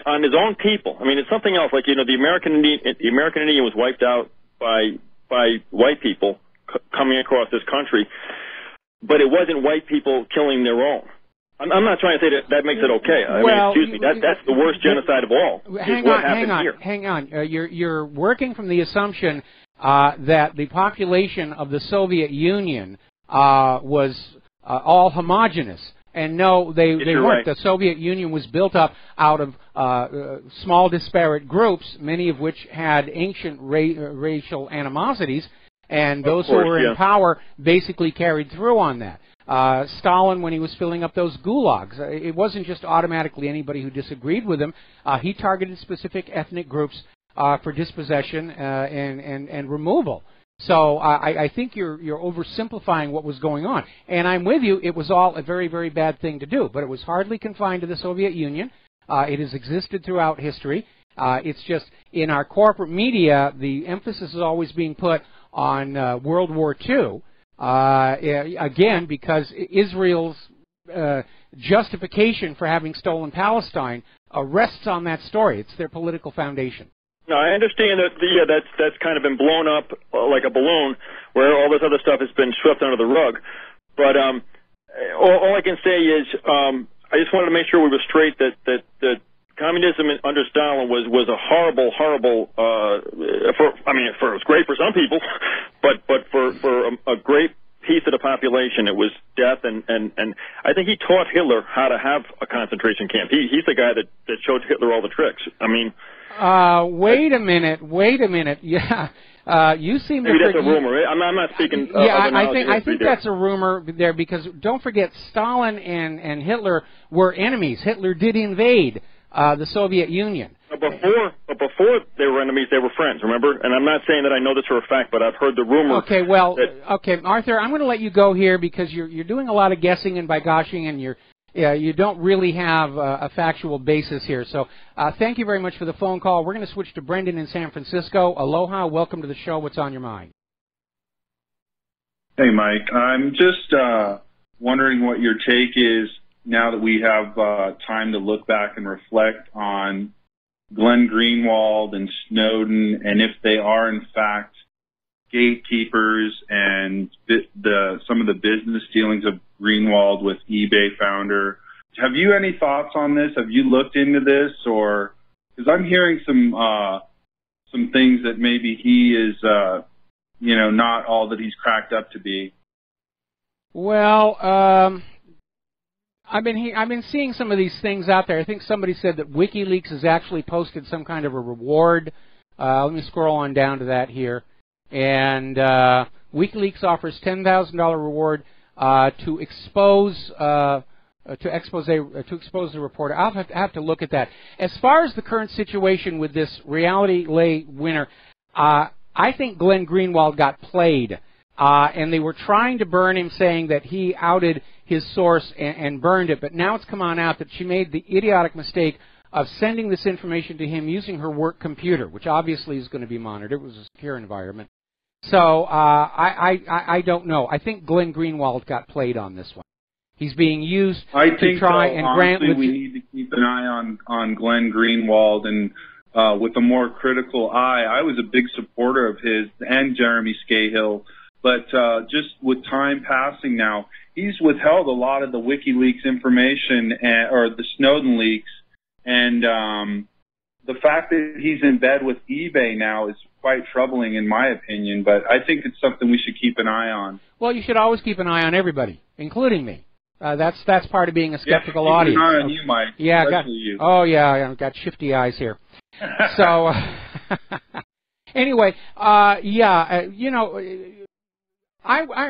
on his own people. I mean, it's something else, like, you know, the American Indian was wiped out by white people coming across this country, but it wasn't white people killing their own. I'm not trying to say that makes it okay. I mean, excuse me, that's the worst genocide of all. Hang on. You're working from the assumption that the population of the Soviet Union was all homogenous. And no, they weren't. Right. The Soviet Union was built up out of small disparate groups, many of which had ancient racial animosities, and those who were in power basically carried through on that. Stalin, when he was filling up those gulags, it wasn't just automatically anybody who disagreed with him. He targeted specific ethnic groups for dispossession and removal. So I think you're oversimplifying what was going on. And I'm with you, it was all a very, very bad thing to do. But it was hardly confined to the Soviet Union. It has existed throughout history. It's just in our corporate media, the emphasis is always being put on World War II. Again, because Israel's justification for having stolen Palestine rests on that story. It's their political foundation. No, I understand that that's kind of been blown up like a balloon, where all this other stuff has been swept under the rug. But all I can say is I just wanted to make sure we were straight that communism under Stalin was a horrible. It was great for some people, but for a great piece of the population, it was death. And I think he taught Hitler how to have a concentration camp. He's the guy that showed Hitler all the tricks. I mean, wait a minute. Yeah. You seem maybe to that's a rumor. I'm not speaking. I think that's a rumor there, because don't forget, Stalin and Hitler were enemies. Hitler did invade the Soviet Union. Before they were enemies, they were friends. Remember? And I'm not saying that I know this for a fact, but I've heard the rumor. Okay, well, okay, Arthur, I'm going to let you go here because you're doing a lot of guessing and bygoshing, and you don't really have a factual basis here. So thank you very much for the phone call. We're going to switch to Brendan in San Francisco. Aloha, welcome to the show. What's on your mind? Hey, Mike. I'm just wondering what your take is now that we have time to look back and reflect on Glenn Greenwald and Snowden, and if they are, in fact, gatekeepers and some of the business dealings of Greenwald with eBay founder. Have you any thoughts on this? Have you looked into this? Or because I'm hearing some things that maybe he is, not all that he's cracked up to be. Well, I've been seeing some of these things out there. I think somebody said that WikiLeaks has actually posted some kind of a reward. Let me scroll on down to that here. And WikiLeaks offers $10,000 reward to expose the reporter. I'll have to look at that. As far as the current situation with this reality lay winner, I think Glenn Greenwald got played, and they were trying to burn him, saying that he outed his source and burned it. But now it's come on out that she made the idiotic mistake of sending this information to him using her work computer, which obviously is going to be monitored. It was a secure environment. So I don't know. I think Glenn Greenwald got played on this one. He's being used to try and grant. Honestly, we need to keep an eye on Glenn Greenwald, and with a more critical eye. I was a big supporter of his and Jeremy Scahill, but just with time passing now, he's withheld a lot of the WikiLeaks information or the Snowden leaks, and the fact that he's in bed with eBay now is quite troubling in my opinion, but I think it's something we should keep an eye on. Well, you should always keep an eye on everybody, including me. That's part of being a skeptical audience. Keep an eye on you, Mike. Yeah, you. Oh yeah, I've got shifty eyes here. So anyway, I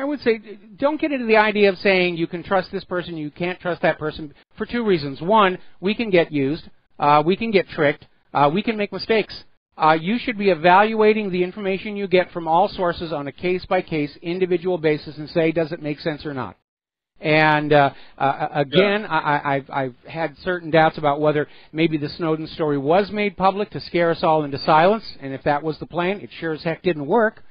would say don't get into the idea of saying you can trust this person, you can't trust that person, for two reasons. One, we can get used, we can get tricked, we can make mistakes. You should be evaluating the information you get from all sources on a case-by-case, individual basis and say, does it make sense or not? And again, I've had certain doubts about whether maybe the Snowden story was made public to scare us all into silence, and if that was the plan, it sure as heck didn't work.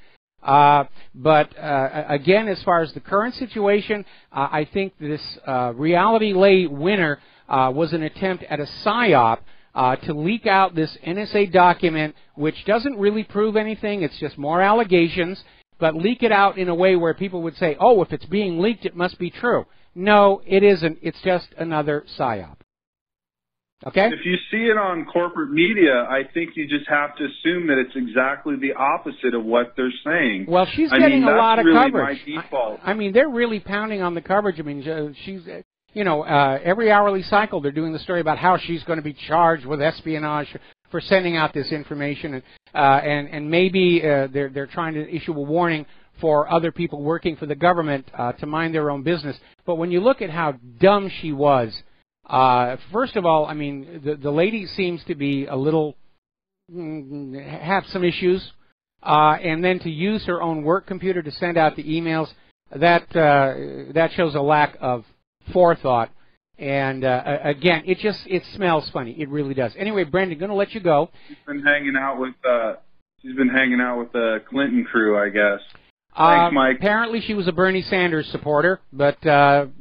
But again, as far as the current situation, I think this reality lay winner was an attempt at a psyop to leak out this NSA document, which doesn't really prove anything. It's just more allegations, but leak it out in a way where people would say, oh, if it's being leaked, it must be true. No, it isn't. It's just another psyop. Okay? If you see it on corporate media, I think you just have to assume that it's exactly the opposite of what they're saying. Well, she's getting a lot of coverage. My default. I mean, they're really pounding on the coverage. I mean, she's, every hourly cycle they're doing the story about how she's going to be charged with espionage for sending out this information, and maybe they're trying to issue a warning for other people working for the government to mind their own business. But when you look at how dumb she was, first of all, I mean, the lady seems to be a little, have some issues, and then to use her own work computer to send out the emails, that shows a lack of forethought. And again, it smells funny. It really does. Anyway, Brendan, going to let you go. She's been hanging out with the Clinton crew, I guess. Thanks, Mike. Apparently, she was a Bernie Sanders supporter, but again,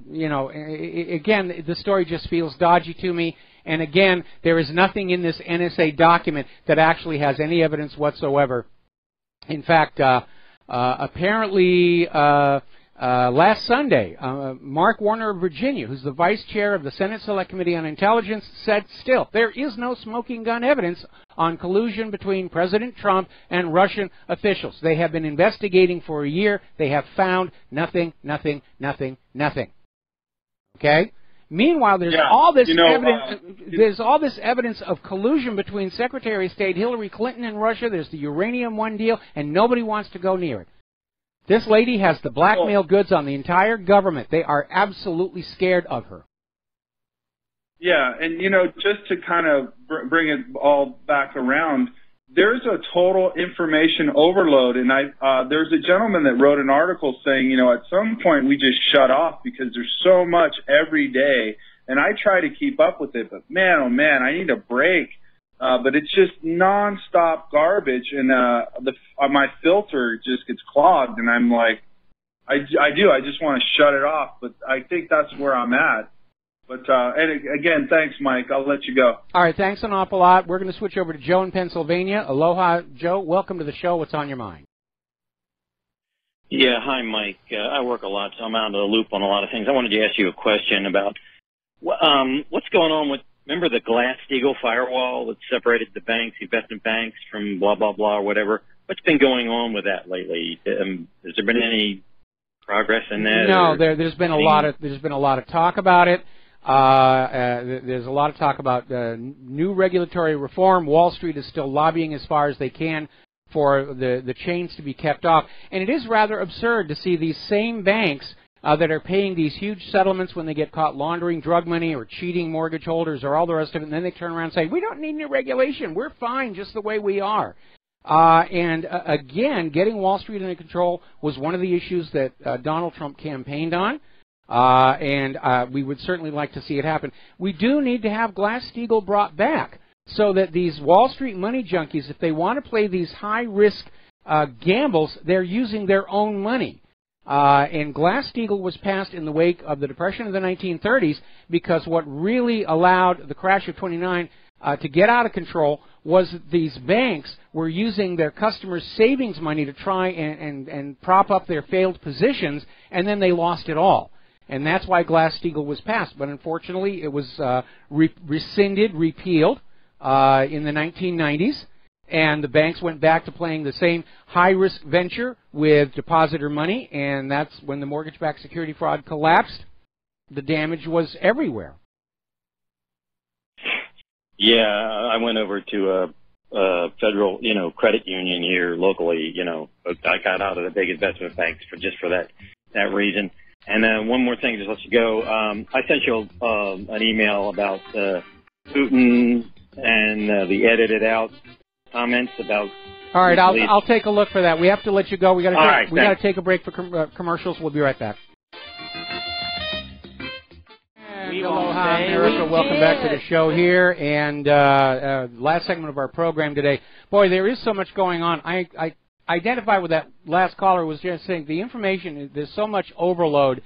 the story just feels dodgy to me. And again, there is nothing in this NSA document that actually has any evidence whatsoever. In fact, apparently, last Sunday, Mark Warner of Virginia, who's the vice chair of the Senate Select Committee on Intelligence, said still there is no smoking gun evidence on collusion between President Trump and Russian officials. They have been investigating for a year. They have found nothing, nothing, nothing, nothing. Okay? Meanwhile, there's all this evidence. There's all this evidence of collusion between Secretary of State Hillary Clinton and Russia. There's the Uranium One deal, and nobody wants to go near it. This lady has the blackmail goods on the entire government. They are absolutely scared of her. Yeah, and, just to kind of bring it all back around, there's a total information overload, and there's a gentleman that wrote an article saying, at some point we just shut off because there's so much every day, and I try to keep up with it, but man, oh man, I need a break. But it's just nonstop garbage, and my filter just gets clogged, and I'm like, I just want to shut it off, but I think that's where I'm at. But and again, thanks, Mike. I'll let you go. All right, thanks an awful lot. We're going to switch over to Joe in Pennsylvania. Aloha, Joe. Welcome to the show. What's on your mind? Yeah, hi, Mike. I work a lot, so I'm out of the loop on a lot of things. I wanted to ask you a question about what's going on with. Remember the Glass-Steagall firewall that separated the banks, investment banks, from blah blah blah or whatever? What's been going on with that lately? Has there been any progress in that? No, there's been a lot of talk about it. There's a lot of talk about new regulatory reform. Wall Street is still lobbying as far as they can for the chains to be kept off. And it is rather absurd to see these same banks that are paying these huge settlements when they get caught laundering drug money or cheating mortgage holders or all the rest of it, and then they turn around and say, we don't need new regulation. We're fine just the way we are. Again, getting Wall Street under control was one of the issues that Donald Trump campaigned on. And we would certainly like to see it happen. We do need to have Glass-Steagall brought back so that these Wall Street money junkies, if they want to play these high-risk gambles, they're using their own money. And Glass-Steagall was passed in the wake of the Depression of the 1930s because what really allowed the crash of 29 to get out of control was that these banks were using their customers' savings money to try and prop up their failed positions, and then they lost it all. And that's why Glass-Steagall was passed. But unfortunately, it was rescinded, repealed in the 1990s. And the banks went back to playing the same high-risk venture with depositor money, and that's when the mortgage-backed security fraud collapsed. The damage was everywhere. Yeah, I went over to a federal, credit union here locally. I got out of the big investment banks for that reason. And one more thing, just to let you go. I sent you an email about Putin and the edited out comments about. All right, I'll take a look for that. We have to let you go. We got to take a break for commercials. We'll be right back. Aloha, America. Welcome back to the show here. And last segment of our program today. Boy, there is so much going on. I identify with that last caller was just saying the information, there's so much overload.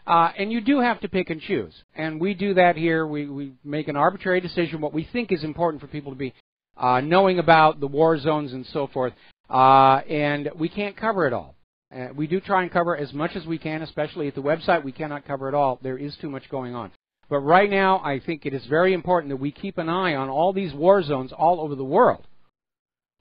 And you do have to pick and choose. And we do that here. We make an arbitrary decision, what we think is important for people to be knowing about the war zones and so forth, and we can't cover it all. We do try and cover as much as we can, especially at the website. We cannot cover it all. There is too much going on. But right now, I think it is very important that we keep an eye on all these war zones all over the world,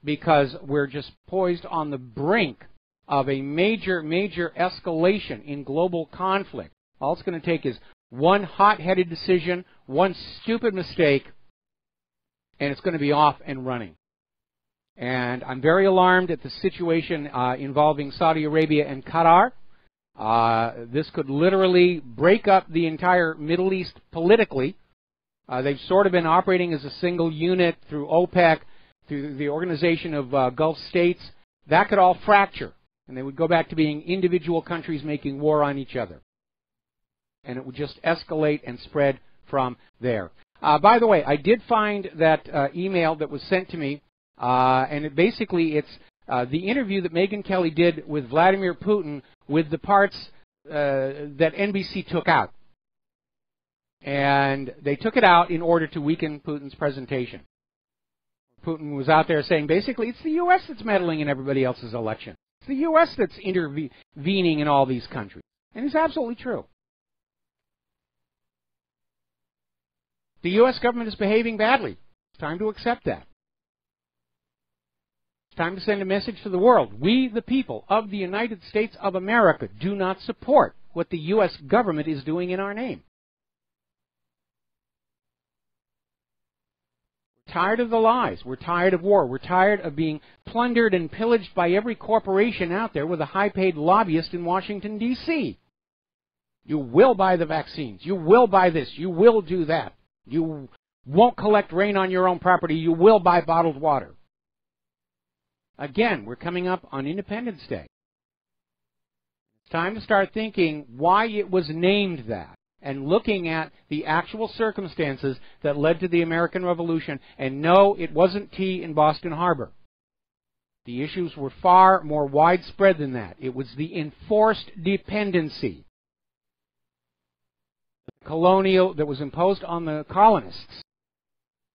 because we're just poised on the brink of a major, major escalation in global conflict. All it's going to take is one hot-headed decision, one stupid mistake, and it's going to be off and running. And I'm very alarmed at the situation involving Saudi Arabia and Qatar. This could literally break up the entire Middle East politically. They've sort of been operating as a single unit through OPEC, through the Organization of Gulf States. That could all fracture, and they would go back to being individual countries making war on each other. And it would just escalate and spread from there. By the way, I did find that email that was sent to me, and it's the interview that Megyn Kelly did with Vladimir Putin with the parts that NBC took out. And they took it out in order to weaken Putin's presentation. Putin was out there saying, basically, it's the U.S. that's meddling in everybody else's election. It's the U.S. that's intervening in all these countries. And it's absolutely true. The U.S. government is behaving badly. It's time to accept that. It's time to send a message to the world. We, the people of the United States of America, do not support what the U.S. government is doing in our name. We're tired of the lies. We're tired of war. We're tired of being plundered and pillaged by every corporation out there with a high-paid lobbyist in Washington, D.C. You will buy the vaccines. You will buy this. You will do that. You won't collect rain on your own property. You will buy bottled water. Again, we're coming up on Independence Day. It's time to start thinking why it was named that and looking at the actual circumstances that led to the American Revolution. And no, it wasn't tea in Boston Harbor. The issues were far more widespread than that. It was the enforced dependency colonial that was imposed on the colonists.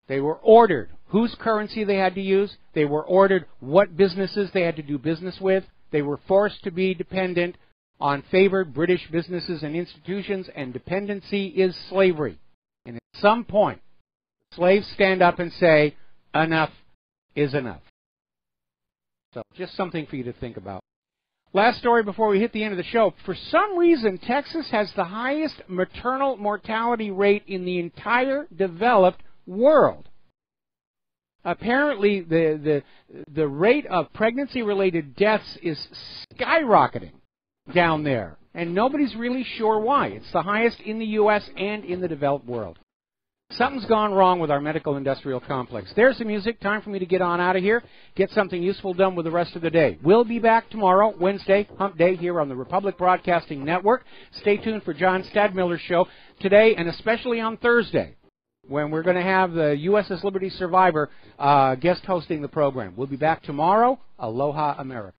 They were ordered whose currency they had to use. They were ordered what businesses they had to do business with. They were forced to be dependent on favored British businesses and institutions, and dependency is slavery. And at some point, slaves stand up and say, enough is enough. So just something for you to think about. Last story before we hit the end of the show. For some reason, Texas has the highest maternal mortality rate in the entire developed world. Apparently, the rate of pregnancy-related deaths is skyrocketing down there, and nobody's really sure why. It's the highest in the U.S. and in the developed world. Something's gone wrong with our medical-industrial complex. There's the music. Time for me to get on out of here, get something useful done with the rest of the day. We'll be back tomorrow, Wednesday, Hump Day, here on the Republic Broadcasting Network. Stay tuned for John Stadmiller's show today, and especially on Thursday, when we're going to have the USS Liberty survivor guest hosting the program. We'll be back tomorrow. Aloha, America.